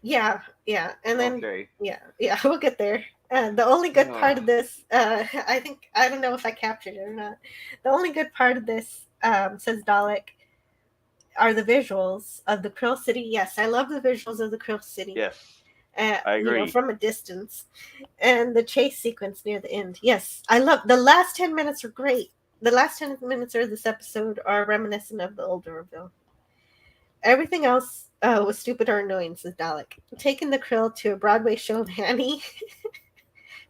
Yeah, and then yeah, we'll get there. The only good part of this, I don't know if I captured it or not. The only good part of this, says Dalek, are the visuals of the Krill City. Yes, I love the visuals of the Krill City. Yes, I agree. From a distance, and the chase sequence near the end. Yes, I love the last 10 minutes are great. The last 10 minutes of this episode are reminiscent of the older Orville. Everything else was stupid or annoying, says Dalek. Taking the krill to a Broadway show of Annie.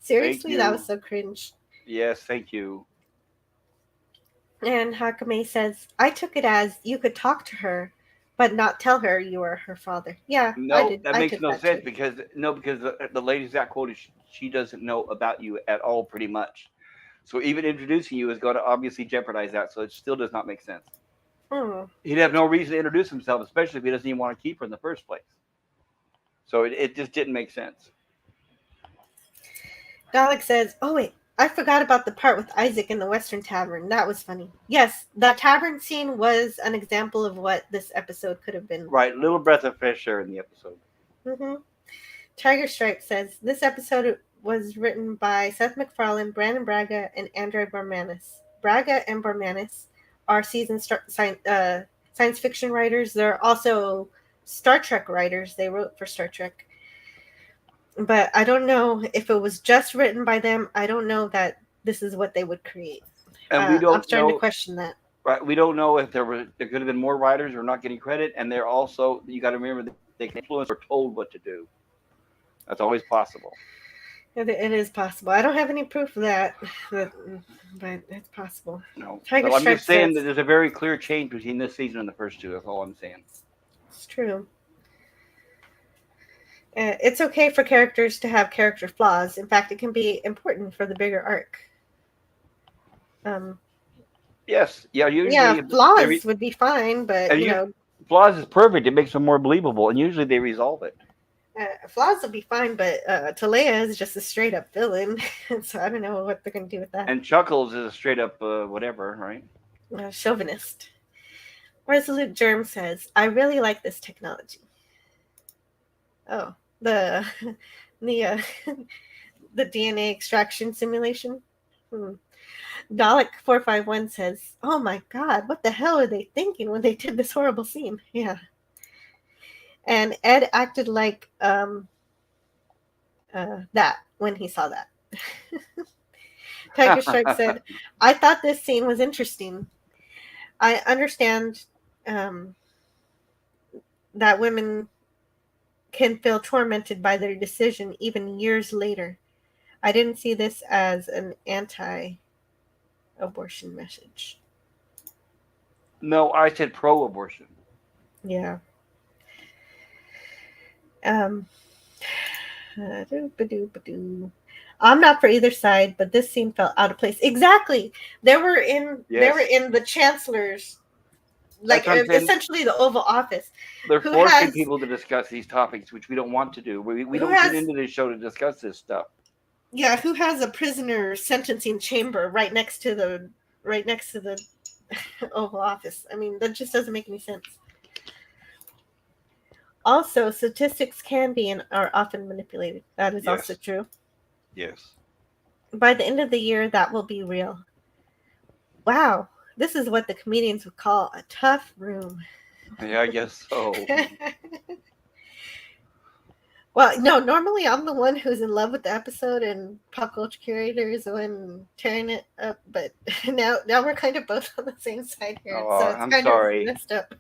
Seriously, that was so cringe. Yes, thank you. And Hakame says, I took it as you could talk to her, but not tell her you were her father. Yeah, no, I did. That makes no sense because the lady's that quoted, she doesn't know about you at all, pretty much. So even introducing you is going to obviously jeopardize that. So it still does not make sense. He'd have no reason to introduce himself, especially if he doesn't even want to keep her in the first place. So it just didn't make sense. Dalek says, oh wait, I forgot about the part with Isaac in the Western Tavern. That was funny. Yes, that tavern scene was an example of what this episode could have been. Right, little breath of fresh air in the episode. Tiger Stripe says, this episode was written by Seth MacFarlane, Brandon Braga, and Andrei Barmanis. Braga and Barmanis are seasoned science fiction writers. They're also Star Trek writers. They wrote for Star Trek. But I don't know if it was just written by them. I don't know that this is what they would create. And we don't I'm starting know. to question that. Right, we don't know if there could have been more writers who are not getting credit, and they're also, you got to remember that they can influence or told what to do. That's always possible. It is possible. I don't have any proof of that, but it's possible. No, Tiger so I'm just Stripe saying says- that there's a very clear change between this season and the first two. That's all I'm saying. It's true. It's okay for characters to have character flaws. In fact, it can be important for the bigger arc. Yes, yeah, usually flaws would be fine, but flaws is perfect. It makes them more believable, and usually they resolve it. Flaws will be fine, but Taleah is just a straight up villain, so I don't know what they're going to do with that. And Chuckles is a straight up whatever, right? Chauvinist. Resolute Germs says, "I really like this technology." Oh, the DNA extraction simulation. Dalek 451 says, "Oh my God, what the hell are they thinking when they did this horrible scene?" Yeah. And Ed acted like that when he saw that. Tiger Stripe said, "I thought this scene was interesting. I understand that women can feel tormented by their decision even years later. I didn't see this as an anti-abortion message." No, I said pro-abortion. Yeah. I'm not for either side, but this scene felt out of place. Exactly. They were in the chancellor's, like essentially the Oval Office. They're forcing people to discuss these topics, which we don't want to do. We don't get into this show to discuss this stuff. Yeah, who has a prisoner sentencing chamber right next to the Oval Office? I mean, that just doesn't make any sense. Also, statistics can be and are often manipulated. That is also true. Yes. By the end of the year, that will be real. Wow, this is what the comedians would call a tough room. Yeah, I guess so. Well, no, normally I'm the one who's in love with the episode, and Pop Culture Curator is the one tearing it up. But now we're kind of both on the same side here, so it's I'm kind sorry. of messed up.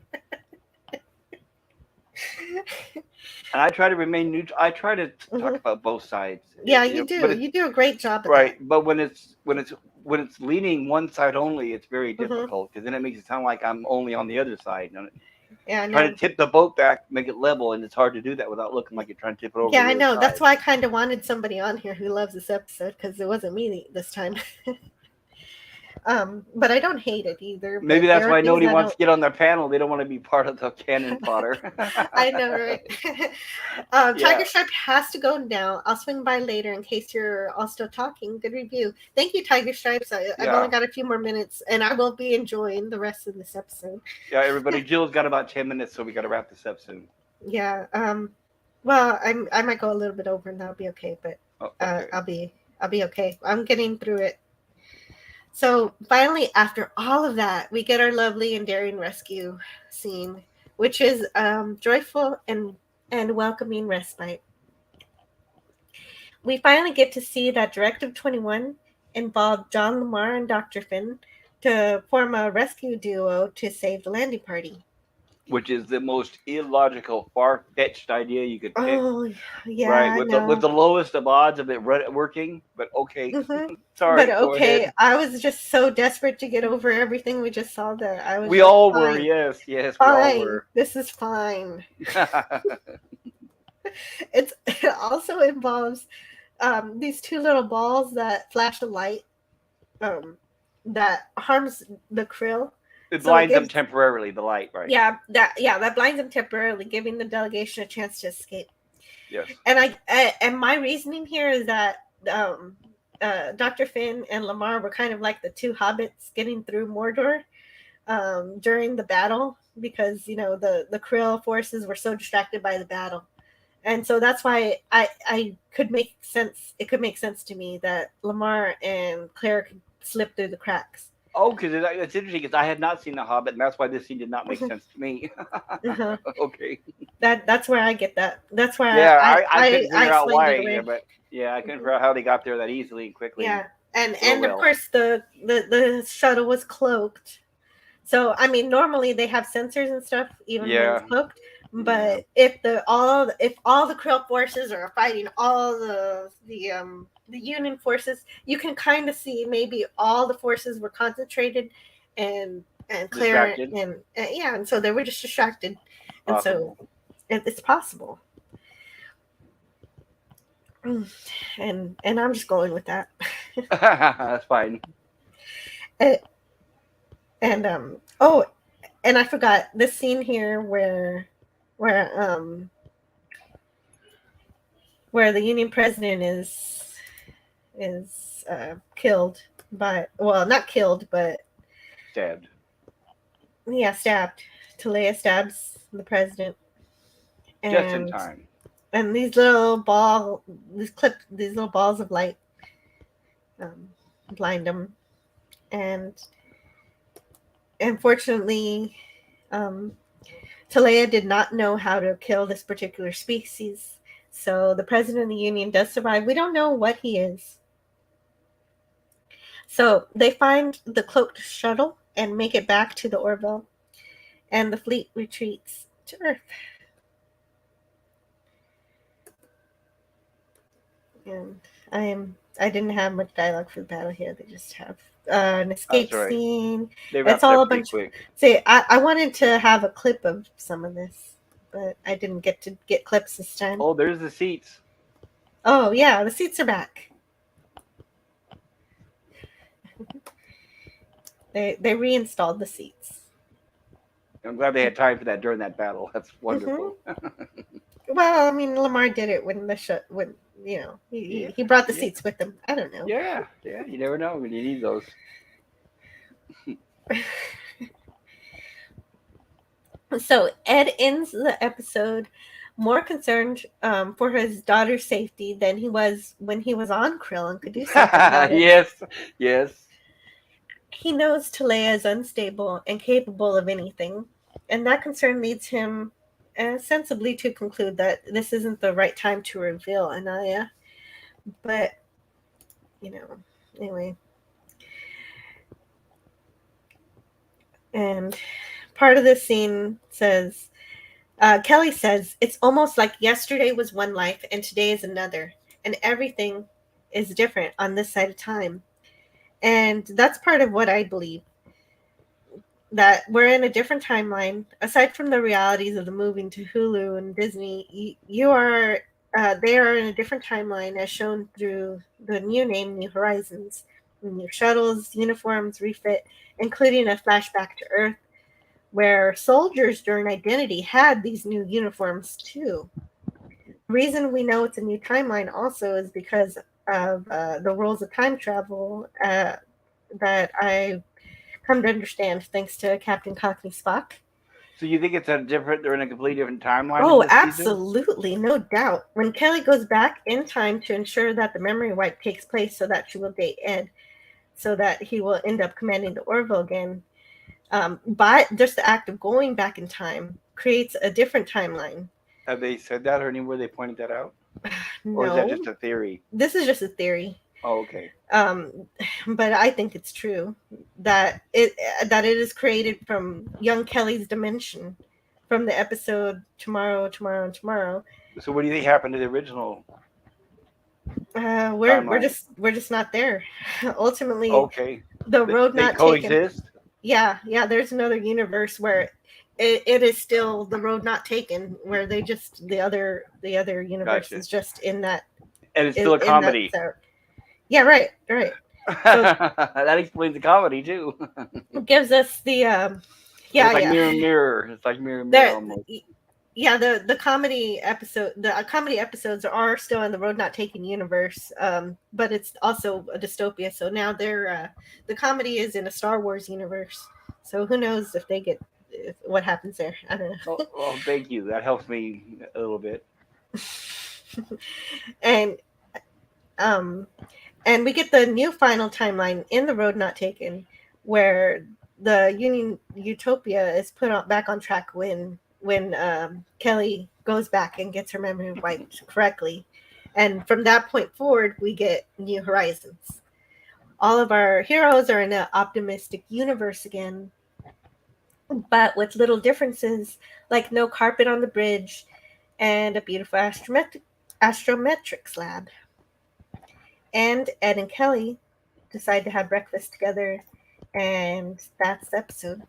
And I try to remain neutral. I try to talk about both sides. Yeah, you do. You do a great job of that. But when it's leaning one side only, it's very difficult because then it makes it sound like I'm only on the other side. Yeah, try to tip the boat back, make it level, and it's hard to do that without looking like you're trying to tip it over. Yeah, I know. That's why I kind of wanted somebody on here who loves this episode, because it wasn't me this time. But I don't hate it either. Maybe that's why nobody wants to get on their panel. They don't want to be part of the cannon fodder. I know, right? Tiger Stripe has to go now. I'll swing by later in case you're all still talking. Good review. Thank you, Tiger Stripes. I've only got a few more minutes, and I will be enjoying the rest of this episode. Yeah, everybody. Jill's got about 10 minutes, so we got to wrap this up soon. Yeah. Well, I might go a little bit over, and that'll be okay. But I'll be okay. I'm getting through it. So finally, after all of that, we get our lovely and daring rescue scene, which is joyful and welcoming respite. We finally get to see that Directive 21 involved John Lamar and Dr. Finn to form a rescue duo to save the landing party. Which is the most illogical, far-fetched idea you could pick. Oh, yeah, right, with the lowest of odds of it working, but okay. Mm-hmm. Sorry, but okay, I was just so desperate to get over everything we just saw that I was. We all were, yes, we all were. This is fine. It also involves these two little balls that flash a light that harms the krill. It blinds them temporarily, the light, right? Yeah, that blinds them temporarily, giving the delegation a chance to escape. Yes. And my reasoning here is that Dr. Finn and Lamar were kind of like the two hobbits getting through Mordor during the battle, because the krill forces were so distracted by the battle, And so that's why I could make sense. It could make sense to me that Lamar and Claire could slip through the cracks. Oh, because it's interesting because I had not seen The Hobbit, and that's why this scene did not make sense to me. Uh-huh. Okay. That's where I get that. That's where Yeah, I I couldn't figure out explained why, it away. but yeah, I couldn't figure out how they got there that easily and quickly. Yeah, and So of course the shuttle was cloaked. So I mean, normally they have sensors and stuff even when it's cloaked. But if all the Krill forces are fighting all the Union forces, you can kind of see maybe all the forces were concentrated and Claire and so they were just distracted, and Possible. so it's possible. And I'm just going with that. That's fine. And I forgot this scene here where the Union president is killed by, well, not killed, but stabbed. Yeah, stabbed. Taleahs stabs the president. And, just in time. And these little balls of light blind him, and unfortunately, Taleah did not know how to kill this particular species. So the president of the Union does survive. We don't know what he is. So they find the cloaked shuttle and make it back to the Orville, and the fleet retreats to Earth. And I didn't have much dialogue for the battle here. They just have an escape scene. It's all a bunch. See, I wanted to have a clip of some of this, but I didn't get to get clips this time. Oh, there's the seats. Oh yeah, the seats are back. They reinstalled the seats. I'm glad they had time for that during that battle. That's wonderful. Mm-hmm. Well, I mean, Lamar did it when he brought the seats with him. I don't know. Yeah, you never know when you need those. So Ed ends the episode more concerned for his daughter's safety than he was when he was on Krill and could do something about it. Yes. He knows Taleah is unstable and capable of anything, and that concern leads him sensibly to conclude that this isn't the right time to reveal Anaya. But, anyway. And part of this scene says, Kelly says, it's almost like yesterday was one life and today is another, and everything is different on this side of time. And that's part of what I believe, that we're in a different timeline. Aside from the realities of the moving to Hulu and Disney, they are in a different timeline as shown through the new name, New Horizons. New shuttles, uniforms, refit, including a flashback to Earth, where soldiers during Identity had these new uniforms too. The reason we know it's a new timeline also is because of the rules of time travel that I come to understand thanks to Captain Cockney Spock. So you think they're in a completely different timeline? Oh, absolutely, no doubt. When Kelly goes back in time to ensure that the memory wipe takes place so that she will date Ed, so that he will end up commanding the Orville again. But just the act of going back in time creates a different timeline. Have they said that or anywhere they pointed that out? No. Or is that just a theory? This is just a theory. Oh, okay. But I think it's true that it is created from young Kelly's dimension, from the episode Tomorrow. So what do you think happened to the original? We're just not there. Ultimately, okay. The road not coexist? Taken. Yeah. There's another universe where it is still the road not taken, where they just the other universe is just in that. And it's still a comedy. Yeah, right. So, that explains the comedy too. It gives us the it's like mirror. It's like mirror almost. Yeah, the comedy episodes are still in the Road Not Taken universe, but it's also a dystopia. So now the comedy is in a Star Wars universe. So who knows if they get what happens there? I don't know. Well, thank you. That helps me a little bit. and um and we get the new final timeline in The Road Not Taken, where the Union Utopia is put back on track when Kelly goes back and gets her memory wiped correctly, and from that point forward, we get New Horizons. All of our heroes are in an optimistic universe again, but with little differences, like no carpet on the bridge and a beautiful astrometrics lab. And Ed and Kelly decide to have breakfast together, and that's the episode.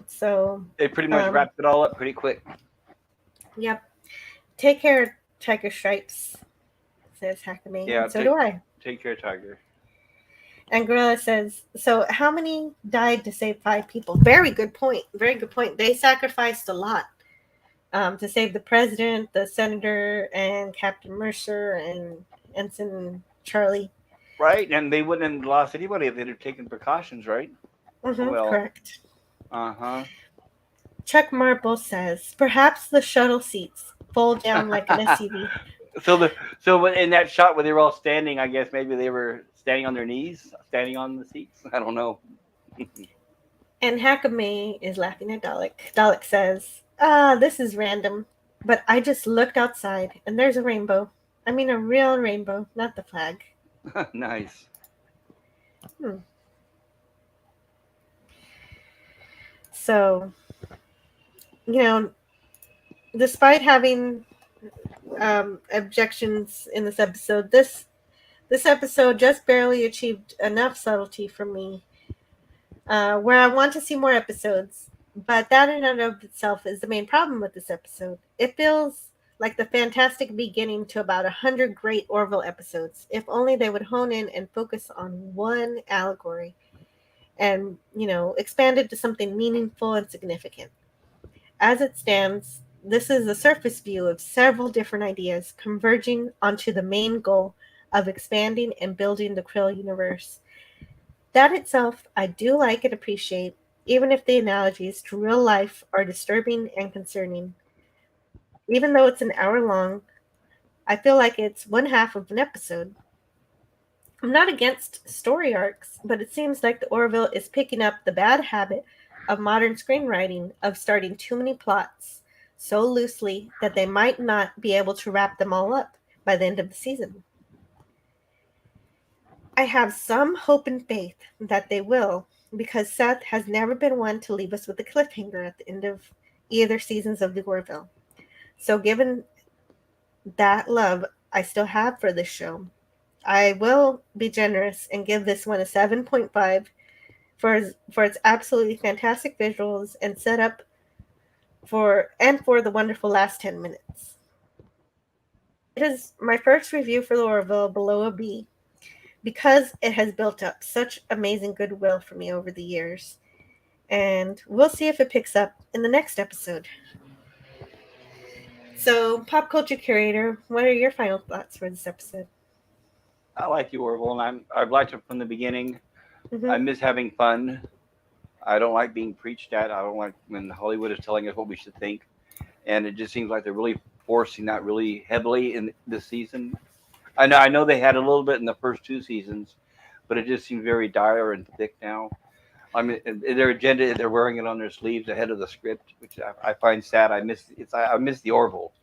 So, It pretty much wraps it all up pretty quick. yep. Take care, Tiger Stripes, says Hakame. Yeah, and so do I. Take care, Tiger. And Gorilla says, so how many died to save 5 people? Very good point. Very good point. They sacrificed a lot to save the president, the senator, and Captain Mercer, and Ensign Charly. Right, and they wouldn't have lost anybody if they'd have taken precautions, right? Well, correct. Uh-huh. Chuck Marple says, perhaps the shuttle seats fold down like an SUV. So in that shot where they were all standing, I guess maybe they were standing on their knees, standing on the seats. I don't know. And Hakame is laughing at Dalek. Dalek says, this is random, but I just looked outside and there's a rainbow. I mean a real rainbow, not the flag. Nice. So, despite having objections in this episode, this episode just barely achieved enough subtlety for me, where I want to see more episodes. But that in and of itself is the main problem with this episode. It feels like the fantastic beginning to about 100 great Orville episodes, if only they would hone in and focus on one allegory and, expand it to something meaningful and significant. As it stands, this is a surface view of several different ideas converging onto the main goal of expanding and building the Krill universe. That itself, I do like and appreciate, even if the analogies to real life are disturbing and concerning. Even though it's an hour long, I feel like it's one half of an episode. I'm not against story arcs, but it seems like the Orville is picking up the bad habit of modern screenwriting of starting too many plots so loosely that they might not be able to wrap them all up by the end of the season. I have some hope and faith that they will, because Seth has never been one to leave us with a cliffhanger at the end of either seasons of the Orville. So given that love I still have for this show, I will be generous and give this one a 7.5 for its absolutely fantastic visuals and setup for the wonderful last 10 minutes. It is my first review for the Orville below a B, because it has built up such amazing goodwill for me over the years. And we'll see if it picks up in the next episode. So, Pop Culture Curator, what are your final thoughts for this episode? I like you, Orville, and I've liked it from the beginning. Mm-hmm. I miss having fun. I don't like being preached at. I don't like when Hollywood is telling us what we should think. And it just seems like they're really forcing that really heavily in this season. I know they had a little bit in the first 2 seasons, but it just seems very dire and thick now. I mean, their agenda, they're wearing it on their sleeves ahead of the script, which I find sad. I miss the Orville.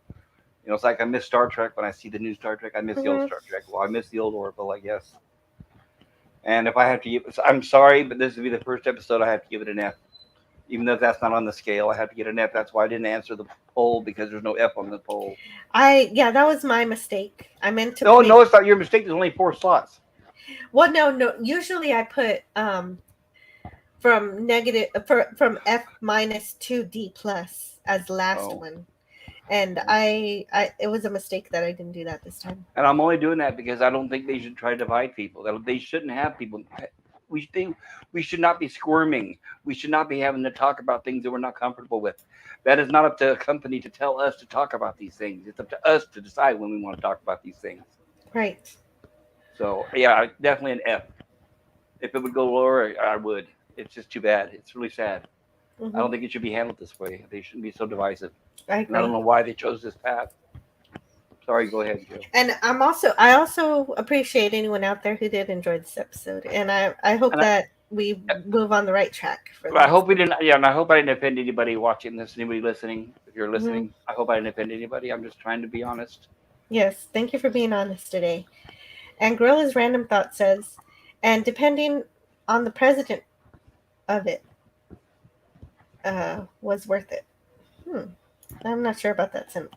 It's like I miss Star Trek when I see the new Star Trek. I miss the old Star Trek. Well, I miss the old Orville, I guess. And if I have to give, I'm sorry, but this would be the first episode I have to give it an F. Even though that's not on the scale, I have to get an F. That's why I didn't answer the poll, because there's no F on the poll. That was my mistake. I meant to. No, it's not your mistake. There's only 4 slots. Well, no. Usually I put from F minus to D plus as the last one. And it was a mistake that I didn't do that this time. And I'm only doing that because I don't think they should try to divide people. They shouldn't have people. We should not be squirming. We should not be having to talk about things that we're not comfortable with. That is not up to a company to tell us to talk about these things. It's up to us to decide when we want to talk about these things. Right. So, yeah, definitely an F. If it would go lower, I would. It's just too bad. It's really sad. Mhm. I don't think it should be handled this way. They shouldn't be so divisive. I And I don't agree. know why they chose this path. Sorry, go ahead, Joe. And I also appreciate anyone out there who did enjoy this episode, and I hope And that we move on the right track for the I next hope we one. didn't. Yeah, and I hope I didn't offend anybody watching this. Anybody listening? If you're listening, Mhm. I hope I didn't offend anybody. I'm just trying to be honest. Yes, thank you for being honest today. And Gorilla's random thought says, and depending on the president of it, was worth it. I'm not sure about that sentence.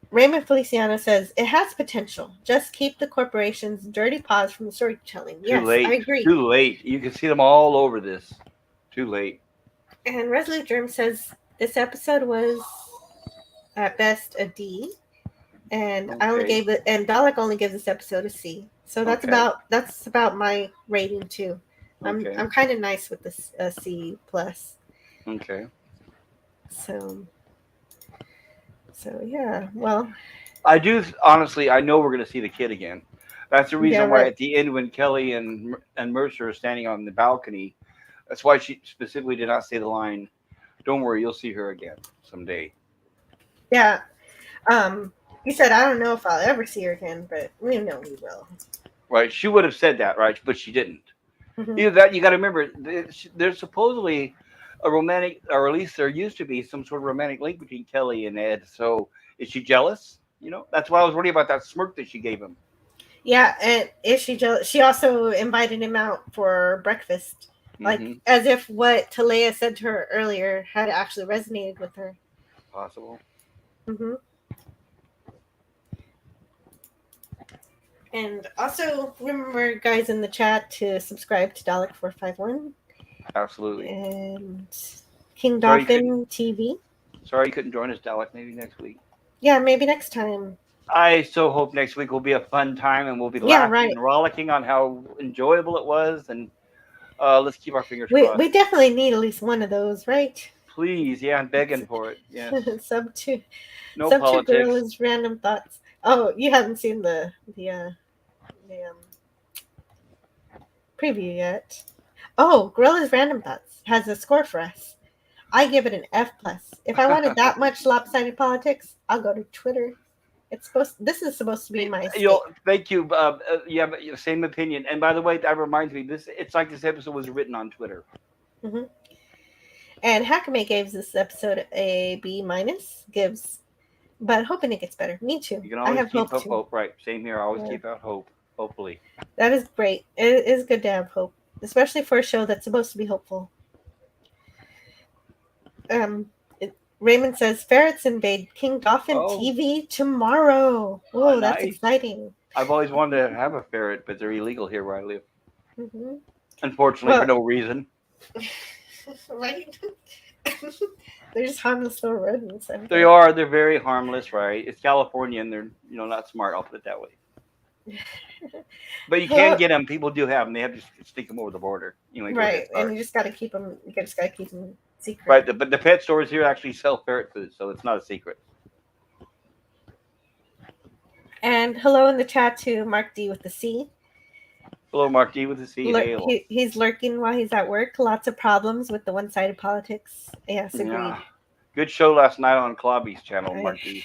Raymond Feliciano says, it has potential. Just keep the corporation's dirty paws from storytelling. Too Yes, late. I agree. Too late. You can see them all over this. Too late. And Resolute Germs says, this episode was at best a D. And I only Okay. gave it, and Dalek only gives this episode a C. So that's Okay. about my rating too. Okay. I'm kind of nice with this C plus. Okay. So yeah. Well, I do honestly. I know we're going to see the kid again. That's the reason yeah, why right. at the end, when Kelly and Mercer are standing on the balcony, that's why she specifically did not say the line, "Don't worry, you'll see her again someday." Yeah. He said, I don't know if I'll ever see her again, but we know we will. Right? She would have said that, right? But she didn't. Mhm. Either that, you got to remember, there's supposedly a romantic, or at least there used to be some sort of romantic link between Kelly and Ed. So is she jealous? You know, that's why I was worried about that smirk that she gave him. Yeah, and is she jealous? She also invited him out for breakfast, like Mm-hmm. as if what Taleahs said to her earlier had actually resonated with her. Possible. Mm-hmm. And also remember, guys, in the chat to subscribe to Dalek451 Absolutely. and King Sorry Dolphin TV. Sorry you couldn't join us, Dalek. Maybe next week. Yeah, maybe next time. I so hope next week will be a fun time and we'll be Yeah, laughing right. and rollicking on how enjoyable it was. And let's keep our fingers We crossed. definitely need at least one of those, right? Please, yeah, I'm begging for it. Yes. Sub two No Sub two politics. Gorilla's random thoughts. Oh, you haven't seen the preview yet. Oh, Gorilla's random thoughts has a score for us. I give it an F plus. If I wanted that much lopsided politics, I'll go to Twitter. This is supposed to be my state. Thank you. Yeah, but same opinion. And by the way, that reminds me. It's like this episode was written on Twitter. Mm-hmm. And Hakame gave this episode a B minus. But hoping it gets better. Me too. You can always I have keep hope too. hope. Right. Same here. I always keep out hope. Hopefully. That is great. It is good to have hope, especially for a show that's supposed to be hopeful. Raymond says ferrets invade King Dolphin TV tomorrow. Oh, that's nice. exciting. I've always wanted to have a ferret, but they're illegal here where I live. Mm-hmm. Unfortunately, for no reason. Right? They're just harmless little rodents. They are. They're very harmless, right? It's California, and they're not smart. I'll put it that way. But you can get them. People do have them. They have to sneak them over the border. Right, and you just got to keep them. You just got to keep them secret. Right, but the pet stores here actually sell ferret food, so it's not a secret. And hello in the chat to Mark D with the C. Hello, Mark D with the C. He's lurking while he's at work. Lots of problems with the one-sided politics. Yes, agreed. Yeah. Good show last night on Klobby's channel, Mark D.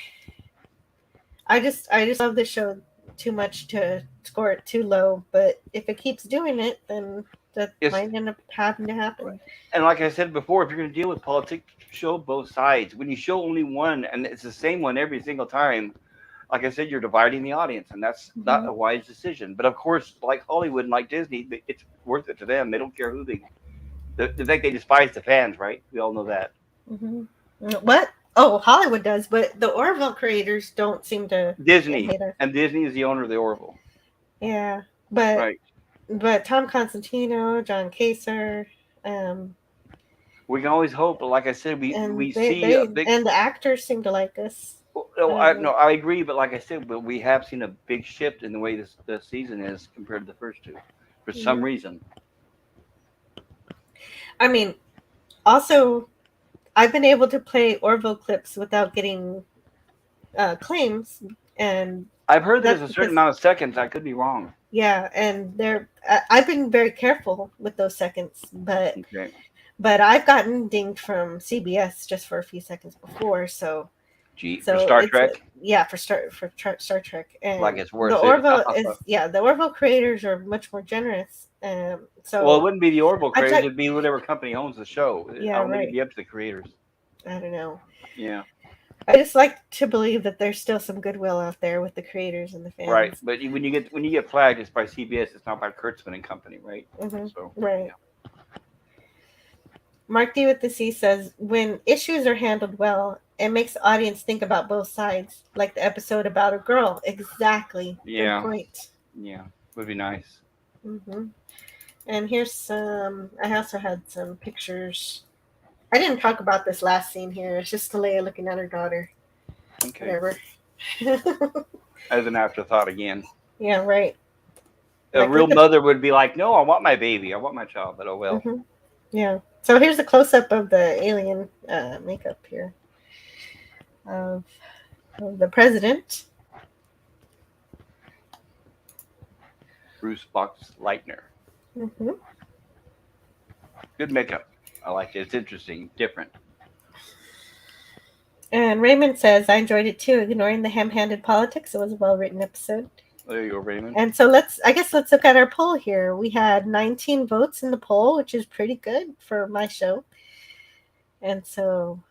I just love this show too much to score it too low, but if it keeps doing it, then that might end up having to happen. And like I said before, if you're going to deal with politics, show both sides. When you show only one, and it's the same one every single time, like I said, you're dividing the audience, and that's not a wise decision. But of course, like Hollywood and like Disney, it's worth it to them. They don't care who they think they despise the fans, right? We all know that. Mm-hmm. What? Oh, Hollywood does, but the Orville creators don't seem to. Disney, and Disney is the owner of the Orville. Yeah, but Tom Constantino, John Kaser. We can always hope, but like I said, we see a big, and the actors seem to like us. I agree, but like I said, we have seen a big shift in the way this season is compared to the first two, for some reason. I mean, also, I've been able to play Orville clips without getting claims, and I've heard there's That's a certain because, amount of seconds. I could be wrong. yeah, and I've been very careful with those seconds, Okay. but I've gotten dinged from CBS just for a few seconds before, so Gee, for so Star it's Trek, yeah for Star Trek, like and it's the worth it. Orville is the Orville creators are much more generous. Well, it So wouldn't be the Orville I creators. checked. It'd be whatever company owns the show. I Yeah, don't think it'd right. be up to the creators. I don't know. Yeah. I just like to believe that there's still some goodwill out there with the creators and the Right, fans. but when you get flagged, it's by CBS. It's not by Kurtzman and Company, right? Hmm. So Right. yeah. Mark D with the C says, when issues are handled well, it makes the audience think about both sides, like the episode about a girl. Exactly. Good Yeah. point. Yeah, would be nice. Hmm. And here's some. I also had some pictures. I didn't talk about this last scene here. It's just Taleah looking at her daughter. Okay. Whatever. As an afterthought again. Yeah, right. A Like, real mother would be like, "No, I want my baby. I want my child." But oh well. Mm-hmm. Yeah. So here's a close up of the alien makeup here of the president. Bruce Boxleitner. Mm-hmm. Good makeup. I like it. It's interesting, different. And Raymond says, I enjoyed it too, ignoring the ham-handed politics. It was a well-written episode. There you go, Raymond. And so let's look at our poll here. We had 19 votes in the poll, which is pretty good for my show. And so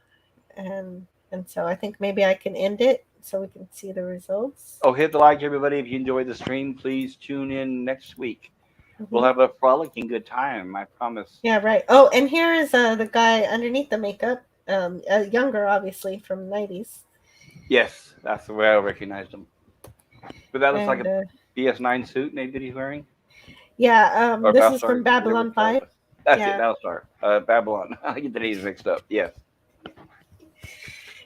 I think maybe I can end it so we can see the results. Oh, hit the like, everybody. If you enjoyed the stream, please tune in next week. Mm-hmm. We'll have a frolicking good time, I promise. Yeah, right. Oh, and here is the guy underneath the makeup, younger, obviously, from the 90s. Yes, that's the way I recognized him. But that looks like a BS9 suit maybe that he's wearing. Yeah, this is from Babylon 5. That's it, Battlestar. Babylon. I get the names mixed up, yes.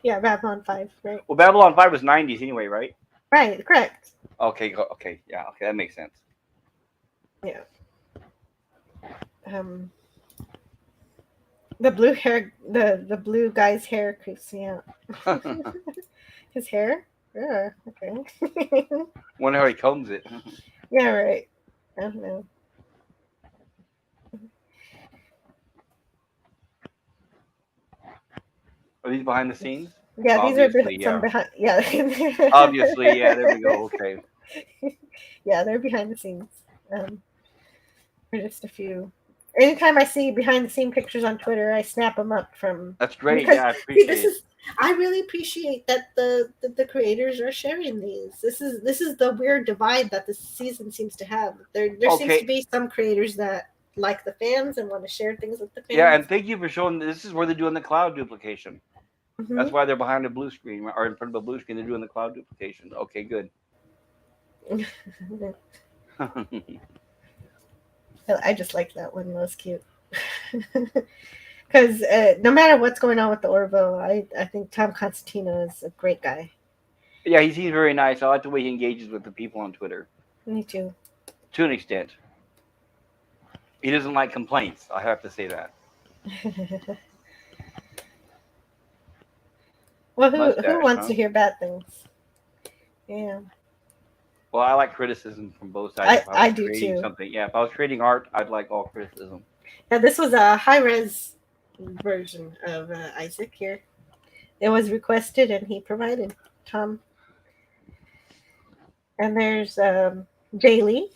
Yeah, Babylon 5, right. Well, Babylon 5 was 90s anyway, right? Right, correct. Okay, yeah, okay, that makes sense. Yeah. The blue hair, the blue guy's hair creeps me out. His hair? Yeah, okay. Wonder how he combs it. Yeah, right. I don't know. Are these behind the scenes? Yeah, Obviously, these are some behind. Yeah. Obviously, yeah. There we go. Okay. Yeah, they're behind the scenes. For just a few. Anytime I see behind the scene pictures on Twitter, I snap them up from. That's great. Yeah, I appreciate it. I really appreciate that the creators are sharing these. This is the weird divide that this season seems to have. There seems to be some creators that like the fans and want to share things with the fans. Yeah, and thank you for showing. This is where they're doing the cloud duplication. Mm-hmm. That's why they're behind a blue screen or in front of a blue screen. They're doing the cloud duplication. Okay, good. I just like that one. That was cute. Because no matter what's going on with the Orville, I think Tom Constantino is a great guy. Yeah, he seems very nice. I like the way he engages with the people on Twitter. Me too. To an extent. He doesn't like complaints. I have to say that. Well, who wants to hear bad things? Yeah. Well, I like criticism from both sides. I do too. Something. Yeah, if I was creating art, I'd like all criticism. Yeah, this was a high-res version of Isaac here. It was requested and he provided, Tom. And there's Jaylee.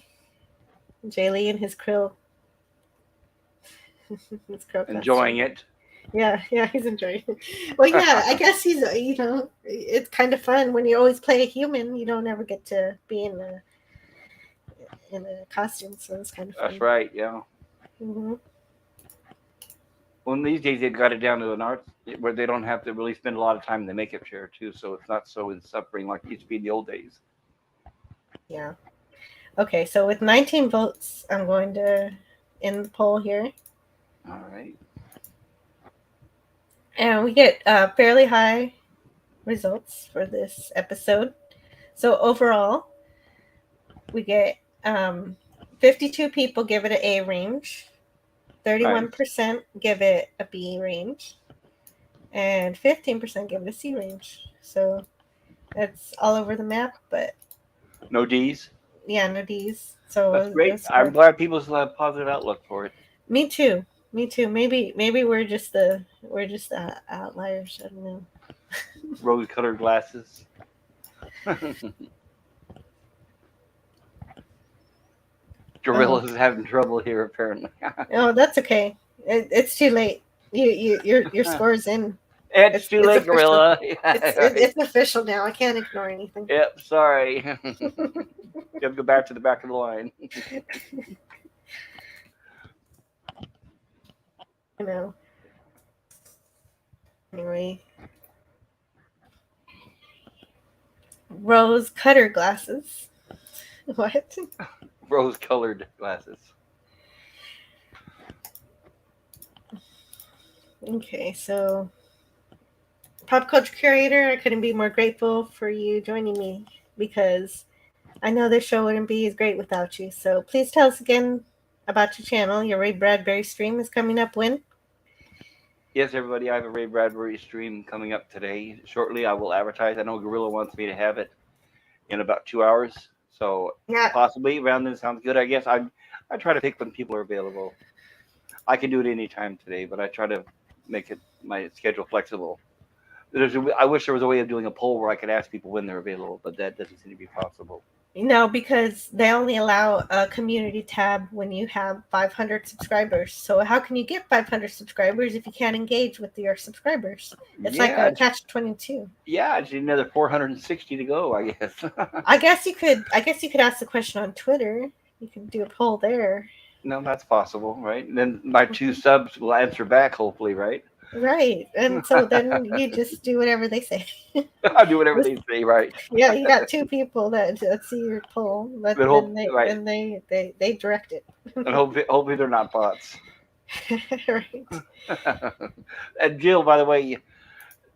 Jaylee and his krill. His krill enjoying it. Yeah, he's enjoying it. Well, yeah, I guess he's, it's kind of fun when you always play a human. You don't ever get to be in a costume, so it's kind of fun. That's right, yeah. Mm-hmm. Well, these days they've got it down to an art where they don't have to really spend a lot of time in the makeup chair too, so it's not so in suffering like it used to be in the old days. Yeah. Okay, so with 19 votes, I'm going to end the poll here. All right. And we get fairly high results for this episode. So overall, we get 52 people give it an A range, 31% give it a B range, and 15% give it a C range. So that's all over the map, but No D's. Yeah, no D's. So That's it great. was I'm glad people still have positive outlook for it. Me too. Me too. Maybe we're just outliers. I don't know. Rose-colored glasses. Gorilla's having trouble here apparently. Oh, that's okay. It's too late. Your score's in. It's too late, official. Gorilla. It's official now. I can't ignore anything. Yep, sorry. You have to go back to the back of the line. You know. Anyway. Rose cutter glasses. What? Rose-colored glasses. Okay, so Pop Culture Curator, I couldn't be more grateful for you joining me because I know this show wouldn't be as great without you. So please tell us again about your channel. Your Ray Bradbury stream is coming up when? Yes, everybody, I have a Ray Bradbury stream coming up today. Shortly, I will advertise. I know Gorilla wants me to have it in about 2 hours. So Yeah. possibly around then sounds good. I guess I try to pick when people are available. I can do it anytime today, but I try to make it my schedule flexible. I wish there was a way of doing a poll where I could ask people when they're available, but that doesn't seem to be possible. No, because they only allow a community tab when you have 500 subscribers. So how can you get 500 subscribers if you can't engage with your subscribers? It's like a catch-22. Yeah, I just need another 460 to go, I guess. I guess you could ask the question on Twitter. You could do a poll there. No, that's possible, right? And then my 2 subs will answer back, hopefully, right? Right. And so then you just do whatever they say. I'll do whatever they say, right? Yeah, you got 2 people that see your poll, but then they direct it. And hopefully they're not bots. Right. And Jill, by the way,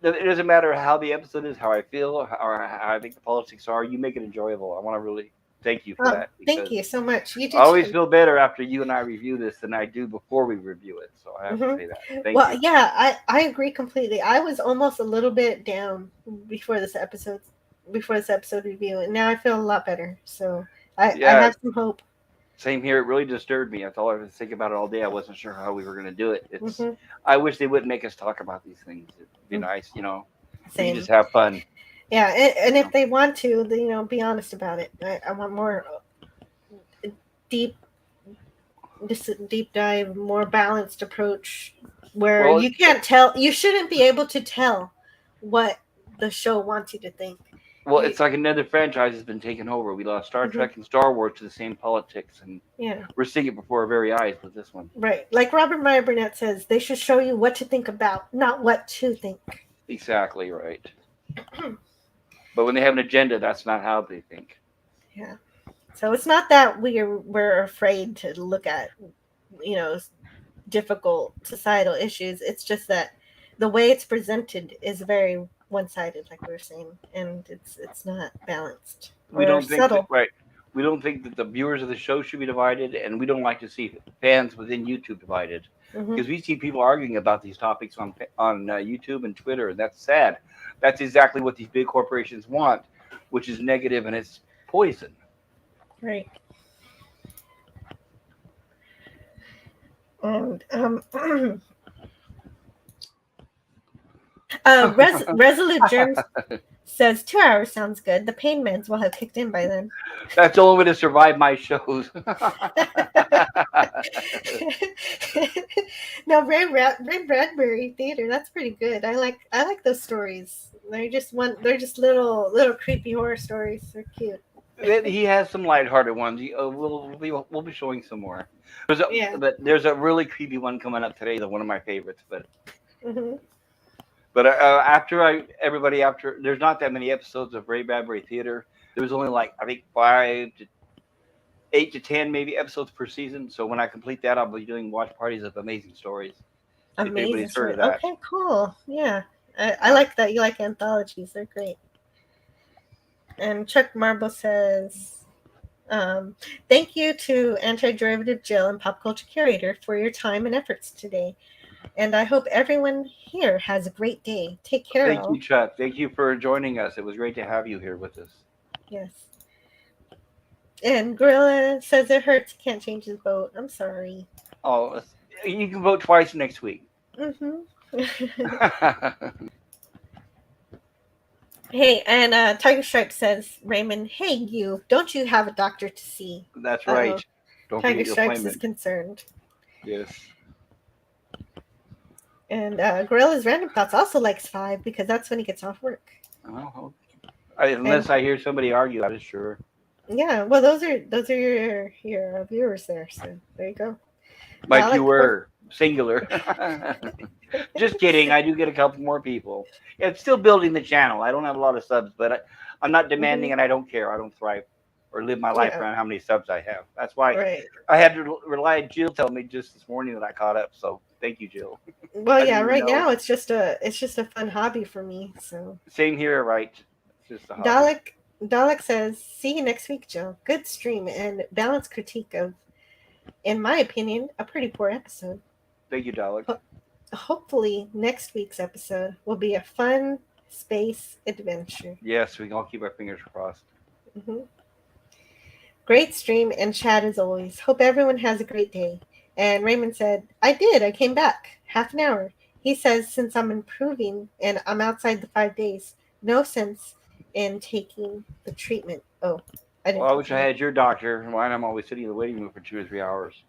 it doesn't matter how the episode is, how I feel, or how I think the politics are. You make it enjoyable. I want to really thank you for that. Thank you so much. You do I always feel better after you and I review this than I do before we review it. So I have to say that. Thank you. Yeah, I agree completely. I was almost a little bit down before this episode review, and now I feel a lot better. So I have some hope. Same here. It really disturbed me. That's all I was thinking about it all day. I wasn't sure how we were going to do it. I wish they wouldn't make us talk about these things. It'd be nice, you know. Same. You just have fun. Yeah, and if they want to, you know, be honest about it. I want more deep dive, more balanced approach where you can't tell. You shouldn't be able to tell what the show wants you to think. Well, it's like another franchise has been taken over. We lost Star Trek and Star Wars to the same politics, and we're seeing it before our very eyes with this one. Right. Like Robert Meyer Burnett says, they should show you what to think about, not what to think. Exactly right. But when they have an agenda, that's not how they think. Yeah. So it's not that we're afraid to look at, you know, difficult societal issues. It's just that the way it's presented is very one-sided, like we were saying, and it's not balanced. We don't think that, right. We don't think that the viewers of the show should be divided, and we don't like to see fans within YouTube divided, because we see people arguing about these topics on YouTube and Twitter, and that's sad. That's exactly what these big corporations want, which is negative and it's poison. Right. And Resolute Germs says 2 hours sounds good. The pain meds will have kicked in by then. That's the only way to survive my shows. No, Ray Bradbury Theater. That's pretty good. I like those stories. They're just little creepy horror stories. They're cute. He has some lighthearted ones. We'll be showing some more. But there's a really creepy one coming up today. One of my favorites. But after there's not that many episodes of Ray Bradbury Theater. There was only like I think 8 to 10 maybe episodes per season. So when I complete that, I'll be doing watch parties of amazing stories. Amazing stories. Okay, cool. Yeah, I like that. You like anthologies? They're great. And Chuck Marble says, thank you to Anti-Derivative Jill and Pop Culture Curator for your time and efforts today. And I hope everyone here has a great day. Take care. Thank you, Chuck. Thank you for joining us. It was great to have you here with us. Yes. And Gorilla says it hurts. Can't change his vote. I'm sorry. Oh, you can vote twice next week. Hey, and Tiger Stripe says, Raymond, hey, you, don't you have a doctor to see? That's right. Don't Tiger forget your Stripes appointment. is concerned. Yes. And Gorilla's Random Thoughts also likes 5 because that's when he gets off work. Oh, unless I hear somebody argue, I'm sure. Yeah, well, those are your viewers there. So there you go. My viewer, singular. Just kidding. I do get a couple more people. Yeah, it's still building the channel. I don't have a lot of subs, but I'm not demanding, and I don't care. I don't thrive or live my life around how many subs I have. That's why I had to rely on Jill telling me just this morning that I caught up. So thank you, Jill. Well, yeah, right now it's just a fun hobby for me. So same here, right? It's just a hobby. Dalek says, "See you next week, Jill. Good stream and balanced critique of, in my opinion, a pretty poor episode." Thank you, Dalek. Hopefully, next week's episode will be a fun space adventure. Yes, we can all keep our fingers crossed. Great stream and chat as always. Hope everyone has a great day. And Raymond said, I did. I came back. Half an hour. He says, since I'm improving and I'm outside the 5 days, no sense in taking the treatment. Oh, I wish I had your doctor. Why I'm always sitting in the waiting room for 2 or 3 hours.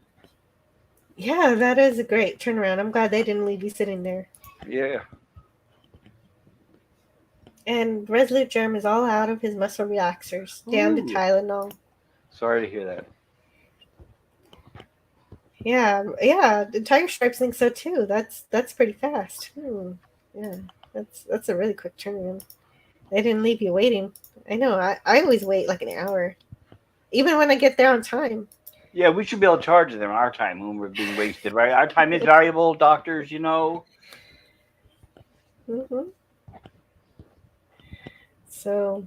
Yeah, that is a great turnaround. I'm glad they didn't leave you sitting there. Yeah. And Resolute Germ is all out of his muscle relaxers, down to Tylenol. Sorry to hear that. Yeah. The Tiger Stripes think so too. That's pretty fast. Yeah, that's a really quick turnaround. They didn't leave you waiting. I know. I always wait like an hour, even when I get there on time. Yeah, we should be able to charge them our time when we're being wasted, right? Our time is valuable, doctors, you know. So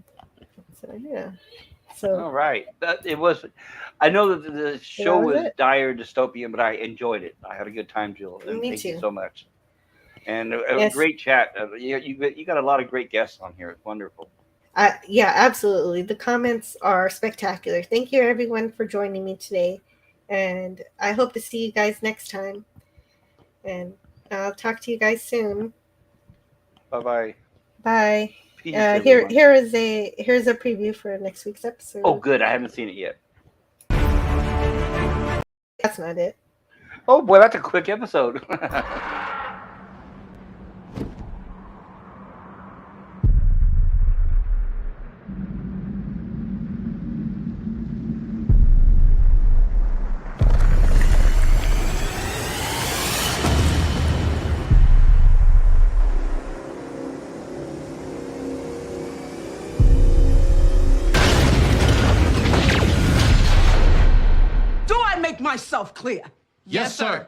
yeah. So all right, it was. I know that the show was dire dystopian, but I enjoyed it. I had a good time, Jill. And Me thank too. you so much. And a great chat. You got a lot of great guests on here. It's wonderful. Yeah, absolutely. The comments are spectacular. Thank you, everyone, for joining me today. And I hope to see you guys next time. And I'll talk to you guys soon. Bye-bye. Bye. Peace, here's a preview for next week's episode. Oh, good. I haven't seen it yet. That's not it. Oh, boy, that's a quick episode. Myself clear. Yes, sir.